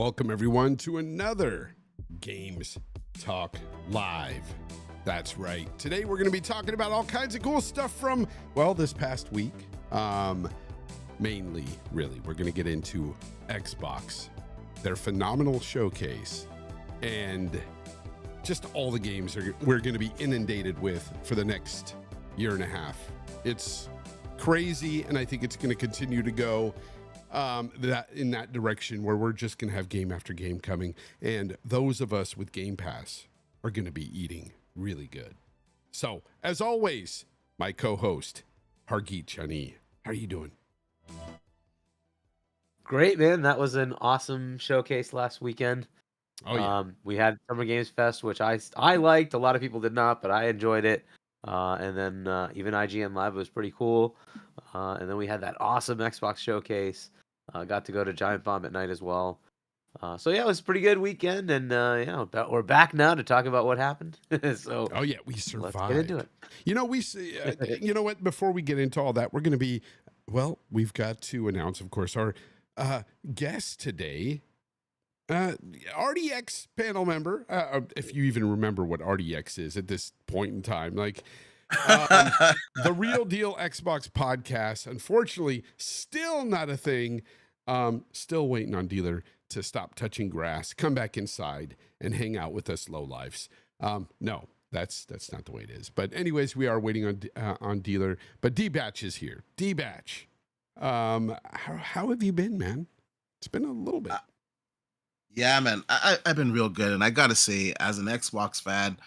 Welcome everyone to another Games Talk Live. That's right. Today we're going to be talking about all kinds of cool stuff from, well, this past week. Mainly, really, we're going to get into Xbox, their phenomenal showcase, and just all the games we're going to be inundated with for the next year and a half. It's crazy, and I think it's going to continue to go in that direction where we're just going to have game after game coming, and those of us with Game Pass are going to be eating really good. So, as always, my co-host, Hargeet. How are you doing? Great, man. That was an awesome showcase last weekend. Oh, yeah. We had Summer Games Fest, which I liked. A lot of people did not, but I enjoyed it. And then even IGN Live was pretty cool. And then we had that awesome Xbox showcase. Got to go to Giant Bomb at night as well. So yeah, it was a pretty good weekend, and we're back now to talk about what happened. So oh yeah, we survived. Let's get into it. You know, you know what? Before we get into all that, we're going to be, well, we've got to announce, of course, our guest today, RDX panel member. If you even remember what RDX is at this point in time, like. The Real Deal Xbox podcast, unfortunately, still not a thing. Still waiting on Dealer to stop touching grass, come back inside, and hang out with us lowlifes. No, that's not the way it is. But anyways, we are waiting on Dealer. But Dee Batch is here. Dee Batch, how have you been, man? It's been a little bit. Yeah, man, I've been real good, and I gotta say, as an Xbox fan,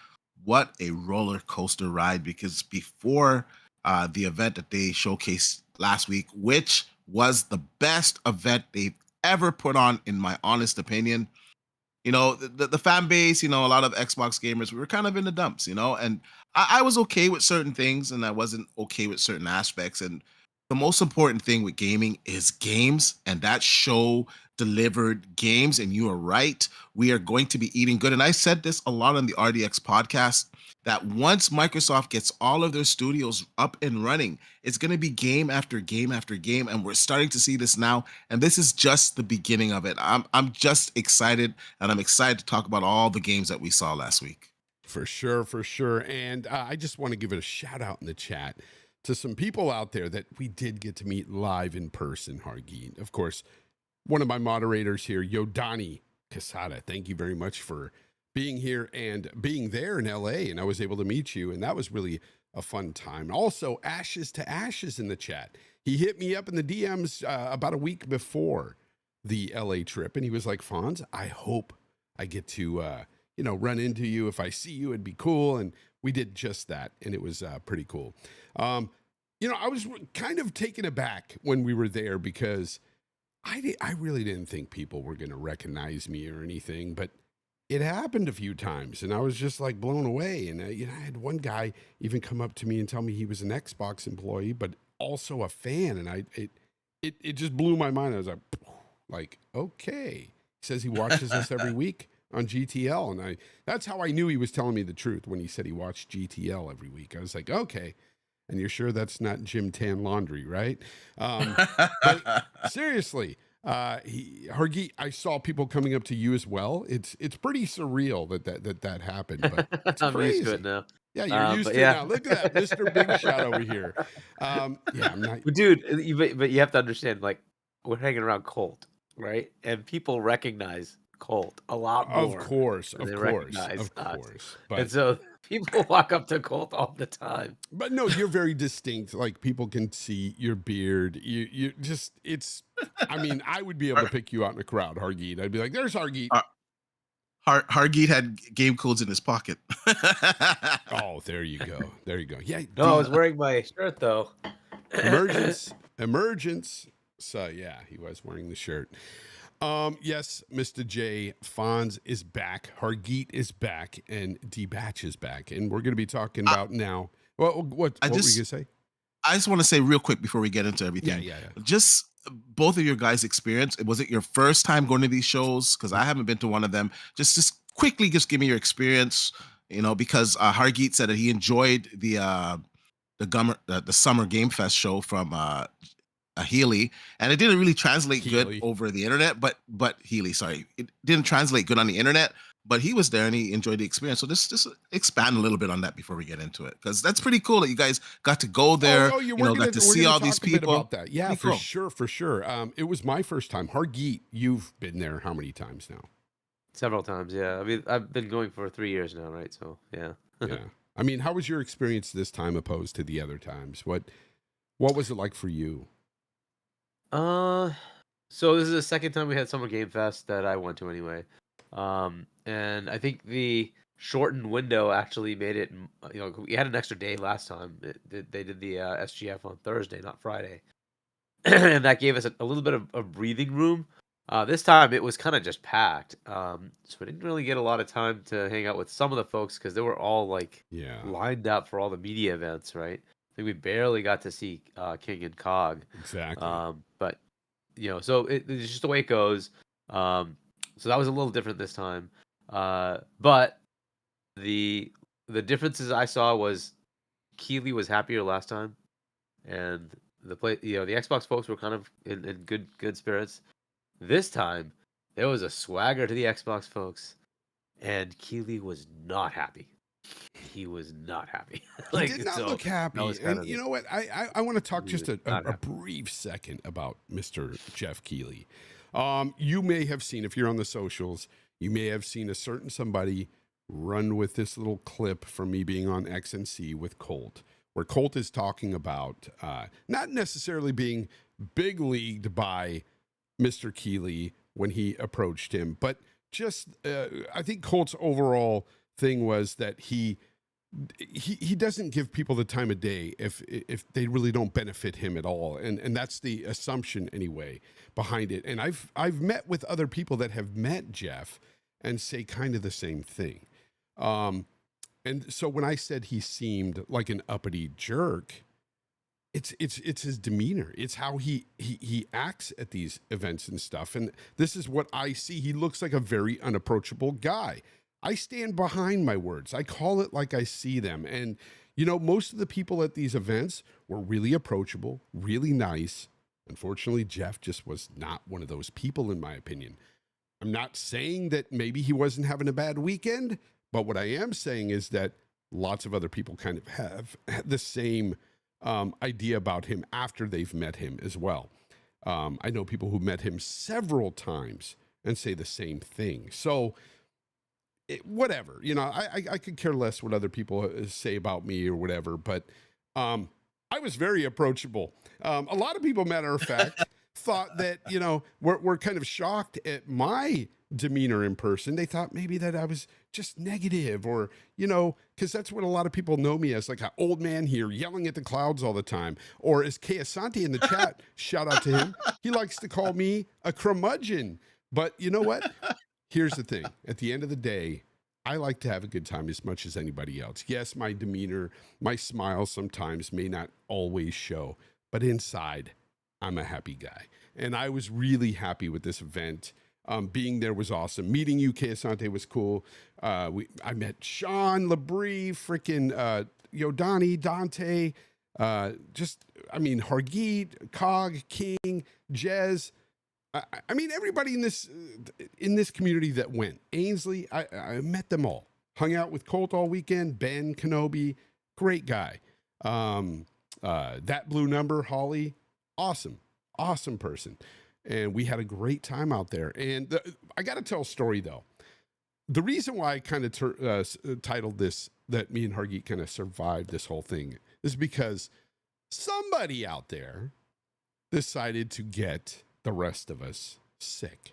what a roller coaster ride, because before the event that they showcased last week, which was the best event they've ever put on, in my honest opinion, the fan base, a lot of Xbox gamers, we were kind of in the dumps, and I was okay with certain things and I wasn't okay with certain aspects. And the most important thing with gaming is games, and that show delivered games. And you are right, we are going to be eating good. And I said this a lot on the RDX podcast, that once Microsoft gets all of their studios up and running, it's going to be game after game after game. And we're starting to see this now. And this is just the beginning of it. I'm just excited, and I'm excited to talk about all the games that we saw last week. For sure. And I just want to give it a shout out in the chat to some people out there that we did get to meet live in person, Hargeet. Of course, one of my moderators here, Yodani Casada, thank you very much for being here and being there in LA. And I was able to meet you, and that was really a fun time. Also, Ashes to Ashes in the chat. He hit me up in the DMs about a week before the LA trip, and he was like, Fonz, I hope I get to, run into you. If I see you, it'd be cool. And we did just that, and it was pretty cool. I was kind of taken aback when we were there, because I really didn't think people were going to recognize me or anything, but it happened a few times, and I was just like blown away. And I had one guy even come up to me and tell me he was an Xbox employee, but also a fan, and it just blew my mind. I was like, okay. He says he watches us every week on GTL, and that's how I knew he was telling me the truth when he said he watched GTL every week. I was like, okay. And you're sure that's not Jim Tan Laundry, right? But seriously, Hargeet, I saw people coming up to you as well. It's pretty surreal that happened, but it's I'm crazy. used to it now. Yeah, you're used to it now. Look at that, Mr. Big Shot over here. I'm not, Dude, but you have to understand, like, we're hanging around Colt, right? And people recognize Colt a lot more. of course. But, and so people walk up to Colt all the time. But no, you're very distinct. Like, people can see your beard. You just, I would be able to pick you out in a crowd, Hargeet. I'd be like, there's Hargeet. Hargeet had game codes in his pocket. Oh, there you go. Yeah. No, I was wearing my shirt though. Emergence. So yeah, he was wearing the shirt. Yes, Mr. J, Fonz is back, Hargeet is back, and Dee Batch is back, and we're going to be talking about now. Well, what were you going to say? I just want to say real quick before we get into everything. Yeah. Just both of your guys' experience. Was it your first time going to these shows? Because I haven't been to one of them. Just quickly, just give me your experience. Because Hargeet said that he enjoyed the Summer Game Fest show from a Healy, and it didn't really translate Healy. good over the internet. But Healy, sorry, it didn't translate good on the internet. But he was there and he enjoyed the experience. So just expand a little bit on that before we get into it, because that's pretty cool that you guys got to go there. Got to see all these people. About that. Yeah, Pretty for cool. sure, for sure. It was my first time. Hargeet, you've been there how many times now? Several times, yeah. I mean, I've been going for 3 years now, right? So, yeah. Yeah. I mean, how was your experience this time opposed to the other times? What was it like for you? So this is the second time we had Summer Game Fest that I went to anyway. And I think the shortened window actually made it, we had an extra day last time. They did the SGF on Thursday, not Friday. And that gave us a little bit of breathing room. This time it was kind of just packed. So we didn't really get a lot of time to hang out with some of the folks because they were all lined up for all the media events, right? I think we barely got to see King and Cog. Exactly. But so it's just the way it goes. So that was a little different this time. But the differences I saw was Keeley was happier last time, and the Xbox folks were kind of in good spirits. This time, there was a swagger to the Xbox folks, and Keeley was not happy. He was not happy. He did not look happy. And you know what? I want to talk just a brief second about Mr. Jeff Keighley. You may have seen, if you're on the socials, you may have seen a certain somebody run with this little clip from me being on XNC with Colt, where Colt is talking about not necessarily being big leagued by Mr. Keighley when he approached him, but just I think Colt's overall thing was that he doesn't give people the time of day if they really don't benefit him at all, and that's the assumption anyway behind it. And I've met with other people that have met Jeff and say kind of the same thing. And so when I said he seemed like an uppity jerk, it's his demeanor. It's how he acts at these events and stuff. And this is what I see. He looks like a very unapproachable guy. I stand behind my words. I call it like I see them. And, most of the people at these events were really approachable, really nice. Unfortunately, Jeff just was not one of those people, in my opinion. I'm not saying that maybe he wasn't having a bad weekend, but what I am saying is that lots of other people kind of have the same idea about him after they've met him as well. I know people who met him several times and say the same thing. So whatever, I could care less what other people say about me or whatever, but I was very approachable. A lot of people, matter of fact, thought that, were kind of shocked at my demeanor in person. They thought maybe that I was just negative or, because that's what a lot of people know me as, like an old man here yelling at the clouds all the time. Or as Kay Asante in the chat, shout out to him, he likes to call me a curmudgeon. But you know what? Here's the thing. At the end of the day, I like to have a good time as much as anybody else. Yes, my demeanor, my smile sometimes may not always show, but inside, I'm a happy guy. And I was really happy with this event. Being there was awesome. Meeting you, Kay Asante, was cool. I met Sean, Labrie, freaking Donnie, Dante, Hargeet, Cog, King, Jez. I mean, everybody in this community that went. Ainsley, I met them all. Hung out with Colt all weekend. Ben Kenobi, great guy. That blue number, Holly, awesome person. And we had a great time out there. And I got to tell a story, though. The reason why I kind of titled this, that me and Hargeet kind of survived this whole thing, is because somebody out there decided to get the rest of us sick.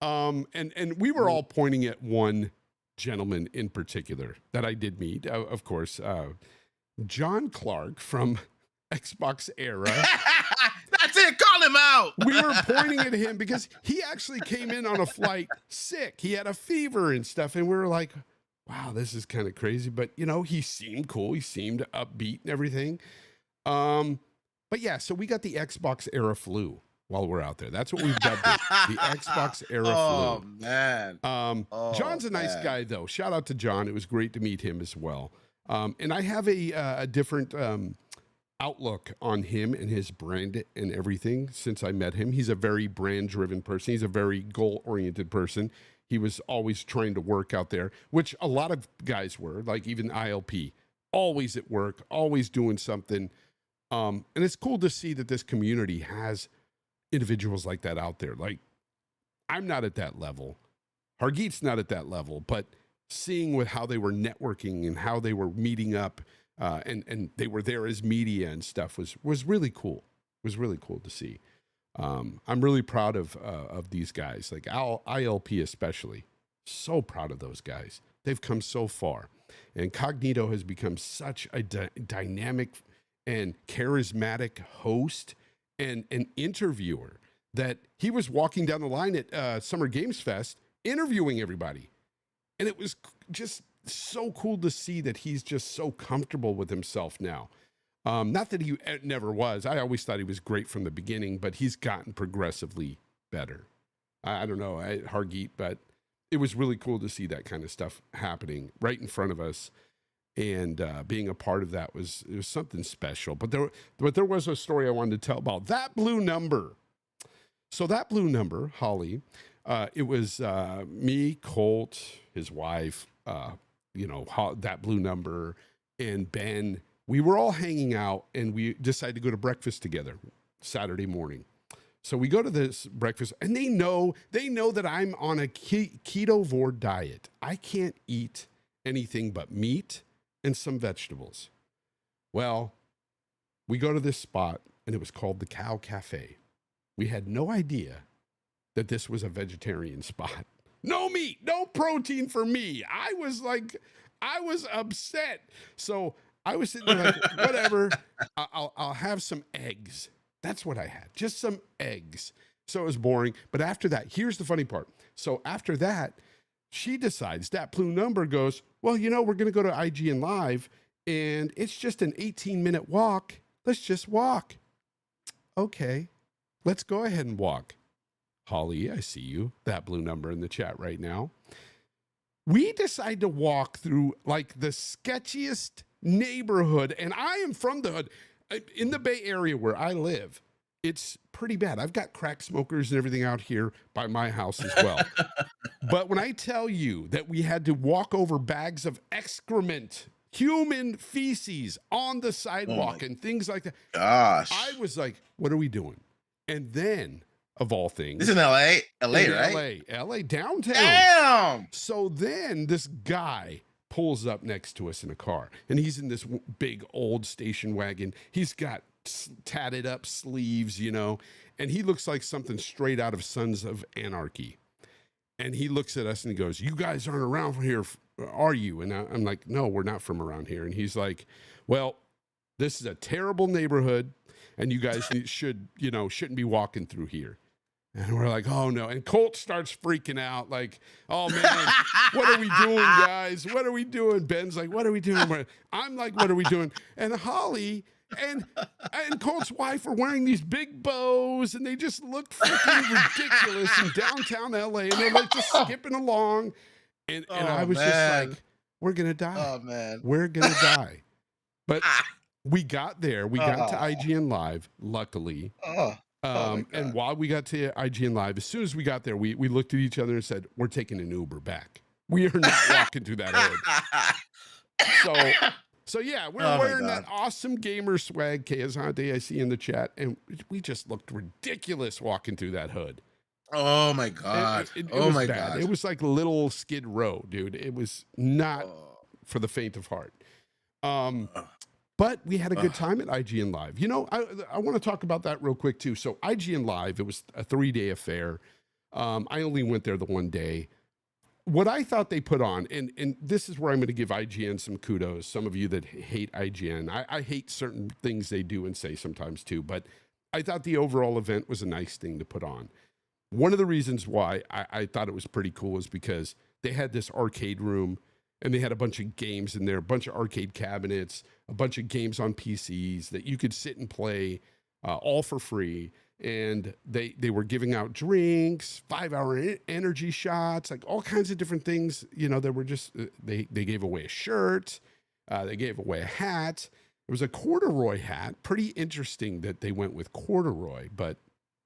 And we were all pointing at one gentleman in particular that I did meet, of course, John Clark from Xbox Era. That's it. Call him out. We were pointing at him because he actually came in on a flight sick. He had a fever and stuff. And we were like, wow, this is kind of crazy. But, he seemed cool. He seemed upbeat and everything. But yeah, so we got the Xbox Era flu while we're out there. That's what we've dubbed it. The Xbox Era flu. Oh, man. John's a nice guy, though. Shout out to John. It was great to meet him as well. And I have a different outlook on him and his brand and everything since I met him. He's a very brand driven person. He's a very goal oriented person. He was always trying to work out there, which a lot of guys were, like even ILP, always at work, always doing something. And it's cool to see that this community has individuals like that out there. Like, I'm not at that level. Hargeet's not at that level, but seeing with how they were networking and how they were meeting up, and they were there as media and stuff was really cool. It was really cool to see. I'm really proud of these guys, like ILP especially. So proud of those guys. They've come so far, and Cognito has become such a dynamic and charismatic host and an interviewer that he was walking down the line at Summer Games Fest interviewing everybody, and it was just so cool to see that he's just so comfortable with himself now. Not that he never was. I always thought he was great from the beginning, but he's gotten progressively better. I don't know, Hargeet, but it was really cool to see that kind of stuff happening right in front of us. And being a part of that it was something special. But there was a story I wanted to tell about that blue number. So that blue number, Holly, it was me, Colt, his wife, that blue number, and Ben. We were all hanging out, and we decided to go to breakfast together Saturday morning. So we go to this breakfast, and they know that I'm on a ketovore diet. I can't eat anything but meat and some vegetables. Well, we go to this spot, and it was called the Cow Cafe. We had no idea that this was a vegetarian spot. No meat, no protein for me. I was upset. So I was sitting there like, whatever, I'll have some eggs. That's what I had, just some eggs. So it was boring. But after that, here's the funny part. So after that, she decides, that blue number goes, well, we're going to go to IGN Live, and it's just an 18-minute walk. Let's just walk. Okay, let's go ahead and walk. Holly, I see you, that blue number in the chat right now. We decide to walk through like the sketchiest neighborhood, and I am from the hood. In the Bay Area where I live, it's pretty bad. I've got crack smokers and everything out here by my house as well. But when I tell you that we had to walk over bags of excrement, human feces on the sidewalk and things like that, Gosh, I was like, what are we doing? And then, of all things, this is in LA, right? LA downtown. Damn. So then this guy pulls up next to us in a car, and he's in this big old station wagon. He's got tatted up sleeves, and he looks like something straight out of Sons of Anarchy. And he looks at us and he goes, you guys aren't around here, are you? And I'm like, no, we're not from around here. And he's like, well, this is a terrible neighborhood, and you guys shouldn't be walking through here. And we're like, oh no. And Colt starts freaking out, like, oh man, what are we doing, guys? What are we doing? Ben's like, what are we doing? I'm like, what are we doing? And Holly and Colt's wife are wearing these big bows, and they just look freaking ridiculous in downtown LA. And they're like just skipping along. And I was just like, we're gonna die. Oh man. We're gonna die. But we got there. We got to IGN Live, luckily. And while we got to IGN Live, as soon as we got there, we looked at each other and said, we're taking an Uber back. We are not walking through that hood. So yeah, we're wearing that awesome gamer swag, Kazante, I see in the chat, and we just looked ridiculous walking through that hood. Oh my God. It was bad. It was like little Skid Row, dude. It was not for the faint of heart. But we had a good time at IGN Live. I want to talk about that real quick too. So IGN Live, it was a 3-day affair. I only went there the one day. What I thought they put on, and this is where I'm going to give IGN some kudos. Some of you that hate IGN, I hate certain things they do and say sometimes too, but I thought the overall event was a nice thing to put on. One of the reasons why I thought it was pretty cool is because they had this arcade room, and they had a bunch of games in there, a bunch of arcade cabinets, a bunch of games on PCs that you could sit and play all for free. And they were giving out drinks, 5-hour energy shots, like all kinds of different things. There were just, they gave away a shirt, they gave away a hat. It was a corduroy hat. Pretty interesting that they went with corduroy, but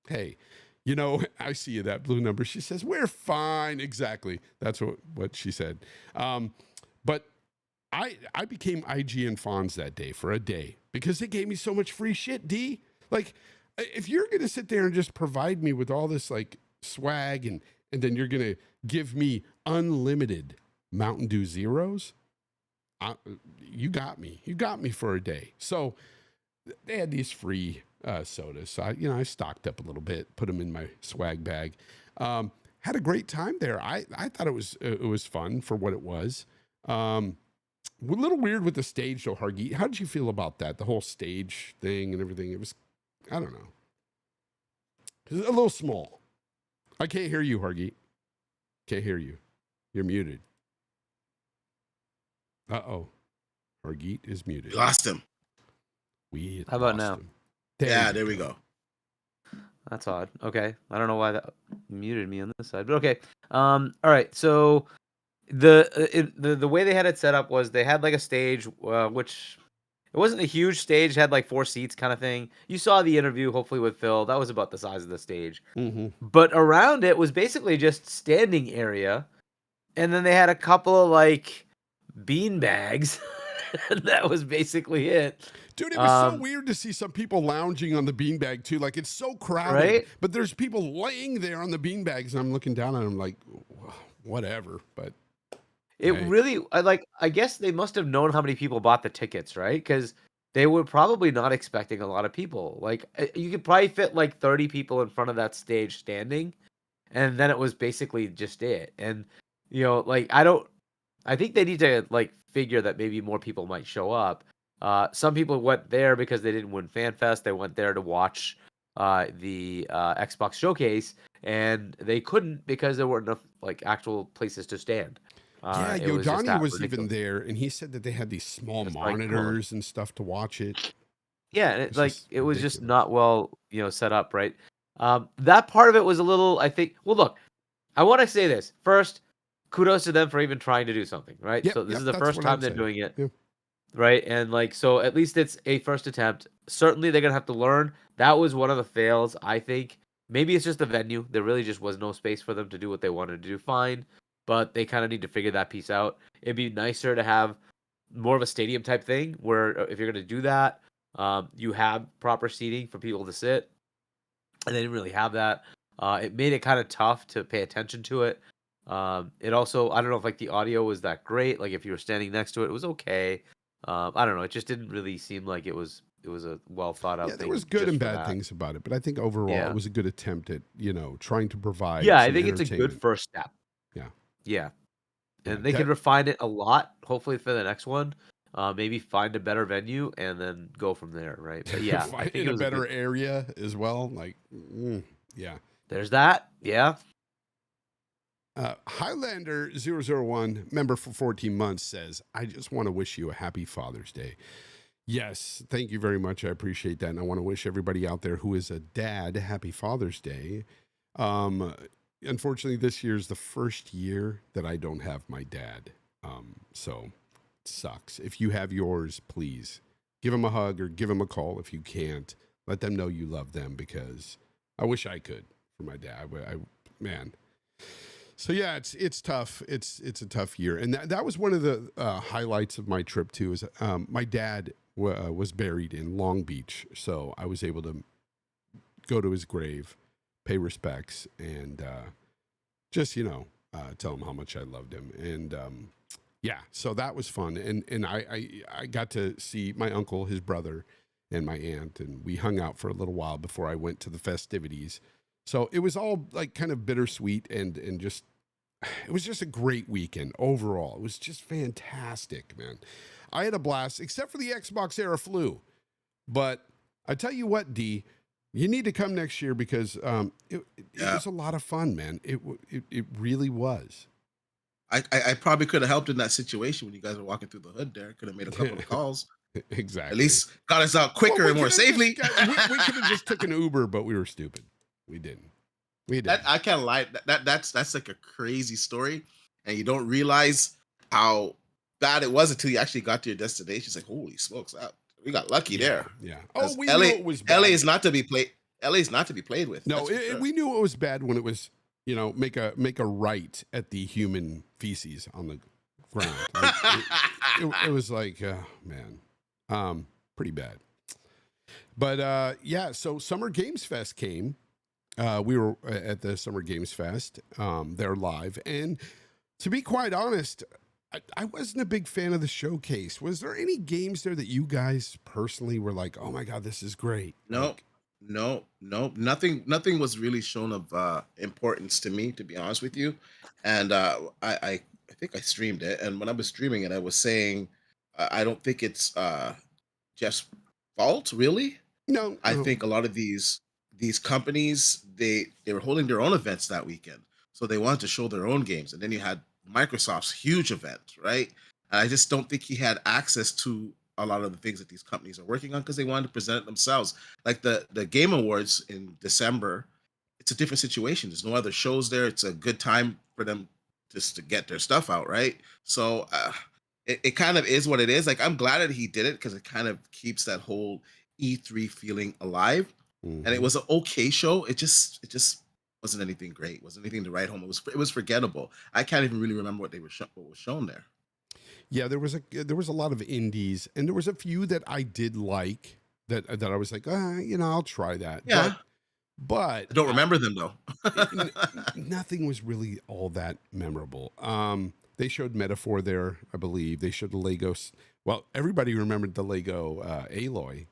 hey, you know, I see you, that blue number. She says, we're fine. Exactly. That's what she said. But I became IGN Fonz that day for a day because they gave me so much free shit, D. Like, if you're going to sit there and just provide me with all this like swag and then you're going to give me unlimited Mountain Dew Zeros, you got me. You got me for a day. So they had these free sodas. So I stocked up a little bit, put them in my swag bag. Had a great time there. I thought it was fun for what it was. A little weird with the stage though, Hargeet. How did you feel about that? The whole stage thing and everything. It was, I don't know. It was a little small. I can't hear you, Hargeet. Can't hear you. You're muted. Uh-oh. Hargeet is muted. We lost him. How about now? Him. There we go. That's odd. Okay. I don't know why that muted me on this side, but okay. All right. So the way they had it set up was they had like a stage, which it wasn't a huge stage. It had like 4 seats kind of thing. You saw the interview, hopefully with Phil. That was about the size of the stage. Mm-hmm. But around it was basically just standing area. And then they had a couple of like bean bags. And that was basically it. Dude, it was so weird to see some people lounging on the beanbag too. Like, it's so crowded, right? But there's people laying there on the beanbags, and I'm looking down at them like, whatever. But it really, I guess they must have known how many people bought the tickets, right? Because they were probably not expecting a lot of people. Like, you could probably fit like 30 people in front of that stage standing, and then it was basically just it. And like, I think they need to like figure that maybe more people might show up. Some people went there because they didn't win FanFest. They went there to watch the Xbox showcase, and they couldn't because there weren't enough like actual places to stand. Yeah, Yodani was even there, and he said that they had these small Just monitors and stuff to watch it. Yeah, and it was just ridiculous. not well, set up, right? That part of it was a little, I think. Well, look, I want to say this first. Kudos to them for even trying to do something, right? Yep, So this is the that's first what time I'd they're say. doing it. Yep. Right. And like, so at least it's a first attempt. Certainly they're going to have to learn. That was one of the fails, I think. Maybe it's just the venue. There really just was no space for them to do what they wanted to do. Fine. But they kind of need to figure that piece out. It'd be nicer to have more of a stadium type thing where if you're going to do that, you have proper seating for people to sit. And they didn't really have that. It made it kind of tough to pay attention to it. It also, I don't know if like the audio was that great. Like if you were standing next to it, it was okay. I don't know. It just didn't really seem like it was a well thought out Yeah, thing. there was good just and for bad that. things about it, but I think overall it was a good attempt at trying to provide. Yeah, I some think it's a good entertainment. first step. Yeah. Yeah, Yeah, and they can refine it a lot. Hopefully for the next one, maybe find a better venue and then go from there. Right? But yeah, I think in it a was better good... area as well. Like, yeah. There's that. Yeah. Highlander 001, member for 14 months, says, I just want to wish you a happy Father's Day. Yes, thank you very much. I appreciate that. And I want to wish everybody out there who is a dad happy Father's Day. Unfortunately, this year is the first year that I don't have my dad. So it sucks. If you have yours, please give him a hug or give him a call. If you can't, let them know you love them, because I wish I could for my dad. Man. So yeah, it's tough. It's a tough year, and that was one of the highlights of my trip too. Is my dad was buried in Long Beach, so I was able to go to his grave, pay respects, and just tell him how much I loved him. And yeah, so that was fun, and I got to see my uncle, his brother, and my aunt, and we hung out for a little while before I went to the festivities. So it was all like kind of bittersweet and just, it was just a great weekend overall. It was just fantastic, man. I had a blast, except for the Xbox era flu. But I tell you what, D, you need to come next year because it was a lot of fun, man. It really was. I probably could have helped in that situation when you guys were walking through the hood there. Could have made a couple of calls. Exactly. At least got us out quicker and more safely. We could have just took an Uber, but we were stupid. We didn't. I can't lie. That's like a crazy story, and you don't realize how bad it was until you actually got to your destination. It's like, holy smokes, We got lucky there. Yeah. Oh, 'Cause we LA, knew it was bad. LA is not to be played. LA is not to be played with. No, that's for sure. we knew it was bad when it was, make a right at the human feces on the ground. Like, it was like, man, pretty bad. But yeah, so Summer Games Fest came. We were at the Summer Games Fest. They're live, and to be quite honest, I wasn't a big fan of the showcase. Was there any games there that you guys personally were like, "Oh my god, this is great"? No, Like, no, no. Nothing was really shown of importance to me, to be honest with you. And I think I streamed it, and when I was streaming it, I was saying I don't think it's Jeff's fault, really. no, I no. think a lot of these companies they were holding their own events that weekend, so they wanted to show their own games, and then you had Microsoft's huge event, right? And I just don't think he had access to a lot of the things that these companies are working on because they wanted to present it themselves. Like the Game Awards in December, it's a different situation. There's no other shows there. It's a good time for them just to get their stuff out, right? So it kind of is what it is. Like I'm glad that he did it because it kind of keeps that whole E3 feeling alive. And it Mhm. was an okay show. It just wasn't anything great. Wasn't anything to write home. It was forgettable. I can't even really remember what what was shown there. Yeah, there was a lot of indies, and there was a few that I did like that I was like, I'll try that. Yeah, But I don't remember them though. nothing was really all that memorable. They showed Metaphor there, I believe. They showed the Legos. Well, everybody remembered the Lego Aloy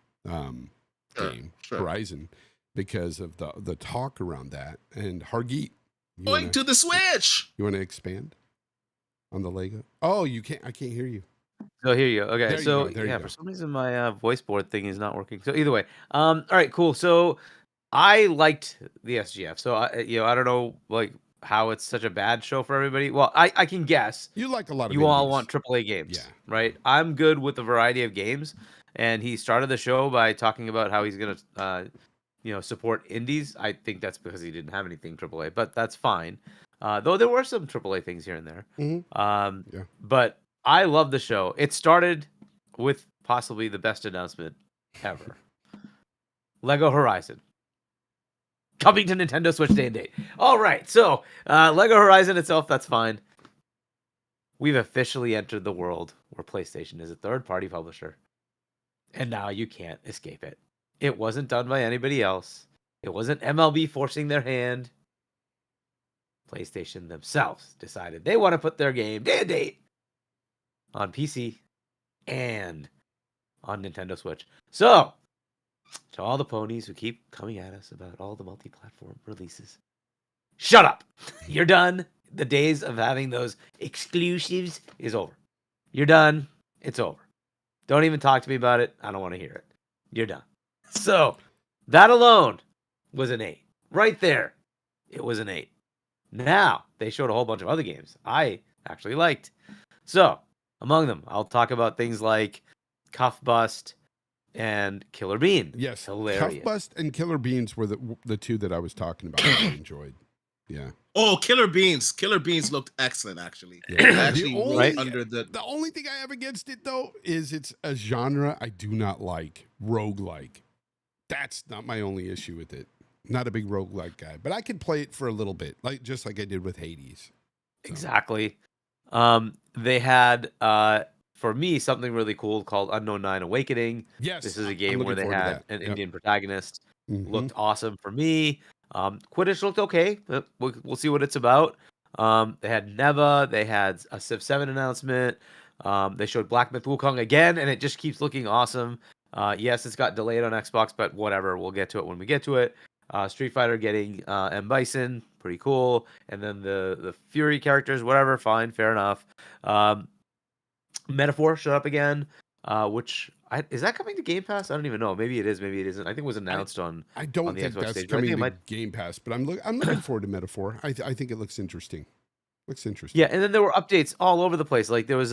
Sure, game, sure. Horizon, because of the talk around that. And Hargeet, Going to the Switch. you want to expand on the Lego? Oh, you can't. I can't hear you. So here you go. Okay, There you so go, there you yeah, go. for some reason my voice board thing is not working. So either way, all right, cool. So I liked the SGF. So I don't know like how it's such a bad show for everybody. Well, I can guess. You like a lot of You all indies. want AAA games, Yeah. right? I'm good with a variety of games, and he started the show by talking about how he's gonna, support indies. I think that's because he didn't have anything AAA, but that's fine. Though there were some AAA things here and there. Mhm. Yeah. But I love the show. It started with possibly the best announcement ever: Lego Horizon. Coming to Nintendo Switch day and date. All right, so Lego Horizon itself, that's fine. We've officially entered the world where PlayStation is a third-party publisher. And now you can't escape it. It wasn't done by anybody else. It wasn't MLB forcing their hand. PlayStation themselves decided they want to put their game day and date on PC and on Nintendo Switch. So, to all the ponies who keep coming at us about all the multi-platform releases, shut up. You're done. The days of having those exclusives is over. You're done. It's over. Don't even talk to me about it. I don't want to hear it. You're done. So, that alone was an 8. Right there, it was an 8. Now, they showed a whole bunch of other games I actually liked. So, among them, I'll talk about things like Cuff Bust and Killer Bean. Yes. Hilarious. Cuff Bust and Killer Beans were the two that I was talking about. I enjoyed. Yeah. Oh, Killer Beans. Killer Beans looked excellent, actually. Yeah. It actually The rolled only- under the. The only thing I have against it, though, is it's a genre I do not like. Roguelike. That's not my only issue with it. Not a big roguelike guy, but I could play it for a little bit, just like I did with Hades. Exactly. They had, for me, something really cool called Unknown 9 Awakening. Yes. This is a I'm game where looking they forward to had that. an Yep. Indian protagonist. Mhm. Looked awesome for me. Quidditch looked okay. But we'll see what it's about. They had Neva. They had a Civ 7 announcement. They showed Black Myth Wukong again, and it just keeps looking awesome. Yes, it's got delayed on Xbox, but whatever. We'll get to it when we get to it. Street Fighter getting M. Bison, pretty cool. And then the Fury characters, whatever, fine, fair enough. Metaphor showed up again, which is that coming to Game Pass? I don't even know. Maybe it is, maybe it isn't. I think it was announced on. I don't on the think Xbox that's stage, but I coming think to it might- Game Pass, but I'm looking forward to Metaphor. I think it looks interesting. Yeah, and then there were updates all over the place. Like there was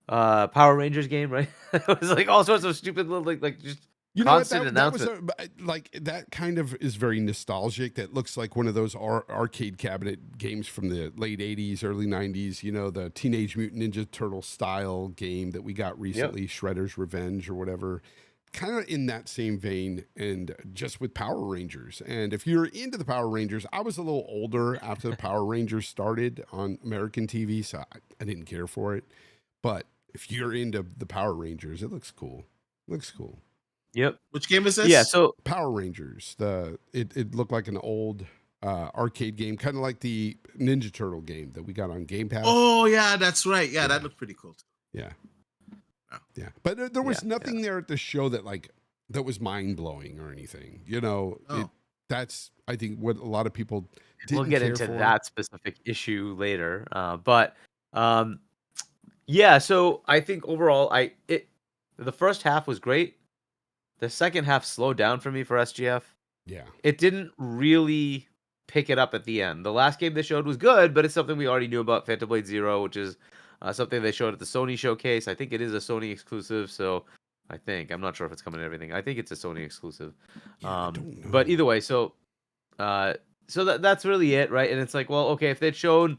Power Rangers game, right? It was like all sorts of stupid little like just You know what? Constant That was announcement. like that kind of is very nostalgic. That looks like one of those arcade cabinet games from the late '80s, early '90s. You know, the Teenage Mutant Ninja Turtle style game that we got Yep. recently, Shredder's Revenge or whatever. Kind of in that same vein, and just with Power Rangers. And if you're into the Power Rangers, I was a little older after the Power Rangers started on American TV, so I didn't care for it. But if you're into the Power Rangers, it looks cool. Looks cool. Yep. Which game is this? Yeah. So Power Rangers. It looked like an old arcade game, kind of like the Ninja Turtle game that we got on Game Pass. Oh yeah, that's right. Yeah, that looked pretty cool. Yeah, Yeah. yeah. But there was Yeah, nothing there at the show that that was mind blowing or anything. You know, Oh. that's I think what a lot of people didn't we'll get care into for. that specific issue later. But yeah. So I think overall, the first half was great. The second half slowed down for me for SGF. Yeah, It didn't really pick it up at the end. The last game they showed was good, but it's something we already knew about, Phantom Blade Zero, which is something they showed at the Sony showcase. I think it is a Sony exclusive, so I'm not sure if it's coming to everything. I think it's a Sony exclusive. yeah. I don't know. But either way, so that's really it, right? And it's like, well, okay, if they'd shown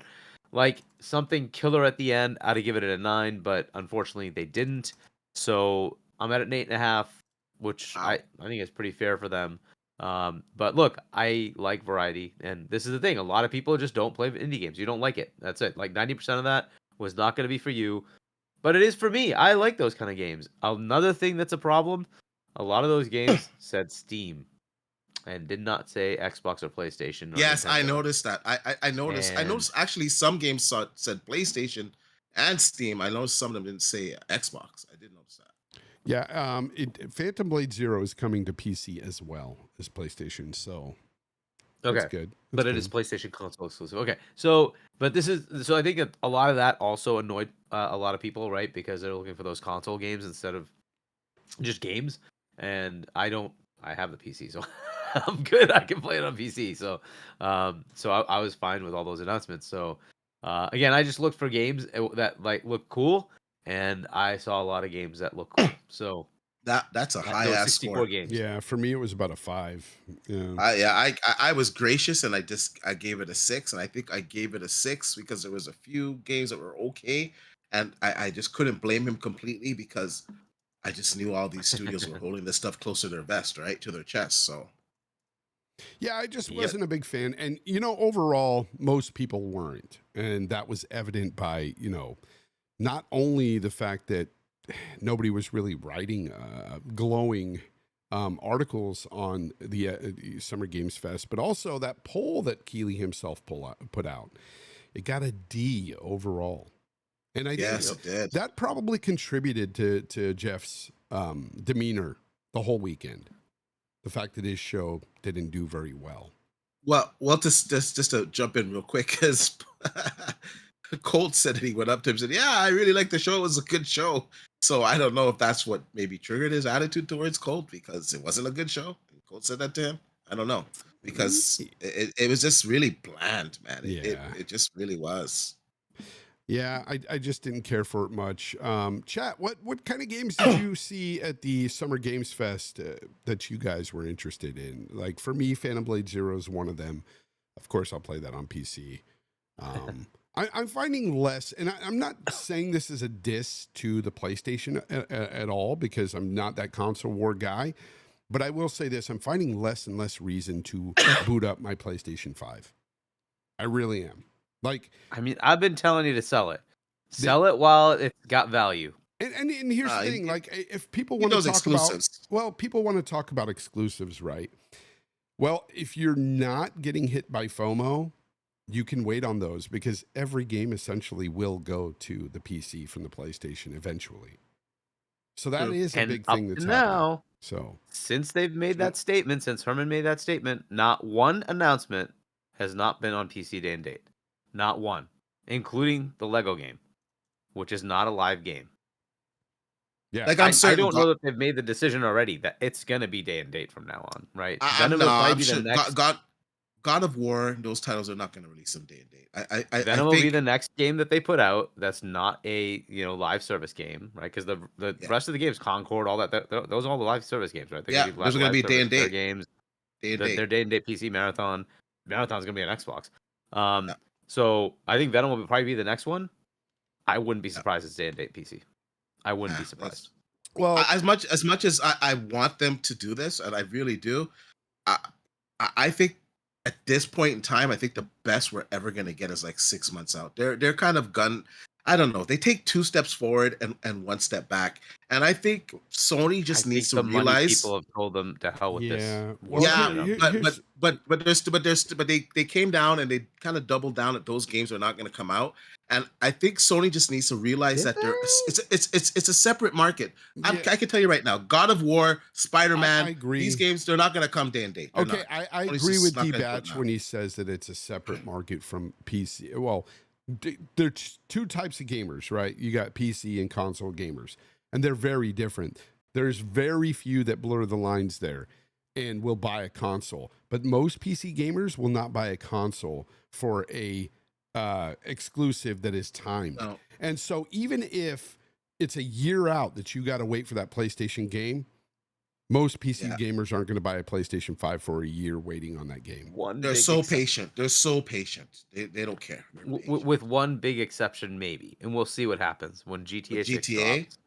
like something killer at the end, I'd give it a 9, but unfortunately they didn't. So I'm at an 8.5, which Wow. I think is pretty fair for them. But look, I like variety, and this is the thing. A lot of people just don't play indie games. You don't like it. That's it. Like 90% of that was not going to be for you, but it is for me. I like those kind of games. Another thing that's a problem, a lot of those games said Steam and did not say Xbox or PlayStation. Or Yes, I Nintendo. noticed that. I noticed. I And- noticed actually some games said PlayStation and Steam. I noticed some of them didn't say Xbox. I did notice that. Yeah, Phantom Blade Zero is coming to PC as well as PlayStation, so Okay. that's good. But That's it is good. PlayStation console exclusive. Okay, so I think that a lot of that also annoyed a lot of people, right? Because they're looking for those console games instead of just games. And I have the PC, so I'm good. I can play it on PC. So I was fine with all those announcements. So again, I just looked for games that like look cool, and I saw a lot of games that look cool. So That's a high those ass 64 score. games. Yeah, for me it was about a 5. Yeah. I was gracious and I gave it a 6, and I think I gave it a 6 because there was a few games that were okay, and I just couldn't blame him completely because I just knew all these studios were holding this stuff close to their vest, right, to their chest. So Yeah, I just Yep. wasn't a big fan. And, overall, most people weren't. And that was evident by, not only the fact that nobody was really writing glowing articles on the Summer Games Fest, but also that poll that Keeley himself put out. It got a D overall. And I yes, think it did. that probably contributed to Jeff's demeanor the whole weekend. The fact that his show didn't do very well. Well, just to jump in real quick, because Colt said that he went up to him and said, "Yeah, I really liked the show. It was a good show." So I don't know if that's what maybe triggered his attitude towards Colt because it wasn't a good show. Colt said that to him. I don't know because it was just really bland, man. It just really was. Yeah, I just didn't care for it much. Chat, what kind of games did you see at the Summer Games Fest that you guys were interested in? Like for me, Phantom Blade Zero is one of them. Of course, I'll play that on PC. I'm finding less, and I'm not saying this is a diss to the PlayStation at all because I'm not that console war guy. But I will say this, I'm finding less and less reason to boot up my PlayStation 5. I really am. Like, I mean, I've been telling you to sell it. Sell it while it's got value. And here's the thing, like, if people want to those talk exclusives. people want to talk about exclusives, right? Well, if you're not getting hit by FOMO, you can wait on those because every game essentially will go to the PC from the PlayStation eventually. So that is a big thing that's happening. Now, So since they've made that statement, since Herman made that statement, not one announcement has not been on PC day and date. Not one, including the Lego game, which is not a live game. yeah, Like I'm certain I don't know that they've made the decision already that it's gonna be day and date from now on, right? I'm Venom will probably I'm be the sure next. God of War, those titles are not going to release them day and date. I Venom will be think the next game that they put out. That's not a live service game, right? Because the yeah, rest of the games, Concord, all that, those are all the live service games, right? They're yeah, gonna be those are going to live be day service and their date, games. day and Their date. day and date PC Marathon. Marathon's gonna be on Xbox. Yeah, So I think Venom will probably be the next one. I wouldn't be yeah. surprised it's day and date PC. I wouldn't be That's surprised. Well, as much as I want them to do this, and I really do. I think at this point in time, I think the best we're ever going to get is like 6 months out. They're kind of gun. I don't know. They take 2 steps forward and 1 step back, and I think Sony just I needs think to the money realize. people have told them to hell with this. yeah. We're Well, Yeah, fucking here- up. here's but they came down and they kind of doubled down that those games are not going to come out, and I think Sony just needs to realize Did that it's a separate market. yeah, I can tell you right now, God of War, Spider-Man, I agree. these games they're not going to come day and date. They're Okay, not. I Sony's agree just with not Dee gonna do it Batch now. when he says that it's a separate market from PC. Well, there's 2 types of gamers, right? You got PC and console gamers, and they're very different. There's very few that blur the lines there and will buy a console, but most PC gamers will not buy a console for a exclusive that is timed. No. And so even if it's a year out that you got to wait for that PlayStation game, most PC Yeah. gamers aren't going to buy a PlayStation 5 for a year waiting on that game. They're so patient. They're so patient. They don't care. They're patient. With one big exception, maybe, and we'll see what happens when GTA 6 GTA? drops.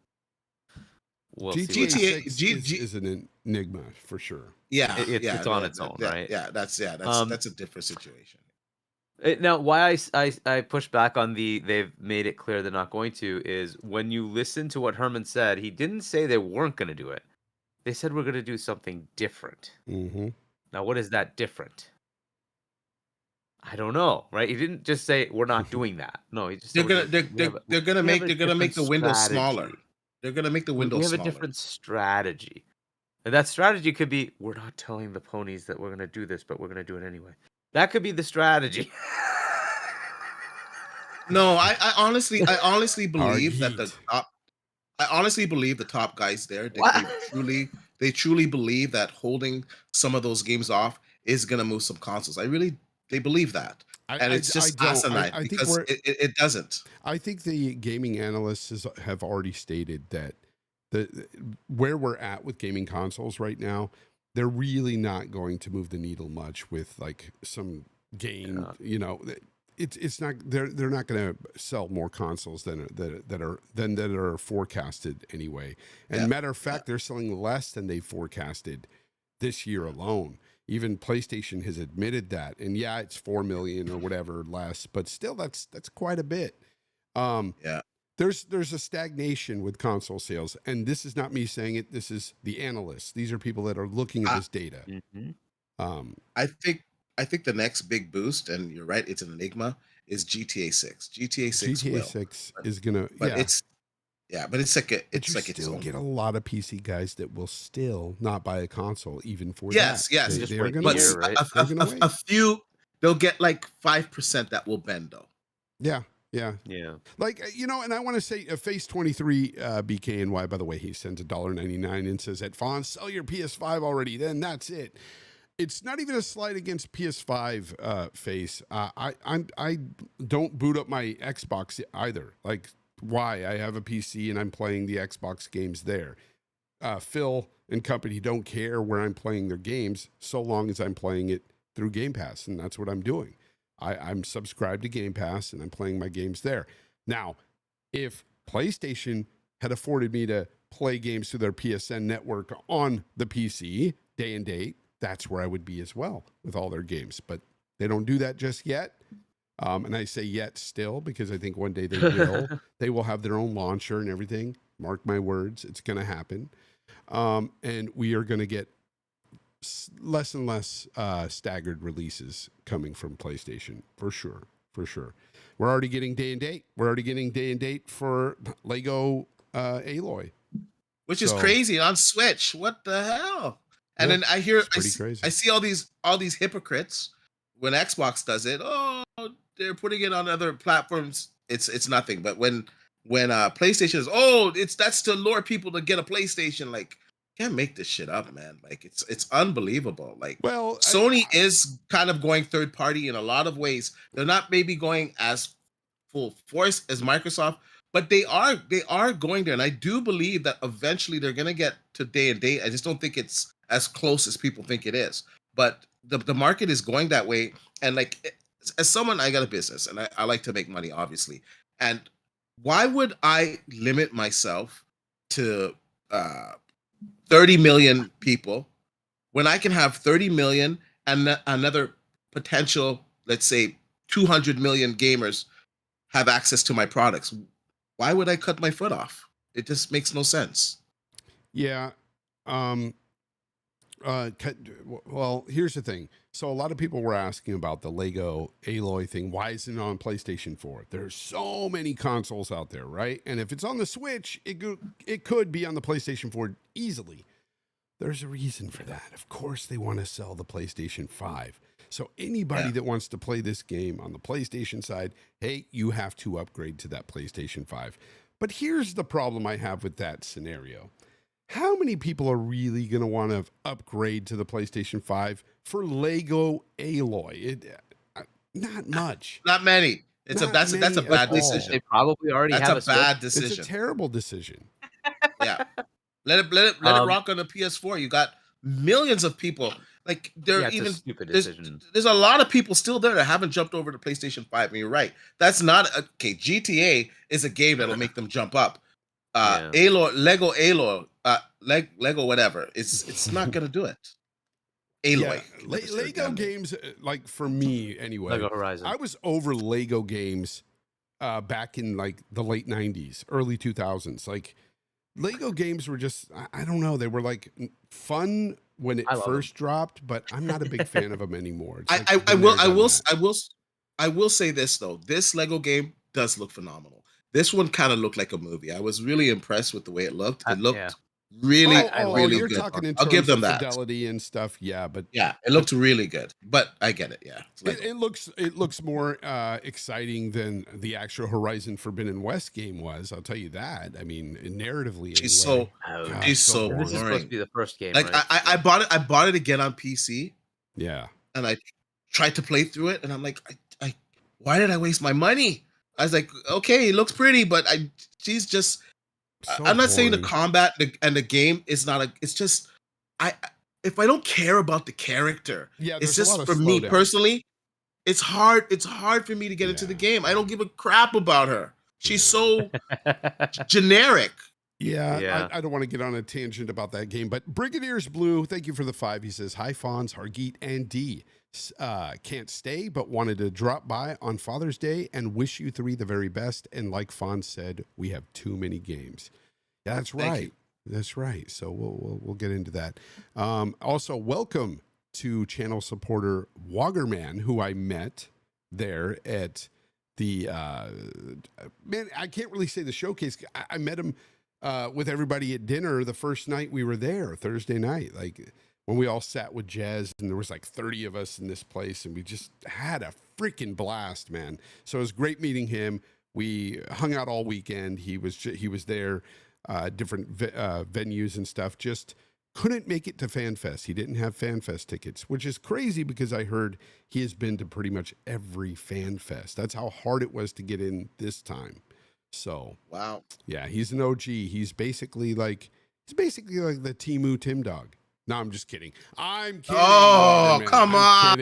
We'll GTA, see what happens. 6 is an enigma for sure. Yeah, It's on its own, right? Yeah, that's Um, that's a different situation. Now, why I push back on they've made it clear they're not going to is when you listen to what Herman said, he didn't say they weren't going to do it. They said we're going to do something different. Mm-hmm. Now, what is that different? I don't know, right? He didn't just say we're not doing that. No, he just They're said gonna we have a make the different window smaller. strategy. They're gonna make the window We have a smaller. different strategy. And that strategy could be we're not telling the ponies that we're going to do this, but we're going to do it anyway. That could be the strategy. No, I honestly believe that the Hargeet. top. I honestly believe the top guys there. What? They truly believe that holding some of those games off is gonna move some consoles. They believe that, and it's just don't. asinine I think because it doesn't. I think the gaming analysts have already stated that where we're at with gaming consoles right now, they're really not going to move the needle much with like some game. It's not they're not going to sell more consoles that are forecasted anyway. And Yeah. matter of fact, they're selling less than they forecasted this year alone. Even PlayStation has admitted that. And yeah, it's 4 million or whatever less, but still that's quite a bit. Yeah. There's a stagnation with console sales, and this is not me saying it. This is the analysts. These are people that are looking at this data. I think the next big boost, and you're right, it's an enigma, is GTA 6. GTA 6 GTA will. 6 is gonna, But yeah. but it's like But it's you like its still own. get a lot of PC guys that will still not buy a console even for Yes, that. yes. They're gonna But wait. right? They're gonna wait. a few, they'll get like 5% that will bend though. Yeah. Yeah. Like, and I want to say Face 23 BKNY, by the way, he sends $1.99 and says, at Fawn, sell your PS5 already. Then that's it. It's not even a slight against PS5 Face. I don't boot up my Xbox either. Like, why? I have a PC and I'm playing the Xbox games there. Phil and company don't care where I'm playing their games so long as I'm playing it through Game Pass, and that's what I'm doing. I'm subscribed to Game Pass and I'm playing my games there. Now, if PlayStation had afforded me to play games through their PSN network on the PC day and date, that's where I would be as well with all their games. But they don't do that just yet. And I say yet still because I think one day they will. They will have their own launcher and everything. Mark my words, it's going to happen. And we are going to get less and less staggered releases coming from PlayStation for sure. We're already getting day and date. We're already getting day and date for Lego Aloy, which is crazy on Switch. What the hell? And Yeah, then I hear crazy. I see all these hypocrites when Xbox does it. Oh, they're putting it on other platforms. It's nothing. But when PlayStation is, that's to lure people to get a PlayStation. Like, can't make this shit up, man. Like it's unbelievable. Like Well, Sony is kind of going third party in a lot of ways. They're not maybe going as full force as Microsoft, but they are going there. And I do believe that eventually they're gonna get to day and date. I just don't think it's as close as people think it is. But the market is going that way. And like as someone, I got a business and I like to make money, obviously. And why would I limit myself to 30 million people when I can have 30 million and another potential, let's say 200 million gamers have access to my products? Why would I cut my foot off? It just makes no sense. yeah. Well, here's the thing. So a lot of people were asking about the Lego Aloy thing. Why isn't it on PlayStation 4? There's so many consoles out there, right? And if it's on the Switch, it could be on the PlayStation 4 easily. There's a reason for that. Of course, they want to sell the PlayStation 5. So anybody that wants to play this game on the PlayStation side, hey, you have to upgrade to that PlayStation 5. But here's the problem I have with that scenario. How many people are really going to want to upgrade to the PlayStation 5 for Lego Aloy? Not much. Not many. That's a bad decision. They probably already have That's a bad It's decision. a terrible decision. Yeah. Let it rock on the PS4. You got millions of people. Like it's a stupid decision. There's a lot of people still there that haven't jumped over to PlayStation 5. And you're right. That's not okay. GTA is a game that'll make them jump up. Aloy, Lego Aloy, Lego whatever. It's not gonna do it. Aloy. Yeah. Lego games, like for me anyway. Lego Horizon. I was over Lego games back in like the late 90s, early 2000s. Like Lego games were just, I don't know, they were like fun when it first dropped, but I'm not a big fan of them anymore. Like I will say this though. This Lego game does look phenomenal. This one kind of looked like a movie. I was really impressed with the way it looked. It looked really, really you're good. talking in I'll give them terms that. of fidelity and stuff, yeah, but it looked really good. But I get it, yeah. It looks more exciting than the actual Horizon Forbidden West game was. I'll tell you that. I mean, narratively, she's so boring. This is supposed to be the first game. Like right? I bought it again on PC. Yeah, and I tried to play through it, and I'm like, why did I waste my money? I was like, okay, it looks pretty, but she's just. I'm not saying the combat and the game is not it's just if I don't care about the character, it's just for me personally, it's hard for me to get into the game. I don't give a crap about her. She's so generic. Yeah. I don't want to get on a tangent about that game, but Brigadier's Blue, thank you for the 5. He says, hi, Fonz, Hargeet, and Dee. Can't stay, but wanted to drop by on Father's Day and wish you 3 the very best. And like Fonz said, we have too many games. Yeah, that's right. That's right. So we'll get into that. Also, welcome to channel supporter Woggerman, who I met there at the man. I can't really say the showcase. I met him with everybody at dinner the first night we were there, Thursday night. Like when we all sat with Jez, and there was like 30 of us in this place, and we just had a freaking blast, man. So it was great meeting him. We hung out all weekend. He was there, different venues and stuff. Just couldn't make it to FanFest. He didn't have FanFest tickets, which is crazy because I heard he has been to pretty much every FanFest. That's how hard it was to get in this time. So wow, yeah, he's an OG. He's basically like the Temu Tim Dog. No, I'm just kidding. I'm kidding. Oh, come on.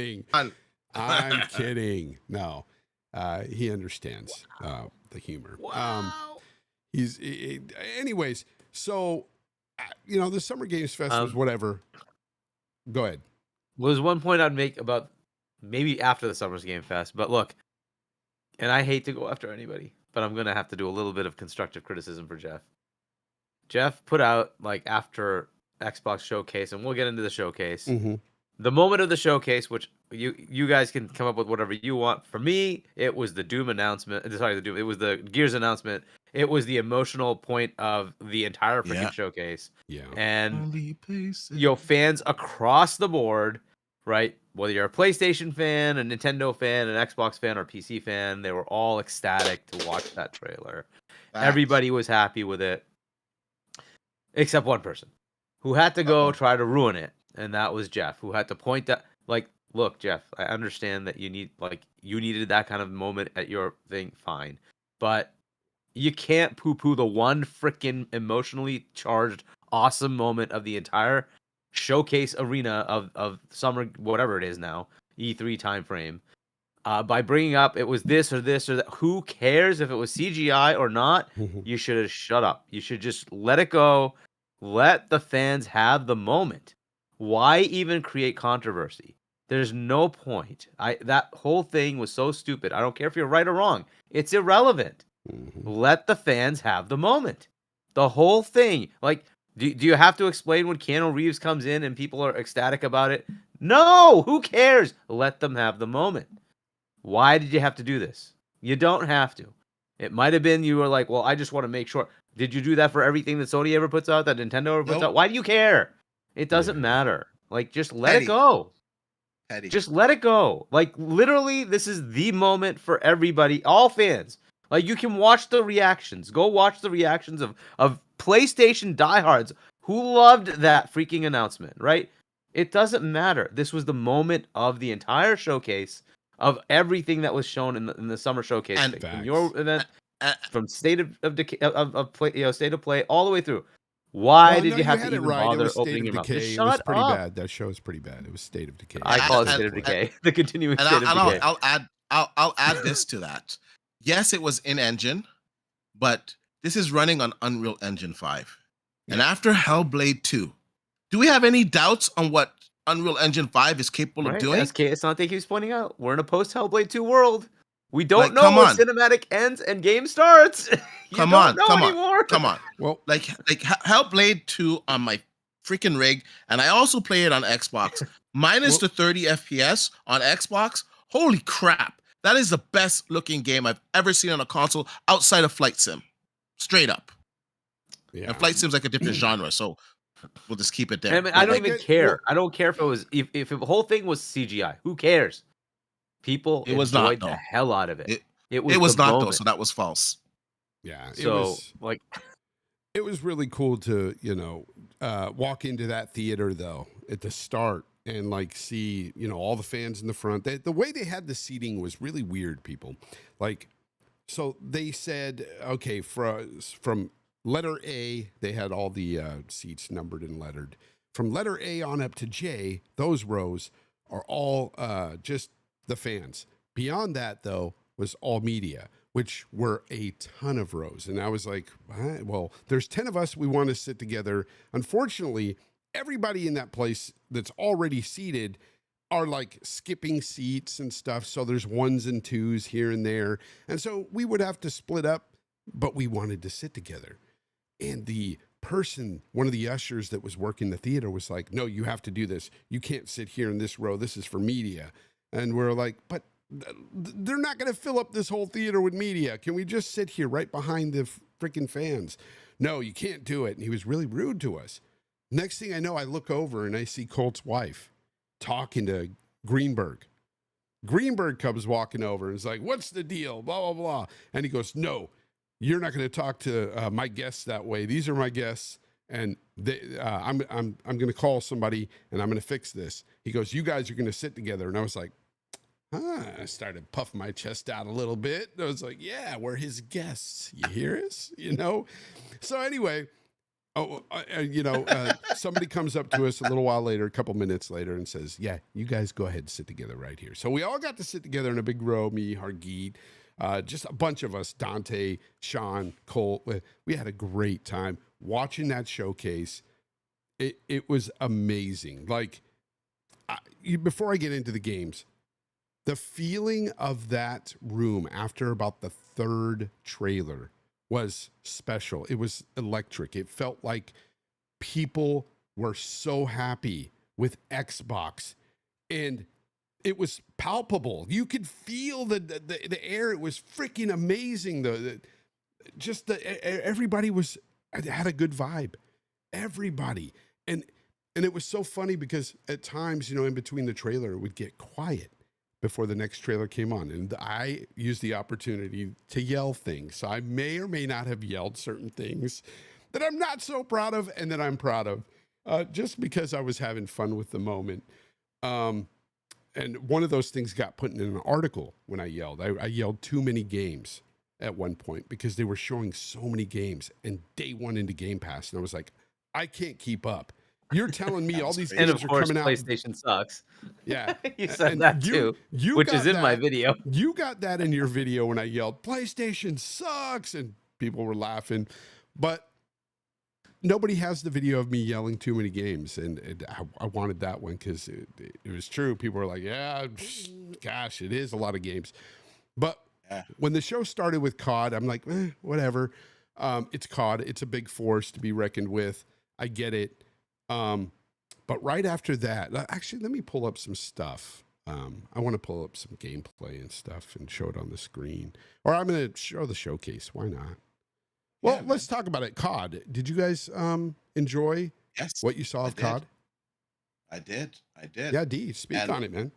I'm kidding. No, he understands the humor. Wow. Anyways, so, the Summer Games Fest was whatever. Go ahead. Was one point I'd make about maybe after the Summer Game Fest, but look, and I hate to go after anybody, but I'm going to have to do a little bit of constructive criticism for Jeff. Jeff put out, like, after Xbox Showcase, and we'll get into the showcase. Mm-hmm. The moment of the showcase, which you guys can come up with whatever you want. For me, it was the Doom announcement. Sorry, it was the Gears announcement. It was the emotional point of the entire freaking showcase. Yeah. And fans across the board, right? Whether you're a PlayStation fan, a Nintendo fan, an Xbox fan, or PC fan, they were all ecstatic to watch that trailer. Everybody was happy with it, except one person. who had to go try to ruin it, and that was Jeff, who had to point that, like, look, Jeff, I understand that you needed that kind of moment at your thing, fine, but you can't poo-poo the one freaking emotionally charged, awesome moment of the entire showcase arena of summer, whatever it is now, E3 time frame, by bringing up it was this or this or that. Who cares if it was CGI or not? You should have shut up. You should just let it go. Let the fans have the moment. Why even create controversy? There's no point. That whole thing was so stupid. I don't care if you're right or wrong. It's irrelevant. Let the fans have the moment. The whole thing. Like, do you have to explain when Keanu Reeves comes in and people are ecstatic about it? No, who cares? Let them have the moment. Why did you have to do this? You don't have to. It might have been you were like, well, I just want to make sure. Did you do that for everything that Sony ever puts out, that Nintendo ever puts out? Why do you care? It doesn't matter. Like, just let it go. Just let it go. Like, literally, this is the moment for everybody, all fans. Like, you can watch the reactions. Go watch the reactions of PlayStation diehards who loved that freaking announcement, right? It doesn't matter. This was the moment of the entire showcase of everything that was shown in the summer showcase from your event, from state of play, state of play, all the way through. Why did you have to even bother opening your mouth? It was pretty bad. That show is pretty bad. It was State of Decay. I call it State of Decay. The continuing State of Decay. I'll add this to that. Yes, it was in engine, but this is running on Unreal Engine 5. Yeah. And after Hellblade 2, do we have any doubts on what Unreal Engine 5 is capable of doing? As Asante keeps pointing out, we're in a post-Hellblade 2 world. We don't know when cinematic ends and game starts. Come on. Well, like Hellblade 2 on my freaking rig, and I also play it on Xbox. Minus the 30 FPS on Xbox. Holy crap. That is the best looking game I've ever seen on a console outside of Flight Sim. Straight up. Yeah. And Flight Sim's like a different genre, so we'll just keep it there. I mean, I don't even care. I don't care if it was if the whole thing was CGI. Who cares? People enjoyed the hell out of it. It was not moment. though, so that was false. Yeah. It was really cool to, walk into that theater though at the start and like see, all the fans in the front. The way they had the seating was really weird, people. Like, so they said, okay, from letter A, they had all the seats numbered and lettered. From letter A on up to J, those rows are all just the fans. Beyond that, though, was all media, which were a ton of rows. And I was like, well, there's 10 of us. We want to sit together. Unfortunately, everybody in that place that's already seated are like skipping seats and stuff. So there's ones and twos here and there. And so we would have to split up, but we wanted to sit together. And the person, one of the ushers that was working the theater was like, no, you have to do this. You can't sit here in this row. This is for media. And we're like, but they're not going to fill up this whole theater with media. Can we just sit here right behind the freaking fans? No, you can't do it. And he was really rude to us. Next thing I know, I look over and I see Colt's wife talking to Greenberg. Greenberg comes walking over and is like, what's the deal? Blah, blah, blah. And he goes, no, you're not going to talk to my guests that way. These are my guests. And I'm going to call somebody and I'm going to fix this. He goes, you guys are going to sit together. And I was like, I started puffing my chest out a little bit. I was like, yeah, we're his guests. You hear us? So anyway, somebody comes up to us a little while later, a couple minutes later, and says, yeah, you guys go ahead and sit together right here. So we all got to sit together in a big row, me, Hargeet, just a bunch of us, Dante, Sean, Colt. We had a great time watching that showcase. It was amazing. Like, before I get into the games, the feeling of that room after about the third trailer was special. It was electric. It felt like people were so happy with Xbox, and it was palpable. You could feel the air. It was freaking amazing. Everybody had a good vibe. Everybody. And it was so funny because at times, in between the trailer, it would get quiet before the next trailer came on. And I used the opportunity to yell things. So I may or may not have yelled certain things that I'm not so proud of and that I'm proud of. just because I was having fun with the moment. And one of those things got put in an article when I yelled. I yelled too many games at one point because they were showing so many games and day one into Game Pass. And I was like, I can't keep up. You're telling me all these And games of are course, coming out. PlayStation sucks. Yeah. You said And that too, you which got is in my that- video. You got that in your video when I yelled, PlayStation sucks. And people were laughing. But nobody has the video of me yelling too many games. And I wanted that one because it was true. People were like, yeah, gosh, it is a lot of games. But when the show started with COD, I'm like, whatever. It's COD. It's a big force to be reckoned with. I get it. But right after that, actually, let me pull up some stuff. I want to pull up some gameplay and stuff and show it on the screen. Or I'm going to show the showcase. Why not? Well, let's talk about it. COD. Did you guys enjoy what you saw of COD? I did. Yeah, Dee, speak on it, man.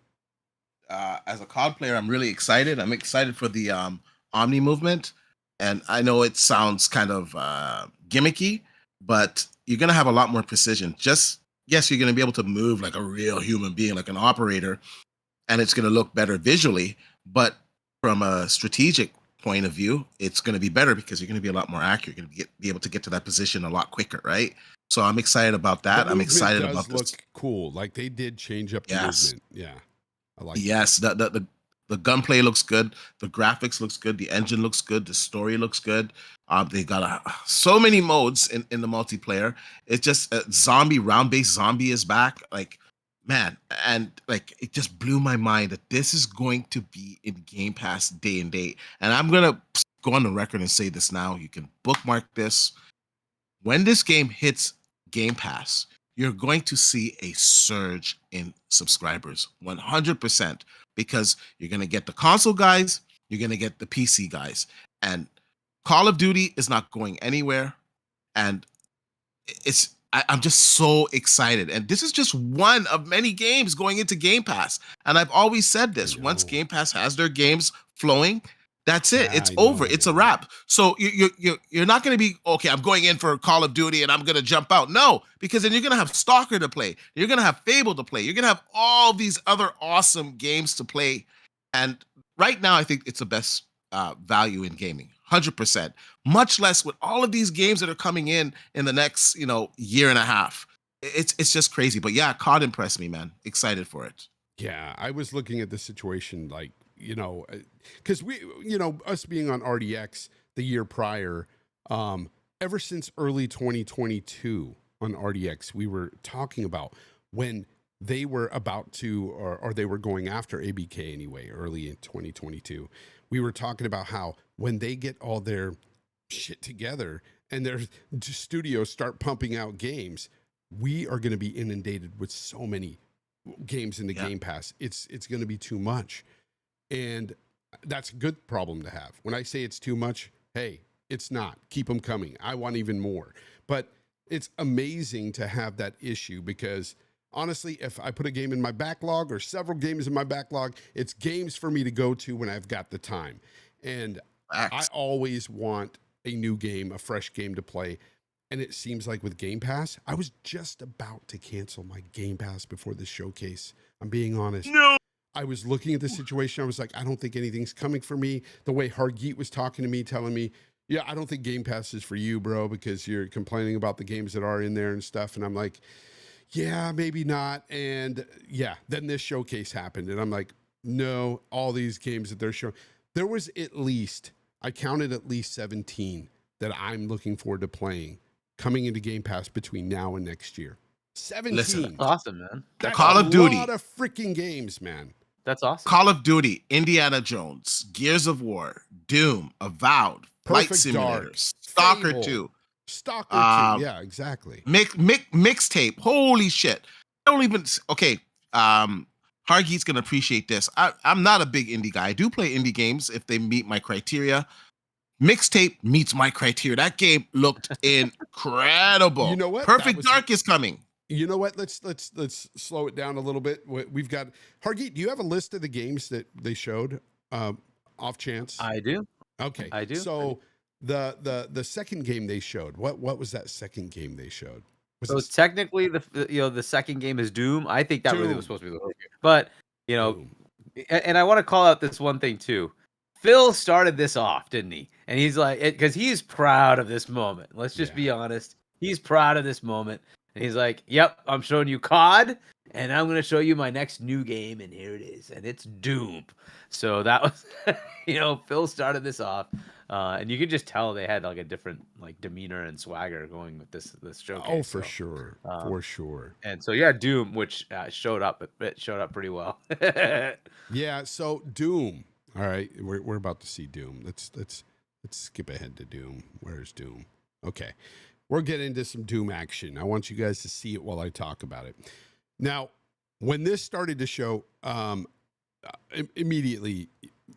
As a COD player, I'm really excited. I'm excited for the Omni movement. And I know it sounds kind of gimmicky, but you're going to have a lot more precision. Yes, you're going to be able to move like a real human being, like an operator, and it's going to look better visually. But from a strategic point of view, it's going to be better because you're going to be a lot more accurate. You're going to be able to get to that position a lot quicker, right? So I'm excited about that. I'm excited about this. Look cool. Like they did change up the movement. Yeah, I like. Yes, the gunplay looks good. The graphics looks good. The engine looks good. The story looks good. They got so many modes in the multiplayer. It's just round-based zombie is back. Like, man, and like it just blew my mind that this is going to be in Game Pass day and date. And I'm gonna go on the record and say this now. You can bookmark this. When this game hits Game Pass, you're going to see a surge in subscribers, 100%, because you're going to get the console guys, you're going to get the PC guys, and Call of Duty is not going anywhere. And I'm just so excited. And this is just one of many games going into Game Pass. And I've always said this, once Game Pass has their games flowing, that's it. It's over. It's a wrap. So you're not going to be, okay, I'm going in for Call of Duty and I'm going to jump out. No, because then you're going to have Stalker to play. You're going to have Fable to play. You're going to have all these other awesome games to play. And right now, I think it's the best value in gaming, 100%. Much less with all of these games that are coming in the next, year and a half. It's just crazy. But yeah, COD impressed me, man. Excited for it. Yeah, I was looking at the situation like, because we, us being on RDX the year prior, ever since early 2022 on RDX, we were talking about when they were about to, or they were going after ABK anyway, early in 2022. We were talking about how when they get all their shit together and their studios start pumping out games, we are going to be inundated with so many games in the Game Pass. It's going to be too much. And that's a good problem to have. When I say it's too much, hey, it's not. Keep them coming. I want even more. But it's amazing to have that issue because honestly, if I put a game in my backlog or several games in my backlog, it's games for me to go to when I've got the time. And I always want a new game, a fresh game to play. And it seems like with Game Pass, I was just about to cancel my Game Pass before this showcase. I'm being honest. No. I was looking at the situation. I was like, I don't think anything's coming for me. The way Hargeet was talking to me, telling me, yeah, I don't think Game Pass is for you, bro, because you're complaining about the games that are in there and stuff. And I'm like, yeah, maybe not. And yeah, then this showcase happened. And I'm like, no, all these games that they're showing. There was I counted at least 17 that I'm looking forward to playing coming into Game Pass between now and next year. 17. Listen, awesome, man. That's Call of Duty. A lot of freaking games, man. That's awesome. Call of Duty, Indiana Jones, Gears of War, Doom, Avowed, Flight Perfect Simulator, Dark, Stalker Fable, 2. Stalker 2. Yeah, exactly. Mixtape. Holy shit. I don't even, okay. Hargeet's going to appreciate this. I'm not a big indie guy. I do play indie games if they meet my criteria. Mixtape meets my criteria. That game looked incredible. You know what? Perfect Dark is coming. You know what? Let's slow it down a little bit. We've got Hargeet. Do you have a list of the games that they showed? Off chance, I do. Okay, I do. So the second game they showed. What was that second game they showed? Was So this technically, the second game is Doom. I think that really Doom? was supposed to be the first game. But Doom. and I want to call out this one thing too. Phil started this off, didn't he? And he's like, because he's proud of this moment. Let's just be honest. He's proud of this moment. And he's like, yep, I'm showing you COD, and I'm going to show you my next new game, and here it is. And it's Doom. So that was, Phil started this off. And you could just tell they had like a different like demeanor and swagger going with this showcase. Oh, for sure. For sure. And so yeah, Doom, which showed up, it showed up pretty well. Yeah, so Doom. All right, we're about to see Doom. Let's skip ahead to Doom. Where's Doom? Okay. We'll get into some Doom action. I want you guys to see it while I talk about it. Now, when this started to show, immediately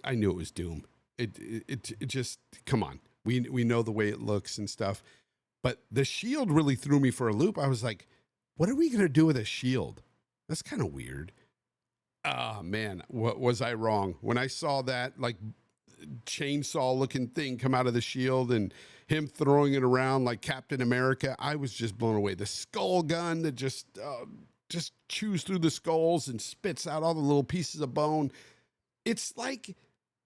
I knew it was Doom. It just, come on. We know the way it looks and stuff. But the shield really threw me for a loop. I was like, what are we going to do with a shield? That's kind of weird. Ah, man, what was I wrong? When I saw that like chainsaw looking thing come out of the shield and him throwing it around like Captain America, I was just blown away. The skull gun that just chews through the skulls and spits out all the little pieces of bone. It's like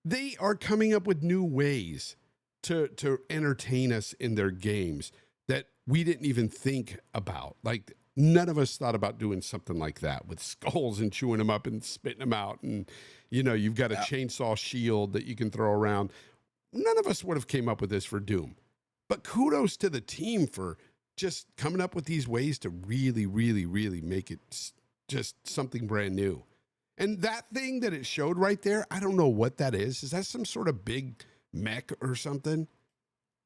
they are coming up with new ways to entertain us in their games that we didn't even think about. Like none of us thought about doing something like that with skulls and chewing them up and spitting them out. And, you've got a chainsaw shield that you can throw around. None of us would have came up with this for Doom. But kudos to the team for just coming up with these ways to really, really, really make it just something brand new. And that thing that it showed right there, I don't know what that is. Is that some sort of big mech or something?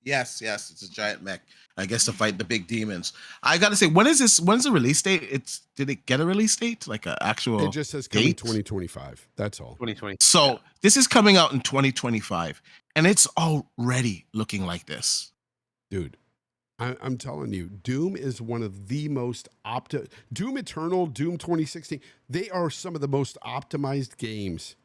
Yes, it's a giant mech. I guess to fight the big demons. I gotta say, when's the release date? Did it get a release date? Like an actual It just says coming date? 2025. That's all. 2020. So this is coming out in 2025, and it's already looking like this. Dude, I'm telling you, Doom is one of the most Doom Eternal, Doom 2016. They are some of the most optimized games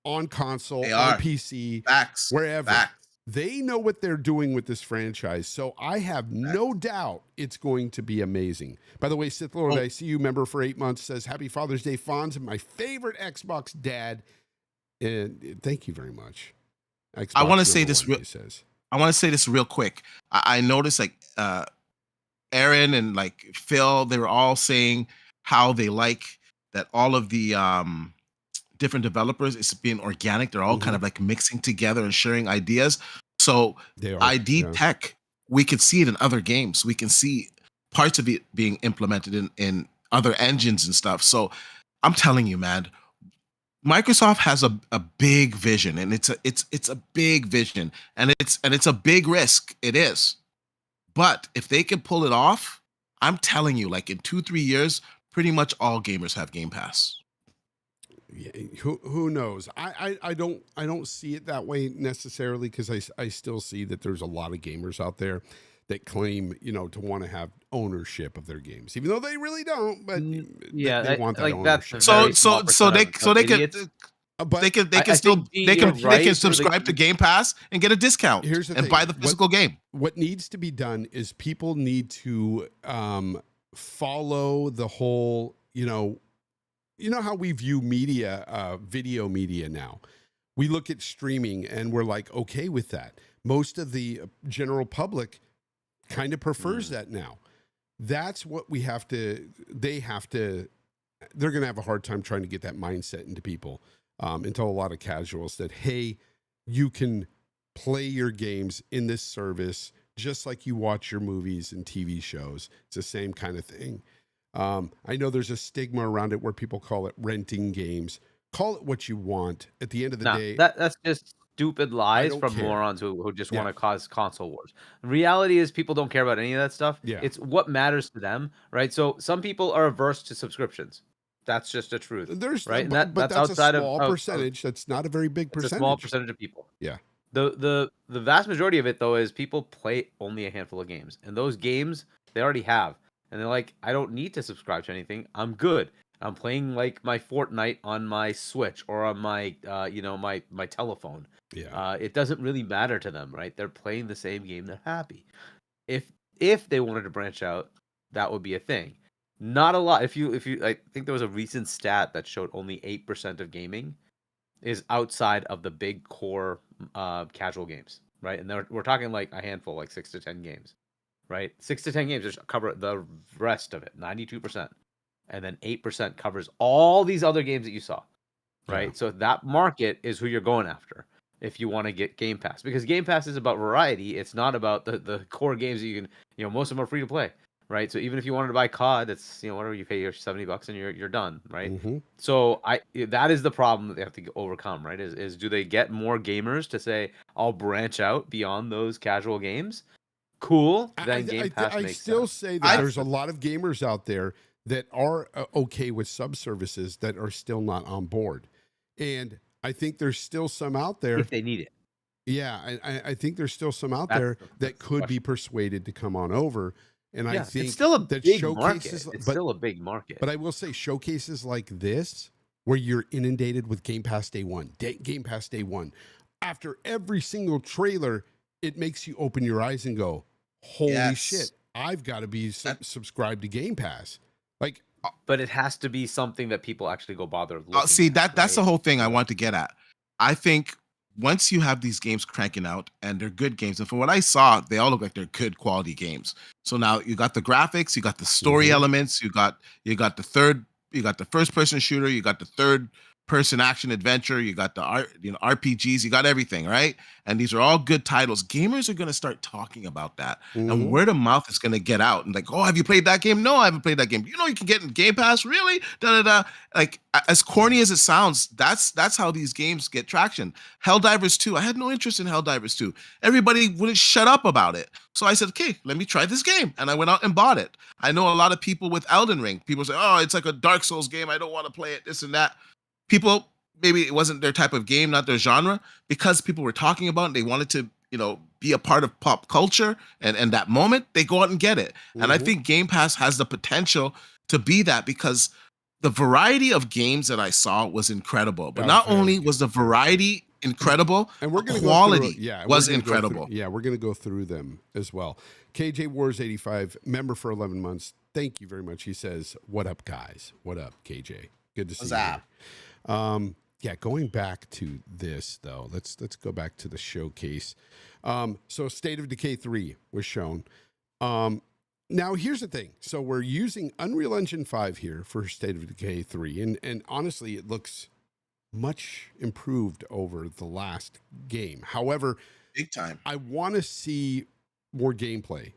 on console, on PC, Facts. wherever. Facts. They know what they're doing with this franchise, so I have no doubt it's going to be amazing. By the way, Sith Lord, I see you member for 8 months, says, Happy Father's Day, Fonz, my favorite Xbox dad. And thank you very much. Xbox I want to say this. He says. I want to say this real quick. I noticed like Aaron and like Phil, they were all saying how they like that all of the different developers, it's being organic. They're all kind of like mixing together and sharing ideas. So ID tech, we can see it in other games. We can see parts of it being implemented in other engines and stuff. So I'm telling you, man, Microsoft has a big vision, and it's a big vision, and it's a big risk. It is. But if they can pull it off, I'm telling you, like in 2-3 years, pretty much all gamers have Game Pass. Yeah, who knows? I don't see it that way necessarily, because I still see that there's a lot of gamers out there that claim, to want to have ownership of their games, even though they really don't. But they want that ownership. So they can subscribe to Game Pass and get a discount. Here's the and thing. Buy the physical game. What needs to be done is people need to follow the whole, how we view media, video media now. We look at streaming and we're like, okay with that. Most of the general public kind of prefers that now. That's what they're going to have a hard time trying to get that mindset into people, into a lot of casuals that, hey, you can play your games in this service just like you watch your movies and TV shows. It's the same kind of thing. I know there's a stigma around it where people call it renting games. Call it what you want. At the end of the day, that's just stupid lies from morons who just want to cause console wars. The reality is people don't care about any of that stuff. Yeah. It's what matters to them, right? So some people are averse to subscriptions. That's just the truth. Right, but that's outside a small percentage. That's not a very big percentage. It's a small percentage of people. Yeah. The vast majority of it though is people play only a handful of games, and those games they already have. And they're like, I don't need to subscribe to anything. I'm good. I'm playing like my Fortnite on my Switch or on my, my telephone. Yeah. It doesn't really matter to them, right? They're playing the same game. They're happy. If they wanted to branch out, that would be a thing. Not a lot. If you, I think there was a recent stat that showed only 8% of gaming is outside of the big core casual games, right? And we're talking like a handful, like 6 to 10 games, right? 6 to 10 games just cover the rest of it, 92%. And then 8% covers all these other games that you saw, right? Yeah. So that market is who you're going after if you want to get Game Pass, because Game Pass is about variety. It's not about the core games that you can, most of them are free to play, right? So even if you wanted to buy COD, it's, whatever, you pay your $70 and you're done, right? Mm-hmm. So that is the problem that they have to overcome, right? Is do they get more gamers to say, I'll branch out beyond those casual games? Cool. Then Game Pass I makes still sense. say that there's a lot of gamers out there that are okay with subservices that are still not on board. And I think there's still some out there. If they need it. Yeah, I think there's still some out there that could be persuaded to come on over. And I think it's still a that big showcases, market. It's still a big market. But I will say showcases like this, where you're inundated with Game Pass Day 1, Game Pass Day 1, after every single trailer, it makes you open your eyes and go, holy shit, I've got to be subscribed to Game Pass. Like, but it has to be something that people actually go bother looking see, at, that's the right? whole thing I want to get at. I think once you have these games cranking out and they're good games, and from what I saw, they all look like they're good quality games. So now you got the graphics, you got the story elements, you got the first person shooter, you got the third person action adventure, you got the RPGs, you got everything, right? And these are all good titles. Gamers are going to start talking about that, and word of mouth is going to get out. And like, oh, have you played that game? No, I haven't played that game. You can get in Game Pass, really? Da da da. Like, as corny as it sounds, that's how these games get traction. Helldivers 2, I had no interest in Helldivers 2. Everybody wouldn't shut up about it. So I said, okay, let me try this game. And I went out and bought it. I know a lot of people with Elden Ring. People say, oh, it's like a Dark Souls game. I don't want to play it, this and that. People, maybe it wasn't their type of game, not their genre, because people were talking about it and they wanted to, be a part of pop culture and that moment, they go out and get it. And I think Game Pass has the potential to be that, because the variety of games that I saw was incredible. But not only was the variety incredible, and we're going to quality go through, was incredible. We're going to go through them as well. KJ Wars 85, member for 11 months. Thank you very much. He says, what up, guys? What up, KJ? Good to see you here. Yeah, going back to this though, let's go back to the showcase. So State of Decay 3 was shown. Now here's the thing. So we're using Unreal Engine 5 here for State of Decay 3, and honestly, it looks much improved over the last game. However, big time. I want to see more gameplay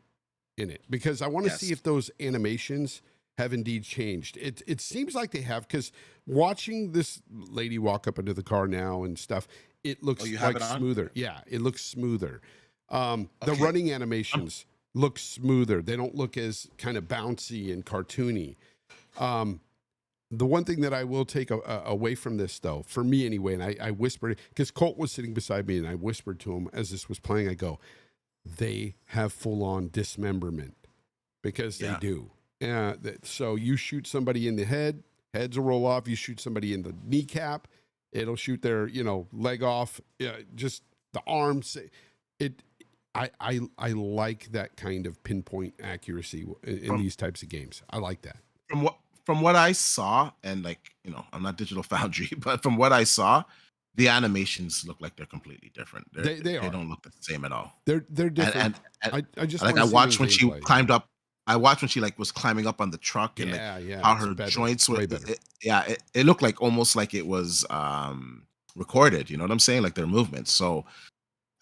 in it, because I want to see if those animations have indeed changed. It seems like they have, because watching this lady walk up into the car now and stuff, it looks like smoother. Yeah, it looks smoother. The running animations look smoother. They don't look as kind of bouncy and cartoony. The one thing that I will take away from this, though, for me anyway, and I whispered, because Colt was sitting beside me, and I whispered to him as this was playing, I go, they have full-on dismemberment, because they do. So you shoot somebody in the heads will roll off. You shoot somebody in the kneecap, it'll shoot their, leg off. Just the arms. I like that kind of pinpoint accuracy in these types of games. I like that. From what I saw, and I'm not Digital Foundry, but from what I saw, the animations look like they're completely different. They don't look the same at all. They're different. And I just I watched when she climbed up. I watched when she was climbing up on the truck, and how her joints were. It looked like almost like it was recorded. You know what I'm saying? Like their movements. So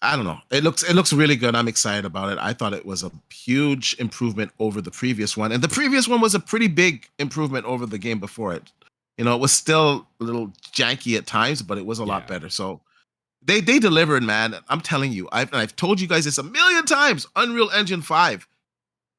I don't know. It looks really good. I'm excited about it. I thought it was a huge improvement over the previous one, and the previous one was a pretty big improvement over the game before it. It was still a little janky at times, but it was a lot better. So they delivered, man. I'm telling you. I've told you guys this a million times. Unreal Engine 5.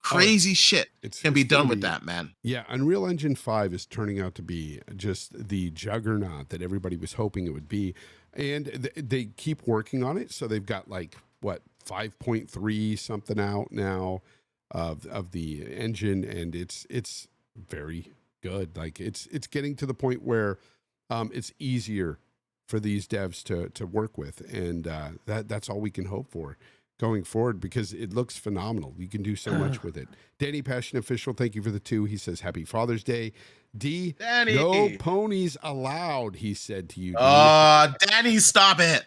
Crazy shit can be done with that, man. Yeah, Unreal Engine 5 is turning out to be just the juggernaut that everybody was hoping it would be. And they keep working on it. So they've got 5.3 something out now of the engine, and it's very good. Like it's getting to the point where it's easier for these devs to work with, and that's all we can hope for. going forward because it looks phenomenal. You can do so much with it. Danny Passion Official, thank you for the 2. He says, Happy Father's Day. D, Danny. no ponies allowed, he said to you, D. Danny, stop it.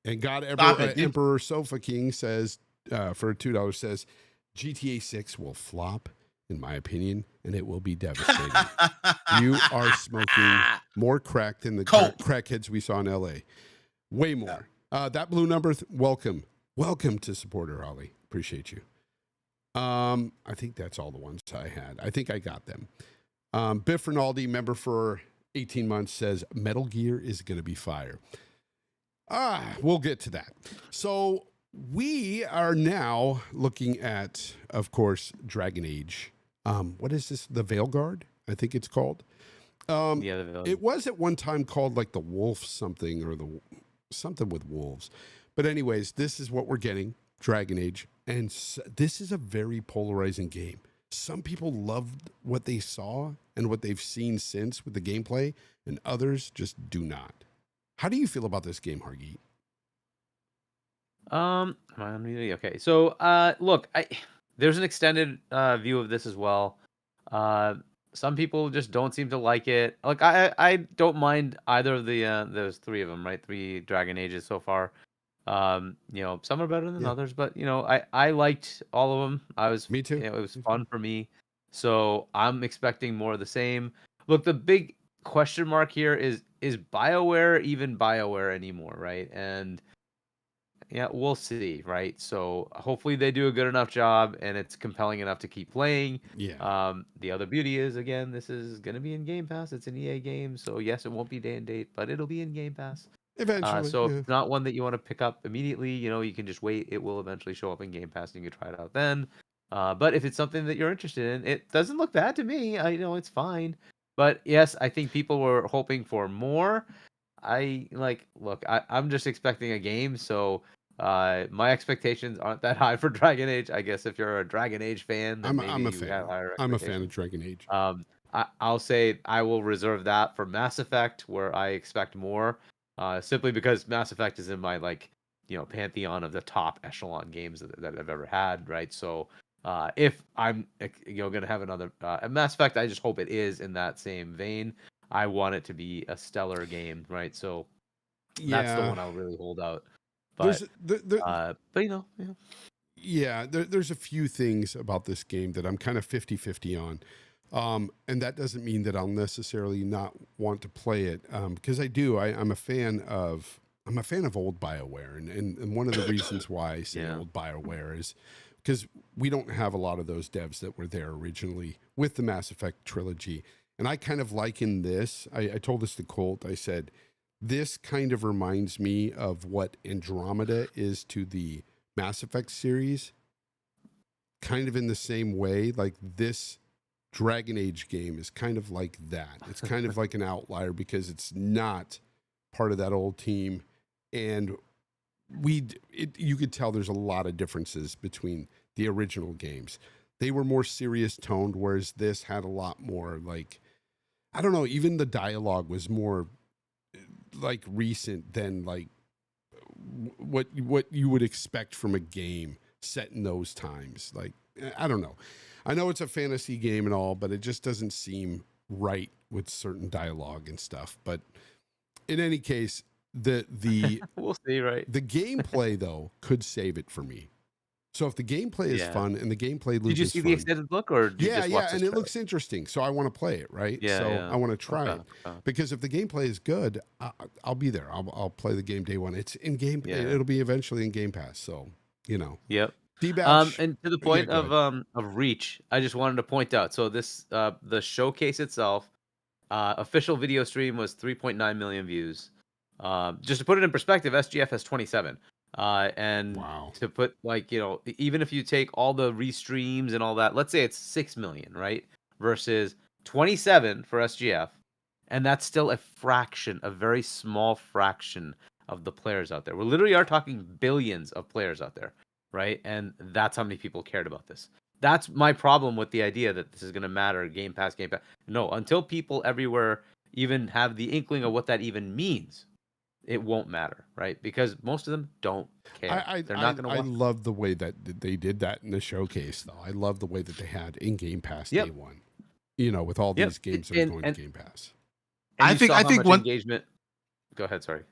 And God Stop it, dude. Emperor Sofa King says, for $2, says, GTA 6 will flop, in my opinion, and it will be devastating. You are smoking more crack than the crackheads we saw in LA. Way more. That blue number, welcome. Welcome to Supporter Holly. Appreciate you. I think that's all the ones I had. I think I got them. Biff Rinaldi, member for 18 months, says Metal Gear is going to be fire. We'll get to that. So we are now looking at, of course, Dragon Age. What is this? The Veilguard, I think it's called. The Veilguard. It was at one time called like the Wolf something or the something with wolves. But anyways, this is what we're getting, Dragon Age. And this is a very polarizing game. Some people loved what they saw and what they've seen since with the gameplay, and others just do not. How do you feel about this game, Hargeet? Okay. So, look, there's an extended view of this as well. Some people just don't seem to like it. Like, I don't mind either of the those 3 of them, right? 3 Dragon Ages so far. Some are better than others, but I liked all of them. Me too. It was fun for me. So I'm expecting more of the same. Look, the big question mark here is BioWare even BioWare anymore, right? And yeah, we'll see, right? So hopefully they do a good enough job and it's compelling enough to keep playing. Yeah. The other beauty is, again, this is going to be in Game Pass. It's an EA game, so yes, it won't be day and date, but it'll be in Game Pass. Eventually. So if it's not one that you want to pick up immediately, you can just wait. It will eventually show up in Game Pass and you can try it out then. But if it's something that you're interested in, it doesn't look bad to me. I know it's fine. But yes, I think people were hoping for more. I'm just expecting a game, so my expectations aren't that high for Dragon Age. I guess if you're a Dragon Age fan, then I'm a fan. I'm a fan of Dragon Age. I'll say I will reserve that for Mass Effect, where I expect more. Simply because Mass Effect is in my pantheon of the top echelon games that I've ever had, right? So if I'm gonna have another Mass Effect, I just hope it is in that same vein. I want it to be a stellar game, right? So that's the one I'll really hold out. But there's a few things about this game that I'm kind of 50-50 on. And that doesn't mean that I'll necessarily not want to play it, because I do. I'm a fan of old BioWare, and one of the reasons why I say old BioWare is because we don't have a lot of those devs that were there originally with the Mass Effect trilogy. And I kind of liken this. I told this to Colt. I said, this kind of reminds me of what Andromeda is to the Mass Effect series, kind of in the same way. Like this Dragon Age game is kind of like that. It's kind of like an outlier because it's not part of that old team. And you could tell there's a lot of differences between the original games. They were more serious toned, whereas this had a lot more I don't know, even the dialogue was more recent than what you would expect from a game set in those times. I don't know. I know it's a fantasy game and all, but it just doesn't seem right with certain dialogue and stuff. But in any case, the we'll see, right? The gameplay though could save it for me. So if the gameplay is fun and the gameplay looks, did you see the extended look or did you just watch and it looks interesting, so I want to play it, right? I want to try it because if the gameplay is good, I'll be there. I'll play the game day one. It's in game. It'll be eventually in Game Pass. So Yep. Dee Batch, and to the point of reach, I just wanted to point out. So this the showcase itself, official video stream was 3.9 million views. Just to put it in perspective, SGF has 27. And wow. To put even if you take all the restreams and all that, let's say it's 6 million, right? Versus 27 for SGF. And that's still a very small fraction of the players out there. We literally are talking billions of players out there, right? And that's how many people cared about this. That's my problem with the idea that this is going to matter. Game Pass. No, until people everywhere even have the inkling of what that even means, it won't matter, right? Because most of them don't care. They're not going to I watch. love the way that they did that in the showcase, though. I love the way that they had in Game Pass Yep. day one. With all Yep. these games that are going to Game Pass. And I you think- saw I how think much engagement. Go ahead, sorry.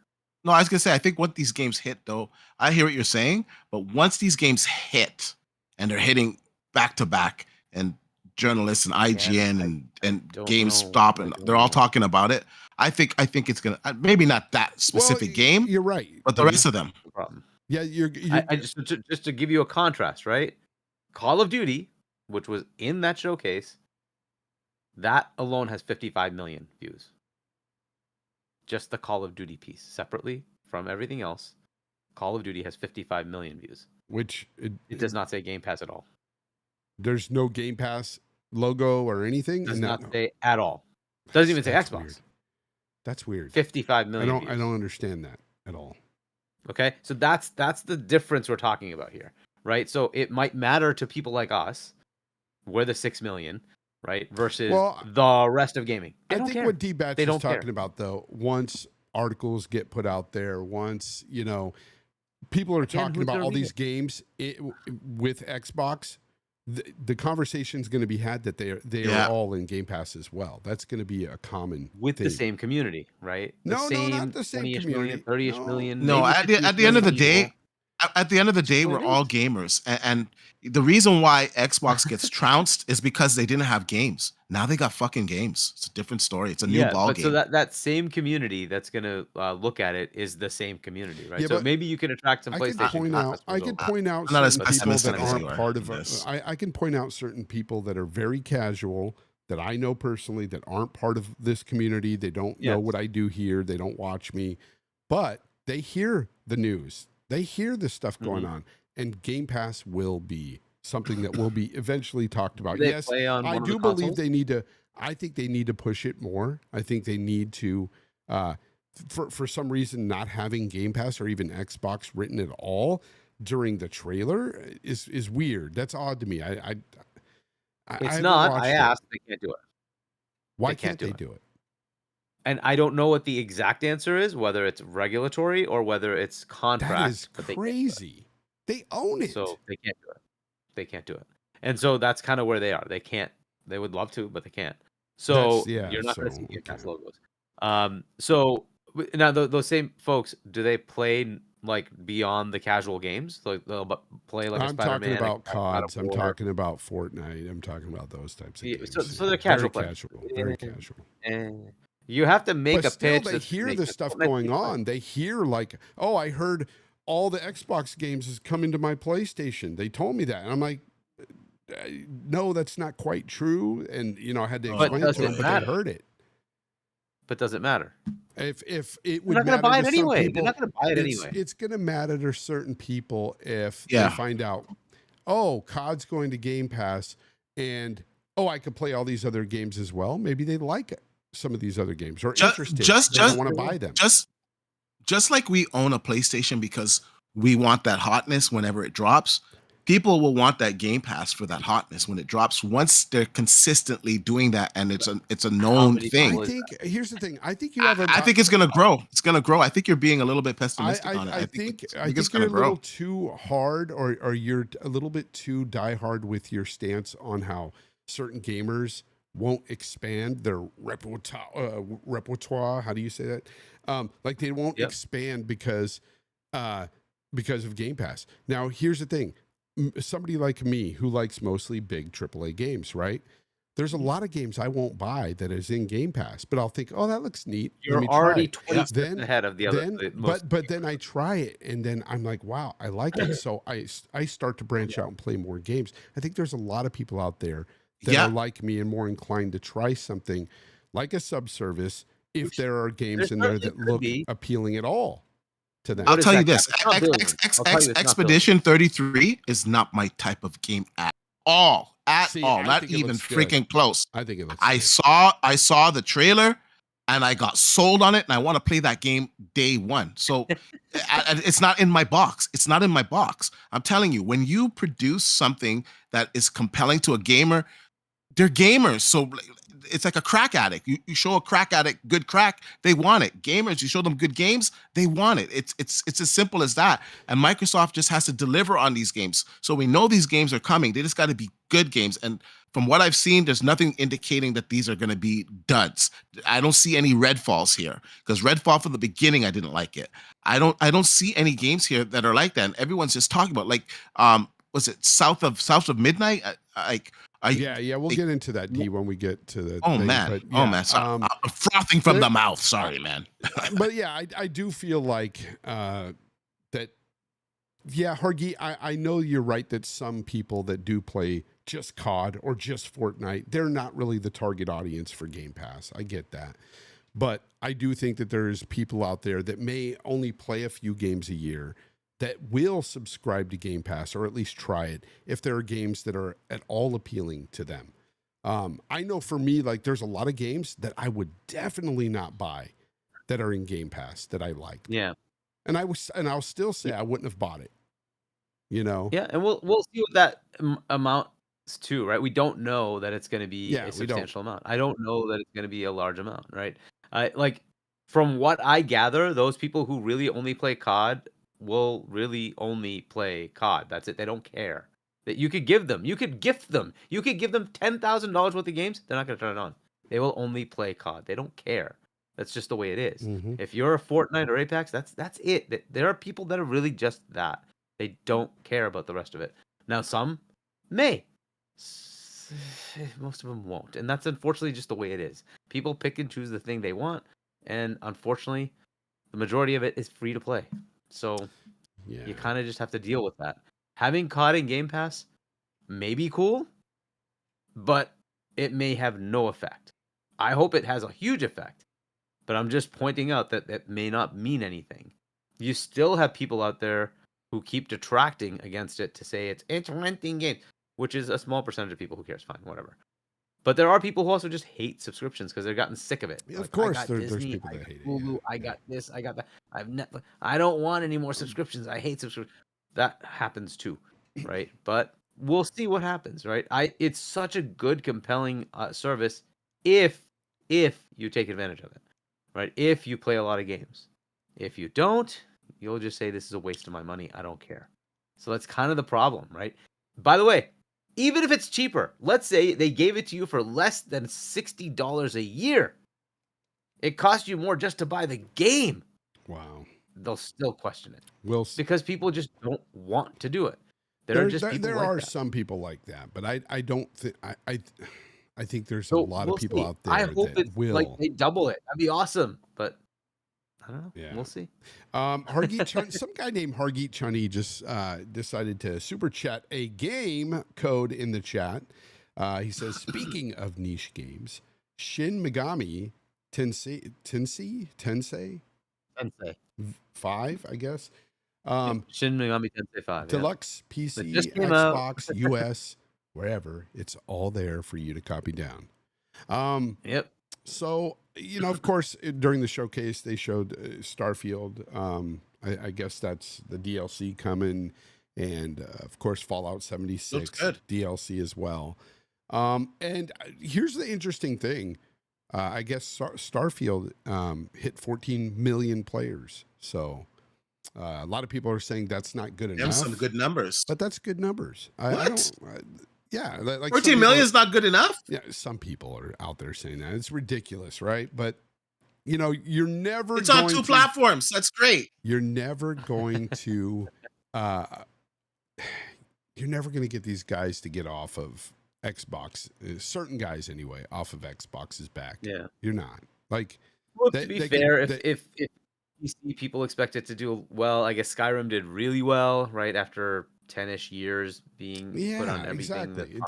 No, I was gonna say, I think what these games hit, though, I hear what you're saying, but once these games hit and they're hitting back to back, and journalists and IGN and don't GameStop know. and I don't they're all know. talking about it, I think it's gonna maybe not that specific game, You're right. but the rest of them. No problem. Yeah, you're I just to give you a contrast, right? Call of Duty, which was in that showcase, that alone has 55 million views. Just the Call of Duty piece, separately from everything else, Call of Duty has 55 million views. which It does not say Game Pass at all. there's no Game Pass logo or anything. It does in not that? say at all. Doesn't even say That's Xbox. weird. That's weird. 55 million. I don't understand that at all. Okay, so that's the difference we're talking about here, right? So it might matter to people like us, we're the 6 million, right? Versus the rest of gaming. They I don't think care. what Dee Batch They is don't talking care. about, though, once articles get put out there, once people are Again, talking who's about gonna all read these games with Xbox, the conversation is going to be had that they Yeah. are all in Game Pass as well. That's going to be a common With thing. the same community, right? No, not the same 20-ish community. million, 30-ish No. million. No, maybe at the 50 end of the million day, people. at the end of the day, what we're it all is. gamers, and the reason why Xbox gets trounced is because they didn't have games. Now they got fucking games. It's a different story. It's a new ball but game. so that same community that's gonna look at it is the same community, right? Yeah, so but maybe you can attract some I could PlayStation point out. customers I could over. point out I'm not as certain people pessimistic that as aren't you are part on of. this. I can point out certain people that are very casual that I know personally that aren't part of this community. They don't know Yes. what I do here. They don't watch me, but they hear the news. They hear the stuff going on, and Game Pass will be something that will be eventually talked about. Do they Yes, play on I one of do the believe consoles? they need to. I think they need to push it more. I think they need to. For some reason, not having Game Pass or even Xbox written at all during the trailer is weird. That's odd to me. I It's haven't not. watched I it. asked. They can't do it. Why they can't can't they do do it? And I don't know what the exact answer is, whether it's regulatory or whether it's contract. That is but they can't do it. crazy. They own it. So they can't do it. They can't do it. And so that's kind of where they are. They can't. They would love to, but they can't. So you're not going to see Game Pass logos. So now those same folks, do they play like beyond the casual games? Like they'll play like a I'm Spider-Man. talking about a God of CODs. I'm War. talking about Fortnite. I'm talking about those types of Yeah, games. so they're casual Very players. casual. Very Yeah. casual. You have to make But a still, pitch. they that's hear make the sense. stuff Well, that's going fine. on. They hear like, oh, I heard all the Xbox games is coming to my PlayStation. They told me that, and I'm like, no, that's not quite true. And I had to But explain it does to it them, but matter? they heard it. But does it matter? If it They're would not going matter to buy it to some anyway. people, They're not going to buy it it's, anyway. it's going to matter to certain people if Yeah. they find out, oh, COD's going to Game Pass, and I could play all these other games as well. Maybe they like it, some of these other games, or interested. They don't want to buy them. Just like we own a PlayStation because we want that hotness whenever it drops, people will want that Game Pass for that hotness when it drops. Once they're consistently doing that, and it's a known many thing. people I is think here's the thing. I think you have a. I think it's gonna grow. It's gonna grow. I think you're being a little bit pessimistic on it. I think it's you're gonna a grow. little too hard, or you're a little bit too diehard with your stance on how certain gamers won't expand their repertoire. How do you say that? Like they won't expand because of Game Pass. Now, here's the thing. Somebody like me who likes mostly big AAA games, right? There's a lot of games I won't buy that is in Game Pass, but I'll think, oh, that looks neat. Let You're me try already it. 20 steps ahead of the other. But then I try it, and then I'm like, wow, I like it. So I start to branch out and play more games. I think there's a lot of people out there that are like me and more inclined to try something like a subservice if there are games in there that look appealing at all to them. I'll tell you this: It's not billions. I'll tell you it's not Expedition 33 is not my type of game at all. See, all. I Not think it even looks good. freaking close. I think it looks. I good. saw the trailer and I got sold on it, and I want to play that game day one. So it's not in my box. It's not in my box. I'm telling you, when you produce something that is compelling to a gamer, they're gamers. So it's like a crack addict. You show a crack addict good crack, they want it. Gamers, you show them good games, they want it. It's as simple as that. And Microsoft just has to deliver on these games. So we know these games are coming. They just got to be good games. And from what I've seen, there's nothing indicating that these are going to be duds. I don't see any Redfalls here, because Redfall from the beginning, I didn't like it. I don't see any games here that are like that. And everyone's just talking about, like, was it South of Midnight? Yeah, we'll get into that, D, when we get to the Oh thing, man, but yeah, sorry. I'm frothing from the mouth. Sorry, man. But yeah, I do feel like that. Yeah, Hargeet, I know you're right that some people that do play just COD or just Fortnite, they're not really the target audience for Game Pass. I get that. But I do think that there's people out there that may only play a few games a year that will subscribe to Game Pass, or at least try it if there are games that are at all appealing to them. I know for me, like, there's a lot of games that I would definitely not buy that are in Game Pass that I like. Yeah. And I'll still say I wouldn't have bought it. You know? Yeah, and we'll see what that amounts to, right? We don't know that it's going to be Yeah, a we don't. substantial amount. I don't know that it's going to be a large amount, right? Like, from what I gather, those people who really only play COD will really only play COD. That's it. They don't care. That you could gift them $10,000 worth of games. They're not going to turn it on. They will only play COD. They don't care. That's just the way it is. Mm-hmm. If you're a Fortnite or Apex, that's it. There are people that are really just that. They don't care about the rest of it. Now, some may. Most of them won't. And that's unfortunately just the way it is. People pick and choose the thing they want. And unfortunately, the majority of it is free to play. So you kind of just have to deal with that. Having COD in Game Pass may be cool, but it may have no effect. I hope it has a huge effect, but I'm just pointing out that that may not mean anything. You still have people out there who keep detracting against it to say it's renting games, which is a small percentage of people who cares. Fine, whatever. But there are people who also just hate subscriptions because they've gotten sick of it. Yeah, Like, of course, I got there's Disney, people I that got hate it. Hulu, I got this, I got that. I've Netflix. I don't want any more subscriptions. I hate subscriptions. That happens too, right? But we'll see what happens, right? It's such a good, compelling service if you take advantage of it, right? If you play a lot of games. If you don't, you'll just say this is a waste of my money. I don't care. So that's kind of the problem, right? By the way, even if it's cheaper, let's say they gave it to you for less than $60 a year. It costs you more just to buy the game. Wow. They'll still question it. We'll see. Because people just don't want to do it. There are some people like that, but I don't think I think there's a lot of people out there. I hope that will. Like they double it. That'd be awesome. But I don't know. Yeah. We'll see. Hargeet some guy named Hargeet Chunny just decided to super chat a game code in the chat. He says, speaking of niche games, Shin Megami Tensei 5, I guess. Shin Megami Tensei 5. Deluxe PC, Xbox, US, wherever. It's all there for you to copy down. Yep. So, of course, during the showcase, they showed Starfield. I guess that's the DLC coming. And, of course, Fallout 76 DLC as well. And here's the interesting thing. I guess Starfield hit 14 million players. So a lot of people are saying that's not good enough. Some good numbers. But that's good numbers. Yeah, like 14 million is not good enough. Yeah, some people are out there saying that. It's ridiculous, right? But you're never. It's on 2 platforms. That's great. You're never going to. You're never going to get these guys to get off of Xbox. Certain guys, anyway, off of Xbox's back. Yeah, you're not. Like, well, to be fair, if PC people expect it to do well, I guess Skyrim did really well, right after 10-ish years being put on everything. Exactly.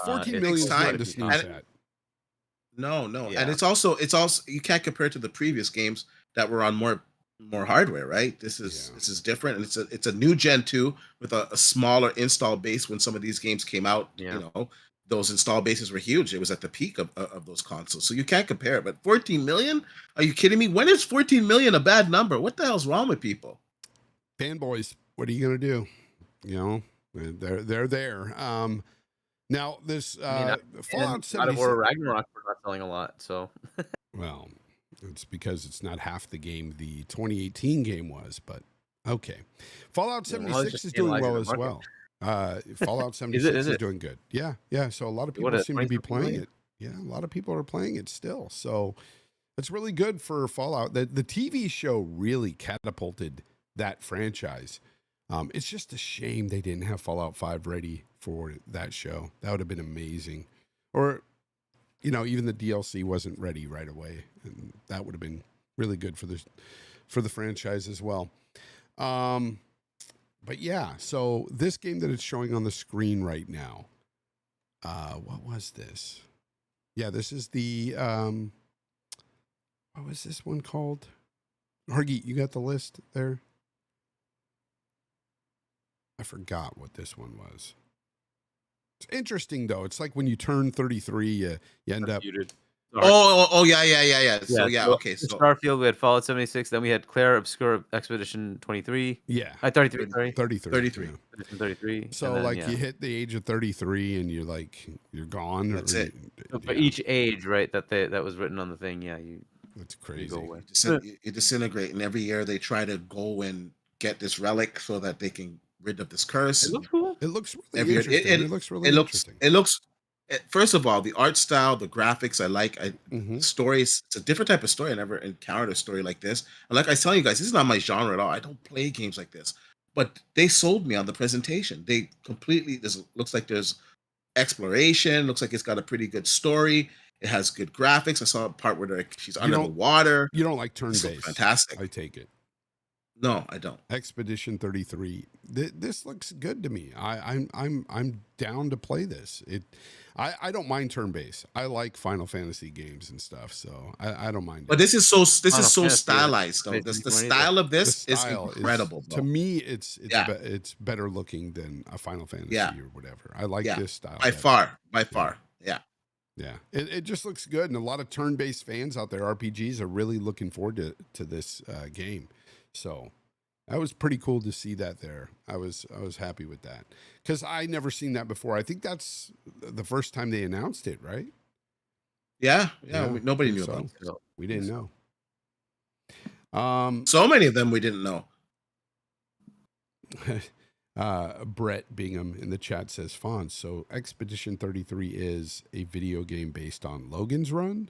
14 million is not to sneeze at. No. Yeah. And it's also you can't compare it to the previous games that were on more hardware, right? This is different, and it's a new gen 2 with a smaller install base. When some of these games came out, those install bases were huge. It was at the peak of those consoles, so you can't compare it. But 14 million? Are you kidding me? When is 14 million a bad number? What the hell's wrong with people? Fanboys, what are you gonna do? They're there. Now this I mean, Fallout and God of 76. War Ragnarok were not selling a lot, so Well, it's because it's not half the game the 2018 game was, but okay. Fallout you know, I was 76 just is doing analyzing well the as market. well. Fallout Is 76 it? Is is it? doing good. Yeah, yeah. So a lot of What people is seem to be 20 playing million? it. Yeah, a lot of people are playing it still. So it's really good for Fallout. The TV show really catapulted that franchise. It's just a shame they didn't have Fallout 5 ready for that show. That would have been amazing. Or, you know, even the DLC wasn't ready right away, and that would have been really good for the franchise as well. But yeah, so this game that it's showing on the screen right now, what was this? Yeah, this is the what was this one called? Hargeet, you got the list there? I forgot what this one was. It's interesting though. It's like when you turn 33, you end up. Refuted. Yeah. So Yeah, yeah, so okay. So Starfield, we had Fallout 76, then we had Claire Obscure Expedition 23. Yeah, 33, sorry. 33. 33. Yeah. Expedition 33. So and then, like yeah. you hit the age of 33 and you're gone. That's it. So for yeah, each age, right, that was written on the thing, yeah, that's you crazy. go away. you disintegrate, and every year they try to go and get this relic so that they can rid of this curse. It looks cool. It looks really Every year, interesting. It looks really it looks interesting. it looks. First of all, the art style, the graphics, I like. Mhm. Stories. It's a different type of story. I never encountered a story like this. And like I was telling you guys, this is not my genre at all. I don't play games like this. But they sold me on the presentation. They completely. This looks like there's exploration. Looks like it's got a pretty good story. It has good graphics. I saw a part where she's under the don't- water. You don't like This looks turn-based. fantastic. I take it. No, I don't. Expedition 33. This looks good to me. I'm down to play this. I don't mind turn-based. I like Final Fantasy games and stuff, so I don't mind. But this is so Final Fantasy is stylized though. amazing The 20, style of The this is style incredible. to me, it's Yeah. it's better looking than a Final Fantasy Yeah. or whatever. I like Yeah. this style By better. far. Yeah. Yeah, it just looks good, and a lot of turn-based fans out there, RPGs, are really looking forward to this game. So that was pretty cool to see that there. I was happy with that because I never seen that before. I think that's the first time they announced it, right? Yeah. think Nobody knew so. about it. We didn't know. So many of them we didn't know. Brett Bingham in the chat says, Fonz, so Expedition 33 is a video game based on Logan's Run?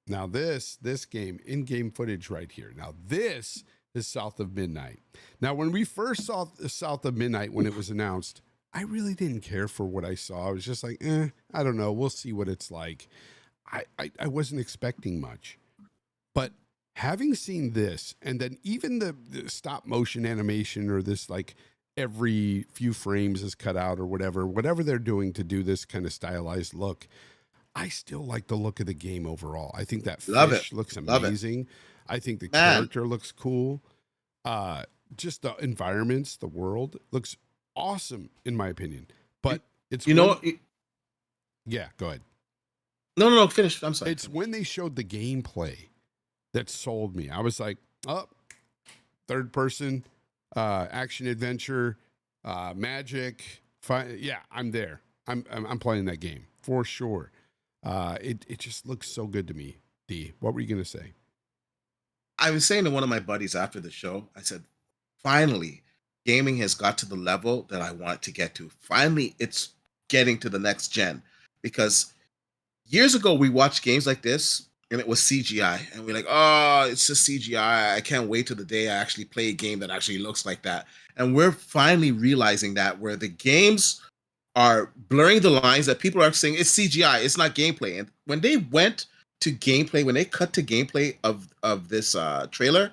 Now this game, in-game footage right here. Now this is South of Midnight. Now when we first saw South of Midnight when it was announced, I really didn't care for what I saw. I was just like, I don't know. We'll see what it's like. I wasn't expecting much. But having seen this, and then even the stop motion animation or this like every few frames is cut out or whatever they're doing to do this kind of stylized look, I still like the look of the game overall. I think that fish looks amazing. I think the character looks cool. Just the environments, the world looks awesome in my opinion. But it's yeah, go ahead. No, finish. I'm sorry. It's when they showed the gameplay that sold me. I was like, oh, third person, action adventure, magic. Yeah, I'm there. I'm playing that game for sure. It just looks so good to me. Dee, what were you gonna say? I was saying to one of my buddies after the show, I said, finally, gaming has got to the level that I want it to get to. Finally, it's getting to the next gen. Because years ago, we watched games like this, and it was CGI. And we're like, oh, it's just CGI. I can't wait till the day I actually play a game that actually looks like that. And we're finally realizing that where the games are blurring the lines, that people are saying it's CGI, it's not gameplay. And when they went to gameplay, when they cut to gameplay of this trailer,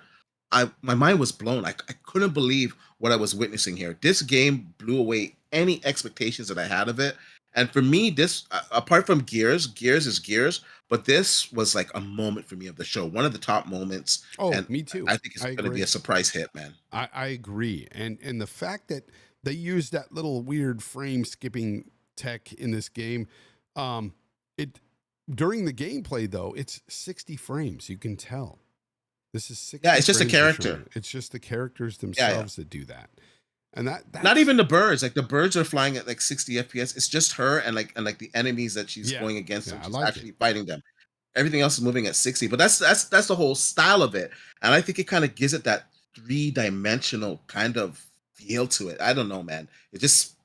my mind was blown. I couldn't believe what I was witnessing here. This game blew away any expectations that I had of it. And for me, this, apart from Gears is Gears, but this was like a moment for me of the show. One of the top moments. Oh, and me too. I think it's going to be a surprise hit, man. I agree. And the fact that they used that little weird frame skipping tech in this game, it during the gameplay though, it's 60 frames. You can tell. This is 60 Yeah, it's just a frames per character. frame. It's just the characters themselves that do that. And Not that's even the birds. Like the birds are flying at like 60 FPS. It's just her and like the enemies that she's yeah, going against, yeah, and I she's like it. actually fighting them. Everything else is moving at 60. But that's the whole style of it. And I think it kind of gives it that three-dimensional kind of feel to it. I don't know, man. It just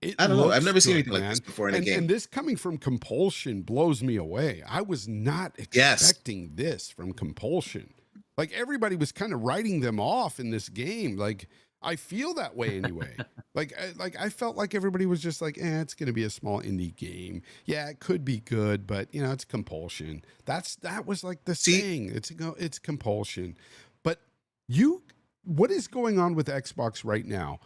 It I don't know. I've looks never seen good, anything like this man. before in a And game. this coming from Compulsion blows me away. I was not Yes. expecting this from Compulsion. Like everybody was kind of writing them off in this game. Like I feel that way anyway. I felt like everybody was just like, it's going to be a small indie game. Yeah, it could be good, but you know, it's Compulsion. That was like the See, saying. It's Compulsion. But what is going on with Xbox right now?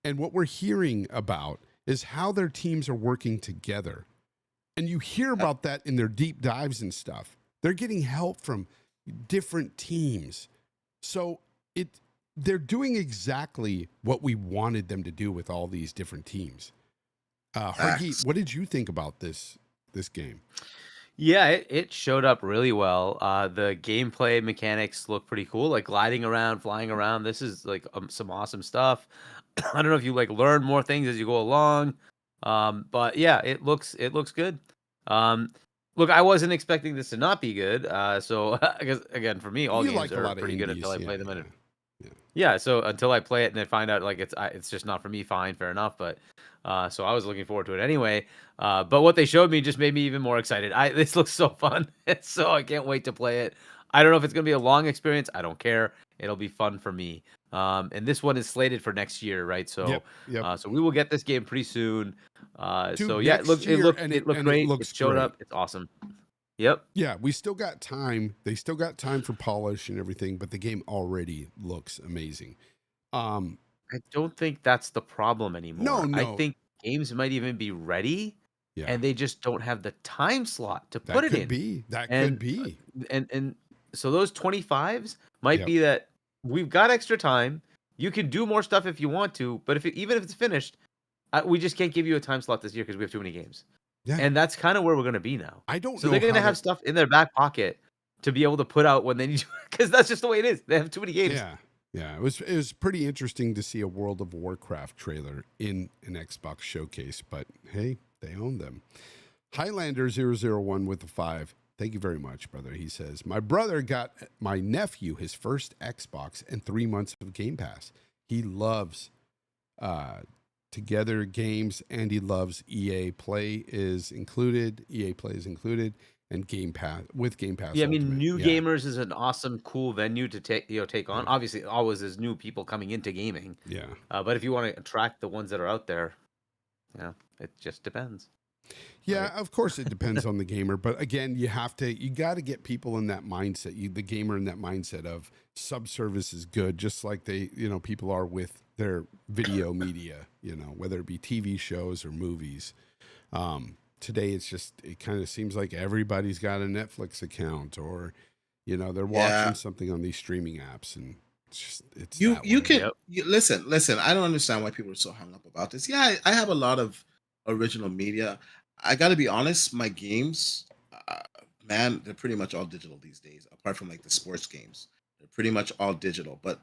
And what we're hearing about is how their teams are working together. And you hear about that in their deep dives and stuff. They're getting help from different teams. So they're doing exactly what we wanted them to do with all these different teams. Hargeet, what did you think about this game? Yeah, it showed up really well. The gameplay mechanics look pretty cool, like gliding around, flying around. This is like some awesome stuff. I don't know if you like learn more things as you go along, but yeah, it looks good. Look, I wasn't expecting this to not be good. So I guess again, for me, all You games like a are lot of pretty good indies. until I Yeah, play them in a yeah. yeah, so until I play it and I find out like it's just not for me, fine, fair enough. But so I was looking forward to it anyway. But what they showed me just made me even more excited. This looks so fun, so I can't wait to play it. I don't know if it's gonna be a long experience. I don't care. It'll be fun for me. And this one is slated for next year, right? So Yep. so we will get this game pretty soon. So Dude, yeah, next year, and it looked it great. It looks showed great. up. It's awesome. Yep. Yeah, we still got time. They still got time for polish and everything, but the game already looks amazing. Um, I don't think that's the problem no, anymore. I no, think games might even be ready, yeah, and they just don't have the time slot to put that it could in. be. That could And be. and so those 25s might Yep. be that we've got extra time. You can do more stuff if you want to, but even if it's finished, we just can't give you a time slot this year because we have too many games. Yeah. And that's kind of where we're going to be now. I don't So know they're going how to have stuff in their back pocket to be able to put out when they need to, because that's just the way it is. They have too many games. Yeah. Yeah. It was pretty interesting to see a World of Warcraft trailer in an Xbox showcase, but hey, they own them. Highlander001 with the 5. Thank you very much, brother. He says, my brother got my nephew his first Xbox and 3 months of Game Pass. He loves Together games, and he loves EA Play is included. EA Play is included, and Game Pass with Game Pass. Yeah, I mean, Ultimate. New Yeah. Gamers is an awesome, cool venue to take on. Yeah. Obviously, always there's new people coming into gaming. Yeah. But if you want to attract the ones that are out there, yeah, it just depends. Yeah, Right. of course it depends on the gamer, but again, you got to get people in that mindset. The gamer in that mindset of subservice is good, just like people are with their video media, whether it be TV shows or movies. Today it kind of seems like everybody's got a Netflix account, or they're watching something on these streaming apps, and it's You that you way. can Yep. listen. I don't understand why people are so hung up about this. Yeah, I have a lot of original media. I got to be honest. My games, uh, man, they're pretty much all digital these days. Apart from like the sports games, they're pretty much all digital. But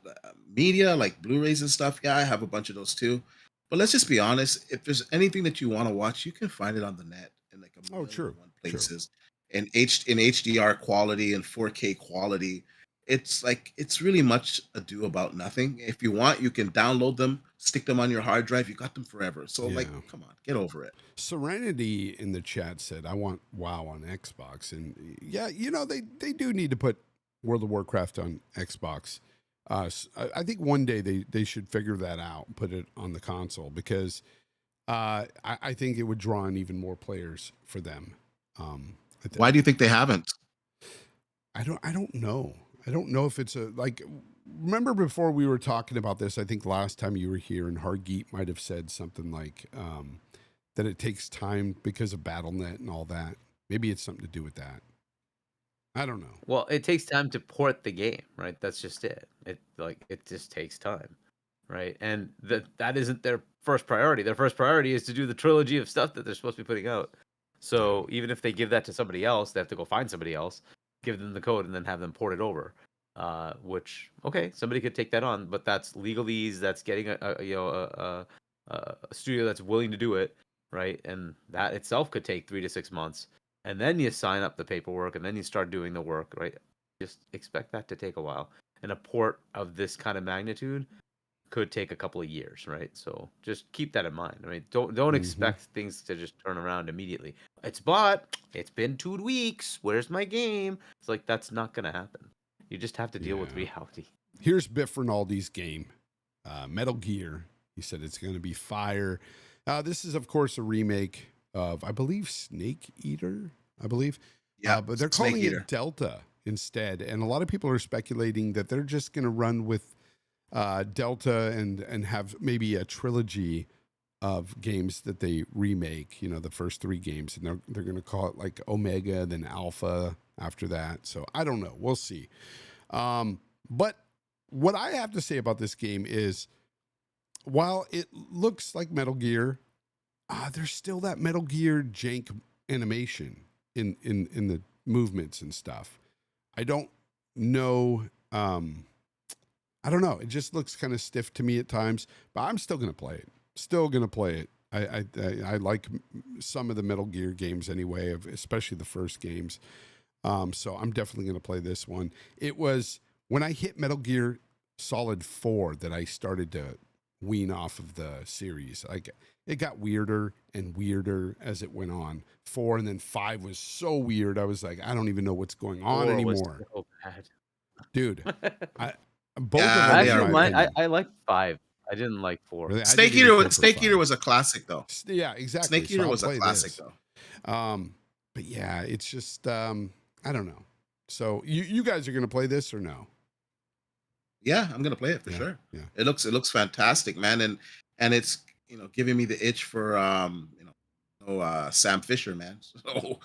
media like Blu-rays and stuff, yeah, I have a bunch of those too. But let's just be honest. If there's anything that you want to watch, you can find it on the net in like a Oh, million true, and one true. places in HDR quality and 4K quality. It's really much ado about nothing. If you want, you can download them, stick them on your hard drive. You got them forever. So like, Yeah. come on, get over it. Serenity in the chat said, I want WoW on Xbox. And yeah, they do need to put World of Warcraft on Xbox. I think one day they should figure that out and put it on the console, because I think it would draw in even more players for them. Why do you think they haven't? I don't know. I don't know if it's remember before we were talking about this, I think last time you were here, and Hargeet might have said something like that it takes time because of BattleNet and all that. Maybe it's something to do with that. I don't know. Well, it takes time to port the game, right? That's just it. It just takes time, right? And that isn't their first priority. Their first priority is to do the trilogy of stuff that they're supposed to be putting out. So even if they give that to somebody else, they have to go find somebody else, give them the code, and then have them port it over. which okay, somebody could take that on, but that's legalese. That's getting a studio that's willing to do it, right? And that itself could take 3 to 6 months, and then you sign up the paperwork, and then you start doing the work, right? Just expect that to take a while, and a port of this kind of magnitude could take a couple of years, right? So just keep that in mind. I mean, don't expect things to just turn around immediately. It's been 2 weeks. Where's my game? It's like that's not gonna happen. You just have to deal with reality. Here's Biff Rinaldi's game, Metal Gear. He said it's going to be fire. This is, of course, a remake of, I believe, Snake Eater. I believe, but they're calling it Delta instead, and a lot of people are speculating that they're just going to run with Delta and have maybe a trilogy of games that they remake, you know, the first 3 games, and they're going to call it like Omega, then Alpha after that. So I don't know. We'll see. But what I have to say about this game is, while it looks like Metal Gear, there's still that Metal Gear jank animation in the movements and stuff. I don't know. I don't know. It just looks kind of stiff to me at times, but I'm still going to play it. I like some of the Metal Gear games anyway, especially the first games. So I'm definitely going to play this one. It was when I hit Metal Gear Solid 4 that I started to wean off of the series. Like, it got weirder and weirder as it went on. 4 and then 5 was so weird. I was like, I don't even know what's going on anymore. Was so bad. Dude, I like 5. I didn't like 4. Really, Snake Eater was a classic though. Yeah, exactly. Snake Eater was a classic though. But yeah, it's just I don't know. So you guys are gonna play this or no? Yeah, I'm gonna play it for sure. Yeah, it looks fantastic, man, and it's giving me the itch for Sam Fisher, man. So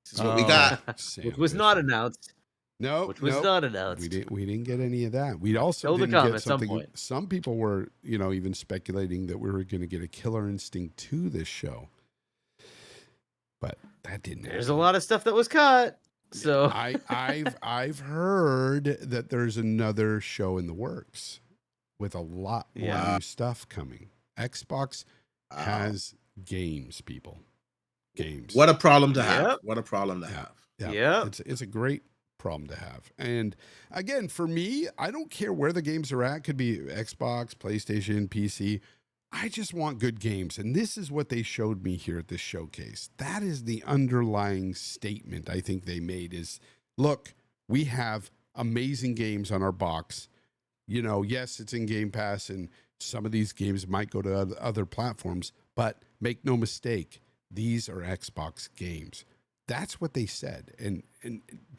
this is what we got. Which was not announced. No, which was not announced. We didn't get any of that. We also didn't get something. Some people were, even speculating that we were going to get a Killer Instinct 2 this show, but that didn't happen. There's a lot of stuff that was cut. So I've heard that there's another show in the works with a lot more new stuff coming. Xbox has games, people. Games. What a problem to have. What a problem to have. Yeah. It's a great problem to have. And again, for me, I don't care where the games are at. Could be Xbox, PlayStation, PC. I just want good games. And this is what they showed me here at this showcase. That is the underlying statement I think they made is, look, we have amazing games on our box. Yes, it's in Game Pass, and some of these games might go to other platforms, but make no mistake, these are Xbox games. That's what they said. And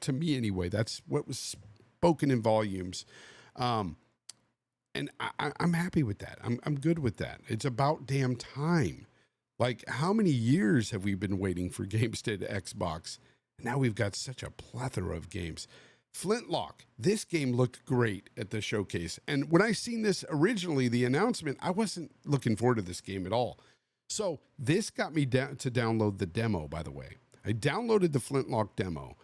to me anyway, that's what was spoken in volumes. And I'm happy with that. I'm good with that. It's about damn time. Like, how many years have we been waiting for games to Xbox? Now we've got such a plethora of games. Flintlock, this game looked great at the showcase. And when I seen this originally, the announcement, I wasn't looking forward to this game at all. So this got me to download the demo, by the way. I downloaded the Flintlock demo,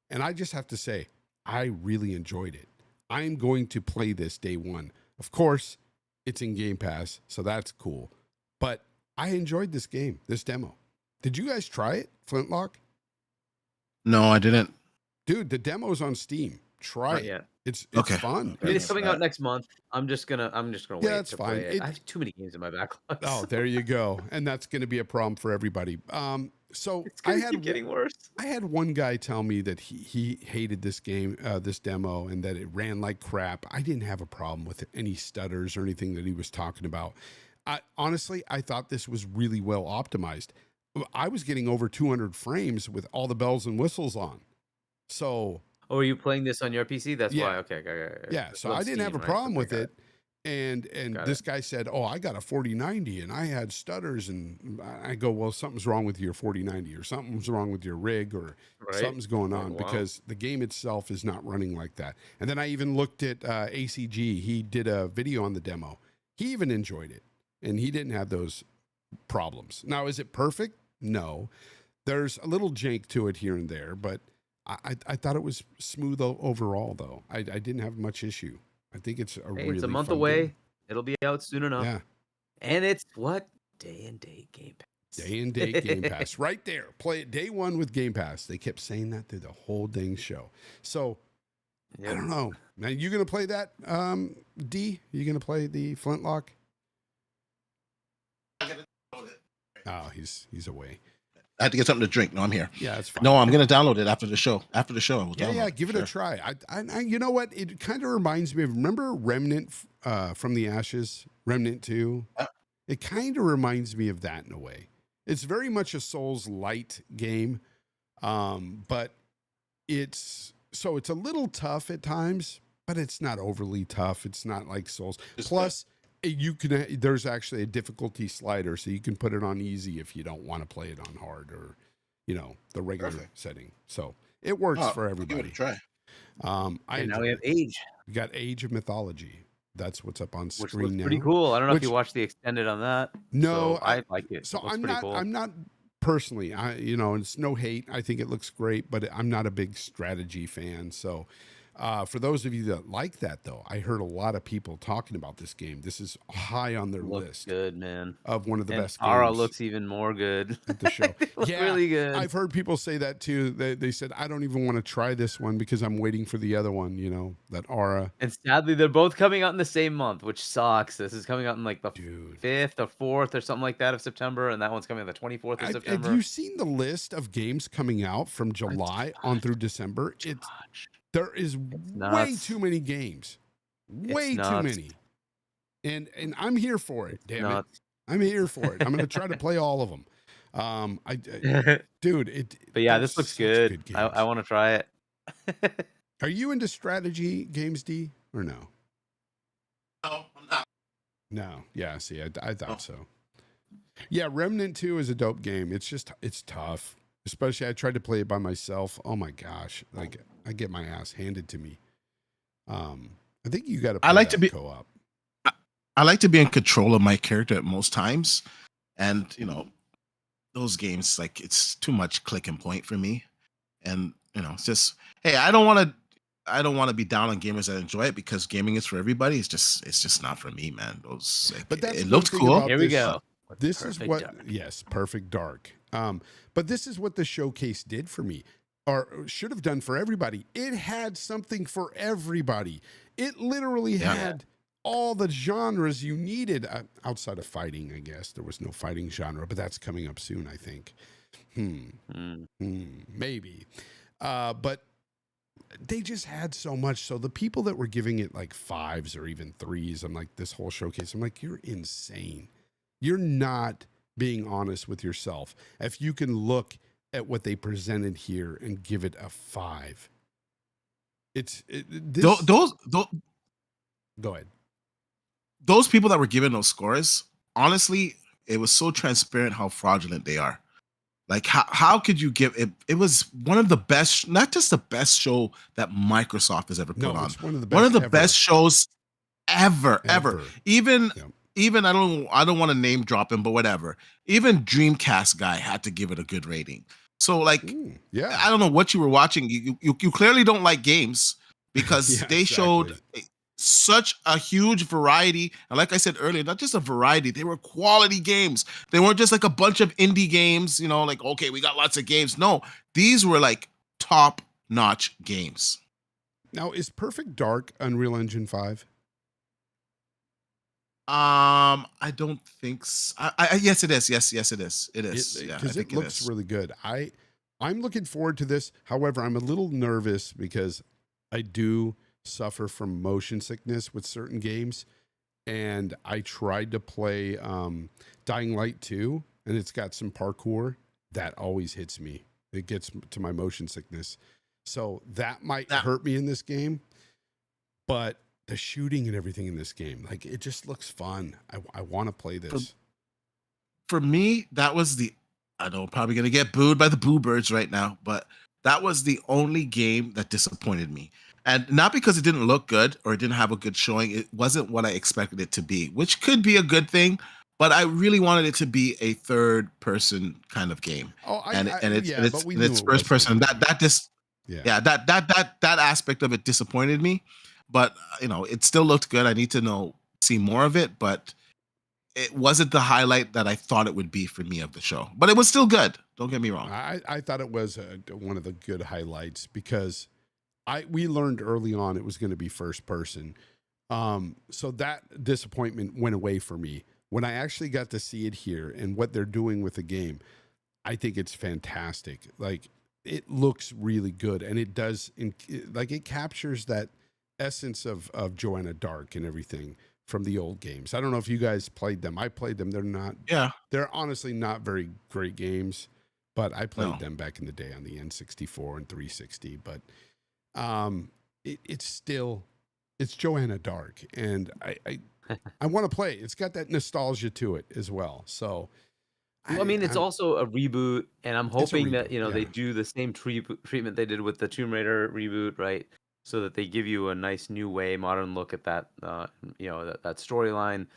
and I just have to say, I really enjoyed it. I'm going to play this day one. Of course, it's in Game Pass, so that's cool. But I enjoyed this game, this demo. Did you guys try it, Flintlock? No, I didn't. Dude, the demo's on Steam. Try it. Yeah. It's fun. I mean, it's coming out next month. I'm just gonna wait. Yeah, that's fine. I have too many games in my backlog. Oh, there you go. And that's going to be a problem for everybody. So it's keep getting worse. I had one guy tell me that he hated this game, this demo, and that it ran like crap. I didn't have a problem with any stutters or anything that he was talking about. Honestly, I thought this was really well optimized. I was getting over 200 frames with all the bells and whistles on. So. Oh, are you playing this on your PC? That's why. Okay. Yeah. So I didn't have a problem with it. And this guy said, "Oh, I got a 4090 and I had stutters." And I go, "Well, something's wrong with your 4090 or something's wrong with your rig or something's going on because the game itself is not running like that." And then I even looked at ACG. He did a video on the demo. He even enjoyed it and he didn't have those problems. Now, is it perfect? No. There's a little jank to it here and there, but I thought it was smooth overall, though. I didn't have much issue. I think it's a really It's a month fun away. game. It'll be out soon enough. Yeah, And it's what? Day and date Game Pass. day and date Game Pass, right there. Play it day one with Game Pass. They kept saying that through the whole dang show. So I don't know. Now you gonna play that, D? You gonna play the Flintlock? Oh, he's away. I had to get something to drink. No, I'm here. Yeah, it's fine. No, I'm gonna download it after the show. After the show, I will download Yeah, it. give it a try. I you know what? It kind of reminds me of, remember Remnant from the Ashes, Remnant 2? It kind of reminds me of that in a way. It's very much a Souls light game, but it's a little tough at times, but it's not overly tough. It's not like Souls. Plus, there's actually a difficulty slider, so you can put it on easy if you don't want to play it on hard or, the regular setting. So it works for everybody. Give it a try. And now we have Age. We got Age of Mythology. That's what's up on Which screen looks now. pretty cool. I don't know if you watched the extended on that. No, so I like it. So It looks I'm pretty not. cool. I'm not personally. It's no hate. I think it looks great, but I'm not a big strategy fan. So, for those of you that like that, though, I heard a lot of people talking about this game. This is high on their list. Good, man. Of one of the best Tara games. looks even more good At the show. Yeah, really good. I've heard people say that too. They said, I don't even want to try this one because I'm waiting for the other one, that Aura. And sadly, they're both coming out in the same month, which sucks. This is coming out in like the 5th or 4th or something like that of September, and that one's coming on the 24th of September. Have you seen the list of games coming out from July on through December? There is way too many games. Way too many. And I'm here for it. Damn it. I'm here for it. I'm going to try to play all of them. Dude, But yeah, this looks good. I want to try it. Are you into strategy games, D, or no? No, I'm not. No. Yeah, see, I thought so. Yeah, Remnant 2 is a dope game. It's tough. Especially I tried to play it by myself. Oh my gosh. Like I get my ass handed to me. I think you got to play co-op. I like to be in control of my character at most times. And, those games, like, it's too much click and point for me. And, it's just, hey, I don't want to be down on gamers that enjoy it because gaming is for everybody. It's just not for me, man. Those, like, but that's it looks cool. Here we go. This is what, yes, Perfect Dark. But this is what the showcase did for me, or should have done for everybody. It had something for everybody. It literally had all the genres you needed outside of fighting, I guess. There was no fighting genre, but that's coming up soon, I think. Maybe. But they just had so much. So the people that were giving it like 5s or even 3s, I'm like, this whole showcase, I'm like, you're insane. You're not being honest with yourself. If you can look at what they presented here and give it a 5. Those go ahead. Those people that were giving those scores, honestly, it was so transparent how fraudulent they are. Like, how could you give it? It was one of the best, not just the best show that Microsoft has ever put on. It's one of the best shows ever. Even I don't want to name drop him, but whatever. Even Dreamcast guy had to give it a good rating. So, like, I don't know what you were watching. You clearly don't like games because they showed such a huge variety. And like I said earlier, not just a variety, they were quality games. They weren't just like a bunch of indie games, like, okay, we got lots of games. No, these were like top-notch games. Now, is Perfect Dark Unreal Engine 5? I don't think so. Yes, it is. Yes, it is. It is. Because it looks really good. I'm looking forward to this. However, I'm a little nervous because I do suffer from motion sickness with certain games. And I tried to play Dying Light 2, and it's got some parkour. That always hits me. It gets to my motion sickness. So that might hurt me in this game. But the shooting and everything in this game, like, it just looks fun. I want to play this. For me, that was I know I'm probably going to get booed by the boo birds right now, but that was the only game that disappointed me. And not because it didn't look good or it didn't have a good showing. It wasn't what I expected it to be, which could be a good thing, but I really wanted it to be a third person kind of game. It's first person. Yeah, that aspect of it disappointed me, but it still looked good. I need to see more of it, but it wasn't the highlight that I thought it would be for me of the show. But it was still good. Don't get me wrong. I thought it was one of the good highlights because we learned early on it was going to be first person. So that disappointment went away for me. When I actually got to see it here and what they're doing with the game, I think it's fantastic. Like, it looks really good, and it does, it captures that essence of Joanna Dark and everything from the old games. I don't know if you guys played them. I played them. They're honestly not very great games, but I played them back in the day on the N64 and 360. But it's Joanna Dark, and I want to play. It's got that nostalgia to it as well. So. Well, I mean, it's also a reboot, and I'm hoping that they do the same treatment they did with the Tomb Raider reboot, right? So that they give you a nice new way, modern look at that, that storyline.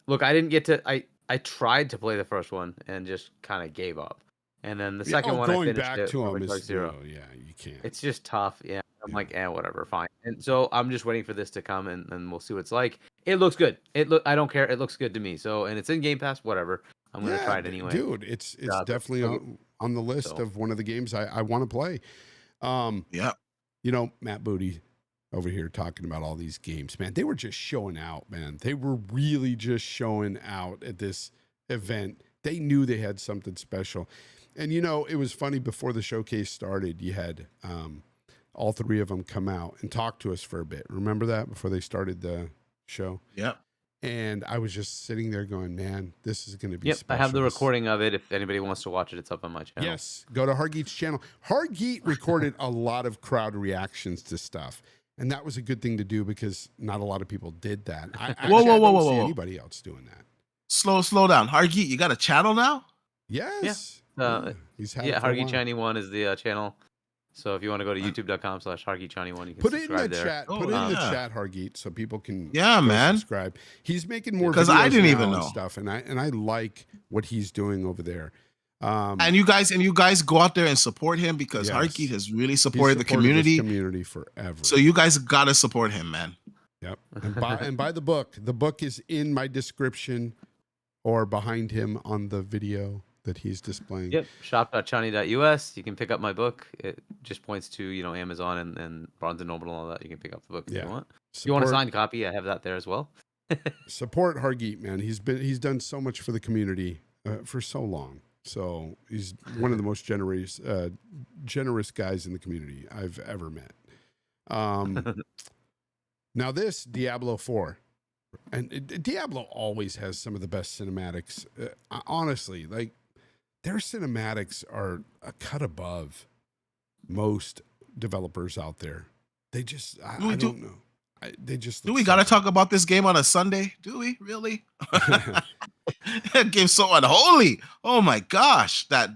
Look, I didn't get to. I tried to play the first one and just kind of gave up, and then the second one I finished back it. To him is Zero. Yeah, you can't. It's just tough. Yeah, I'm like, whatever, fine. And so I'm just waiting for this to come, and we'll see what it's like. It looks good. I don't care. It looks good to me. So, and it's in Game Pass. Whatever. I'm gonna try it anyway, dude. It's definitely on the list of one of the games I want to play. Matt Booty over here talking about all these games, man. They were just showing out, man. They were really just showing out at this event. They knew they had something special, and it was funny. Before the showcase started, you had all three of them come out and talk to us for a bit. Remember that before they started the show? Yeah. And I was just sitting there going, man, this is going to be special. I have the recording of it. If anybody wants to watch it, it's up on my channel. Yes, go to Hargeet's channel. Hargeet recorded a lot of crowd reactions to stuff. And that was a good thing to do because not a lot of people did that. I don't see anybody else doing that. Slow down. Hargeet, you got a channel now? Yes. He's had Hargeet Chiny 1 is the channel. So if you want to go to youtube.com/HargeetChiny1, you can put it in the there. chat. Put it in the chat, Hargeet, so people can subscribe. He's making more videos I didn't even know and stuff, and I like what he's doing over there. And you guys go out there and support him because Hargeet has really supported the community forever. So you guys gotta support him, man. Yep. And buy the book. The book is in my description or behind him on the video that he's displaying. Yep. Shop.chani.us. You can pick up my book. It just points to Amazon and Barnes and Noble and all that. You can pick up the book if you want. If you want a signed copy, I have that there as well. Support Hargeet, man. He's done so much for the community for so long. So he's one of the most generous guys in the community I've ever met. Now this Diablo 4, and Diablo always has some of the best cinematics. Honestly, like, their cinematics are a cut above most developers out there. They just, I don't know. They just. Do we got to talk about this game on a Sunday? Do we really? That game's so unholy. Oh my gosh, the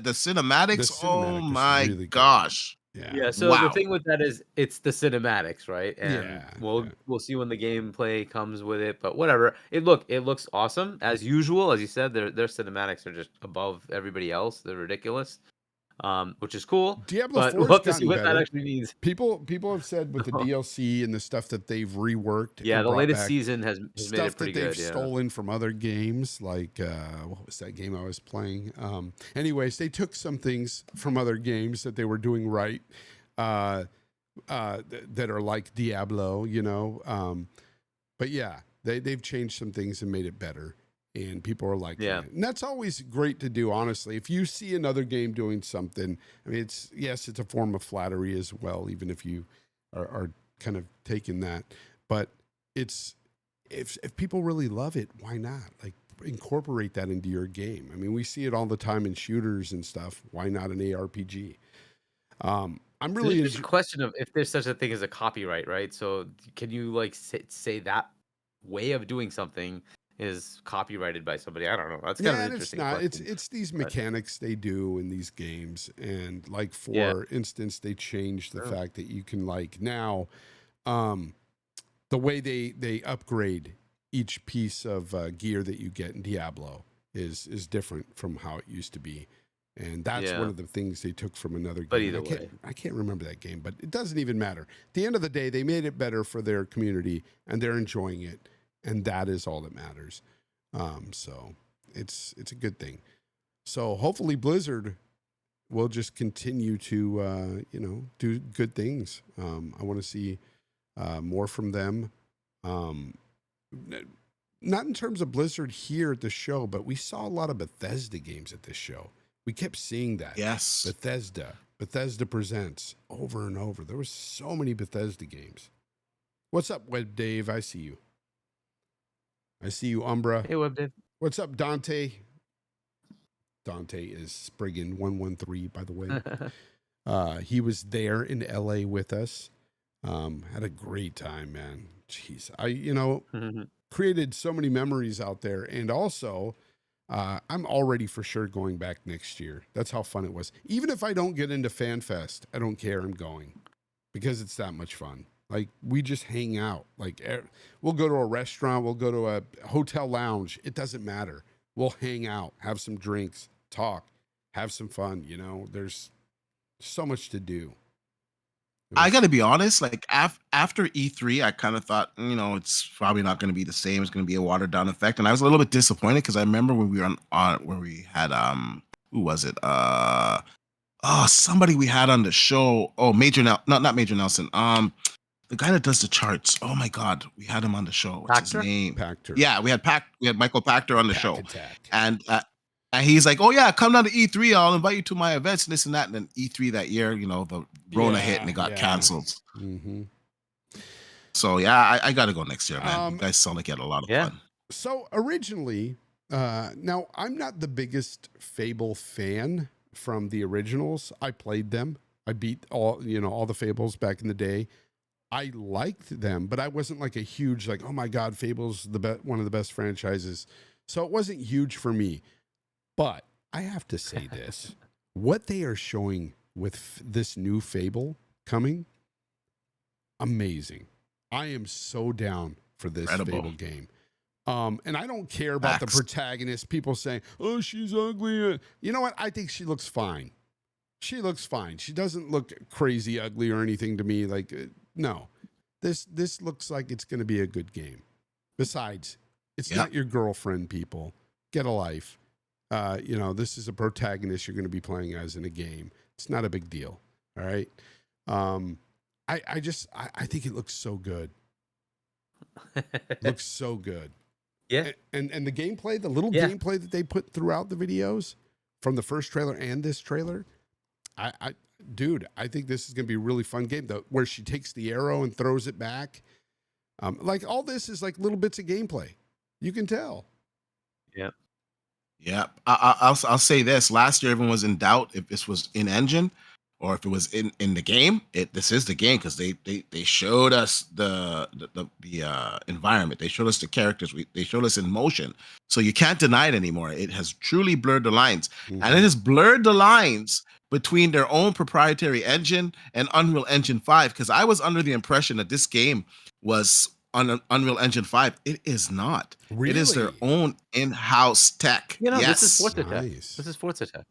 cinematics. Oh my really gosh. Yeah. So the thing with that is it's the cinematics, right? And we'll see when the gameplay comes with it. But whatever. It looks awesome as usual. As you said, their cinematics are just above everybody else. They're ridiculous. Which is cool. Diablo 4 we'll have to see what that actually means. People have said with the DLC and the stuff that they've reworked. Yeah, the latest season has made it pretty good. Stuff that they've stolen from other games, like what was that game I was playing? Anyways, they took some things from other games that they were doing right, that are like Diablo, but yeah, they've changed some things and made it better. And people are like, it. And that's always great to do, honestly. If you see another game doing something, I mean, it's a form of flattery as well, even if you are kind of taking that. But it's if people really love it, why not? Like, incorporate that into your game. I mean, we see it all the time in shooters and stuff. Why not an ARPG? I'm really. There's a question of if there's such a thing as a copyright, right? So can you like say that way of doing something is copyrighted by somebody? I don't know. That's kind of interesting. It's these mechanics they do in these games, and like for instance, they changed the fact that you can like now, the way they upgrade each piece of gear that you get in Diablo is different from how it used to be. And that's Yeah. one of the things they took from another game. But either way. I can't remember that game, but it doesn't even matter. At the end of the day, they made it better for their community, and they're enjoying it, and that is all that matters. So it's a good thing. So hopefully Blizzard will just continue to do good things. I want to see more from them. Not in terms of Blizzard here at the show, but we saw a lot of Bethesda games at this show. We kept seeing that. Yes. Bethesda presents over and over. There was so many Bethesda games. What's up, Web Dave? I see you. I see you, Umbra. Hey, Web Dave. What's up, Dante? Dante is Spriggan 113, by the way. He was there in LA with us. Had a great time, man. Jeez. Created so many memories out there. And also, I'm already for sure going back next year. That's how fun it was. Even if I don't get into FanFest, I don't care. I'm going because it's that much fun. Like, we just hang out. Like, we'll go to a restaurant. We'll go to a hotel lounge. It doesn't matter. We'll hang out, have some drinks, talk, have some fun. There's so much to do. I got to be honest, like after E3, I kind of thought, it's probably not going to be the same. It's going to be a watered down effect. And I was a little bit disappointed because I remember when we were on where we had, who was it? Somebody we had on the show. Oh, not Major Nelson. The guy that does the charts. Oh my God, we had him on the show. What's his name? Pactor. Yeah, we had Michael Pactor on the show, Attack. and he's like, "Oh yeah, come down to E3. I'll invite you to my events and this and that." And then E3 that year, the Rona hit and it got canceled. Mm-hmm. So yeah, I got to go next year, man. You guys sound like you had a lot of fun. So originally, now I'm not the biggest Fable fan from the originals. I played them. I beat all the Fables back in the day. I liked them, but I wasn't like a huge, like, oh my God, Fable's one of the best franchises. So it wasn't huge for me. But I have to say this, what they are showing with this new Fable coming, amazing. I am so down for this Fable game. And I don't care about the protagonist. People saying, oh, she's ugly. You know what? I think she looks fine. She looks fine. She doesn't look crazy ugly or anything to me. Like, no, this looks like it's going to be a good game. Besides, it's not your girlfriend, people. Get a life. This is a protagonist you're going to be playing as in a game. It's not a big deal. All right. I think it looks so good. Looks so good. Yeah. And the gameplay, the little gameplay that they put throughout the videos from the first trailer and this trailer, Dude, I think this is going to be a really fun game, though, where she takes the arrow and throws it back. Like, all this is like little bits of gameplay. You can tell. Yeah. Yeah. I'll say this. Last year, everyone was in doubt if this was in engine or if it was in the game. This is the game because they showed us the environment. They showed us the characters. They showed us in motion. So you can't deny it anymore. It has truly blurred the lines. Mm-hmm. And it has blurred the lines between their own proprietary engine and Unreal Engine 5, because I was under the impression that this game was on Unreal Engine 5. It is not. Really? It is their own in-house tech. This is Forza Tech. Nice. This is Forza Tech.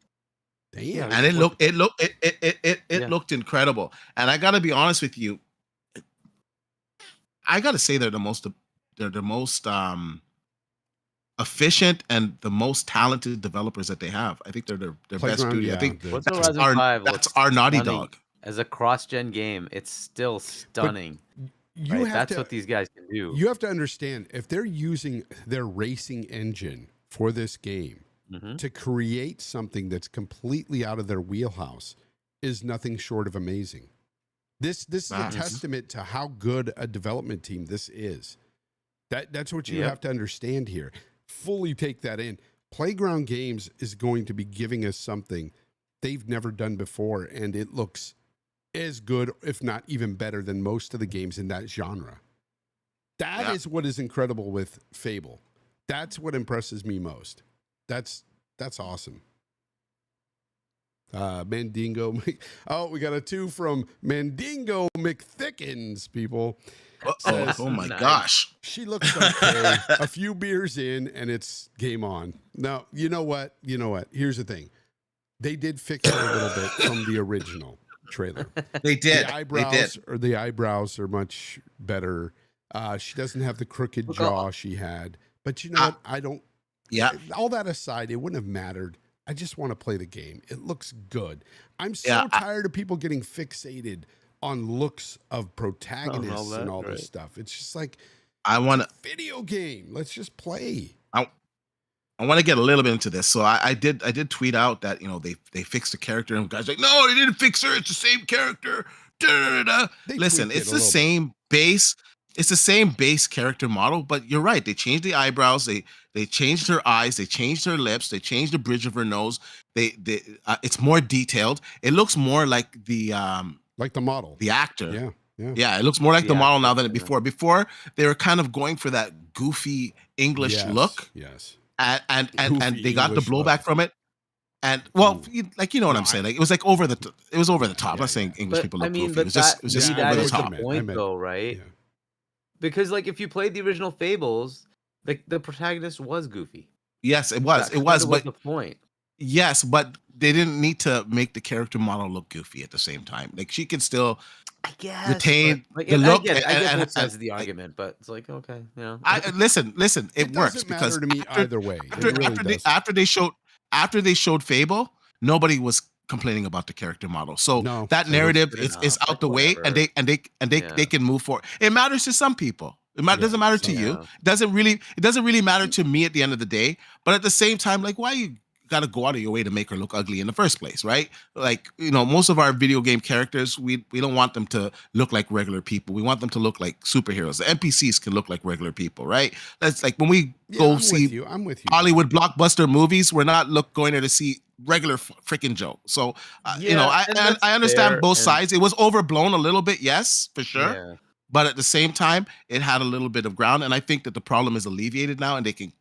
Damn. And it looked incredible. And I gotta be honest with you, I gotta say they're the most efficient and the most talented developers that they have. I think they're their best studio. I think that's our Naughty Dog. As a cross-gen game, it's still stunning. That's what these guys can do. You have to understand, if they're using their racing engine for this game to create something that's completely out of their wheelhouse is nothing short of amazing. This is a testament to how good a development team this is. That's what you have to understand here. Fully take that in. Playground Games is going to be giving us something they've never done before, and it looks as good, if not even better, than most of the games in that genre. That is what is incredible with Fable. That's what impresses me most. That's awesome. Mandingo. Oh, we got a 2 from Mandingo McThickens, people. Says, oh my gosh. She looks okay. A few beers in and it's game on. Now, you know what? Here's the thing. They did fix it a little bit from the original trailer. They did. The eyebrows are much better. She doesn't have the crooked jaw she had. But you know what? I don't. Yeah. All that aside, it wouldn't have mattered. I just want to play the game. It looks good. I'm so tired of people getting fixated on looks of protagonists and all this stuff. It's just like, I want to video game. Let's just play. I want to get a little bit into this. So I did tweet out that, you know, they fixed the character, and guys like, no, they didn't fix her. It's the same character. Listen, it's the same base. It's the same base character model, but you're right. They changed the eyebrows. They changed her eyes. They changed her lips. They changed the bridge of her nose. It's more detailed. It looks more like the model, the actor. Yeah. It looks more like the model now than before. Before, they were kind of going for that goofy English look. Yes. And they got the blowback from it. And well, you know what I'm saying. Like, it was like over the top. I'm not saying English people look goofy. It was just over the top. The point, though, right? Yeah. Because like if you played the original Fables, the protagonist was goofy. Yes, it was. It was, but the point. Yes, but they didn't need to make the character model look goofy at the same time. Like, she could still, I guess, retain the look. I get both sides of the argument, but it's like, okay, you know. Listen. It works because to me either way. After they showed Fable, nobody was complaining about the character model. So that narrative is out the way, and they can move forward. It matters to some people. It doesn't matter to you. It doesn't really matter to me at the end of the day. But at the same time, like, why you got to go out of your way to make her look ugly in the first place, right? Like, you know, most of our video game characters, we don't want them to look like regular people. We want them to look like superheroes. The NPCs can look like regular people, right? That's like when we go see I'm with you. Hollywood blockbuster movies, we're not going there to see regular freaking Joe. So, you know, I understand both sides. It was overblown a little bit, yes, for sure. Yeah. But at the same time, it had a little bit of ground. And I think that the problem is alleviated now, and they can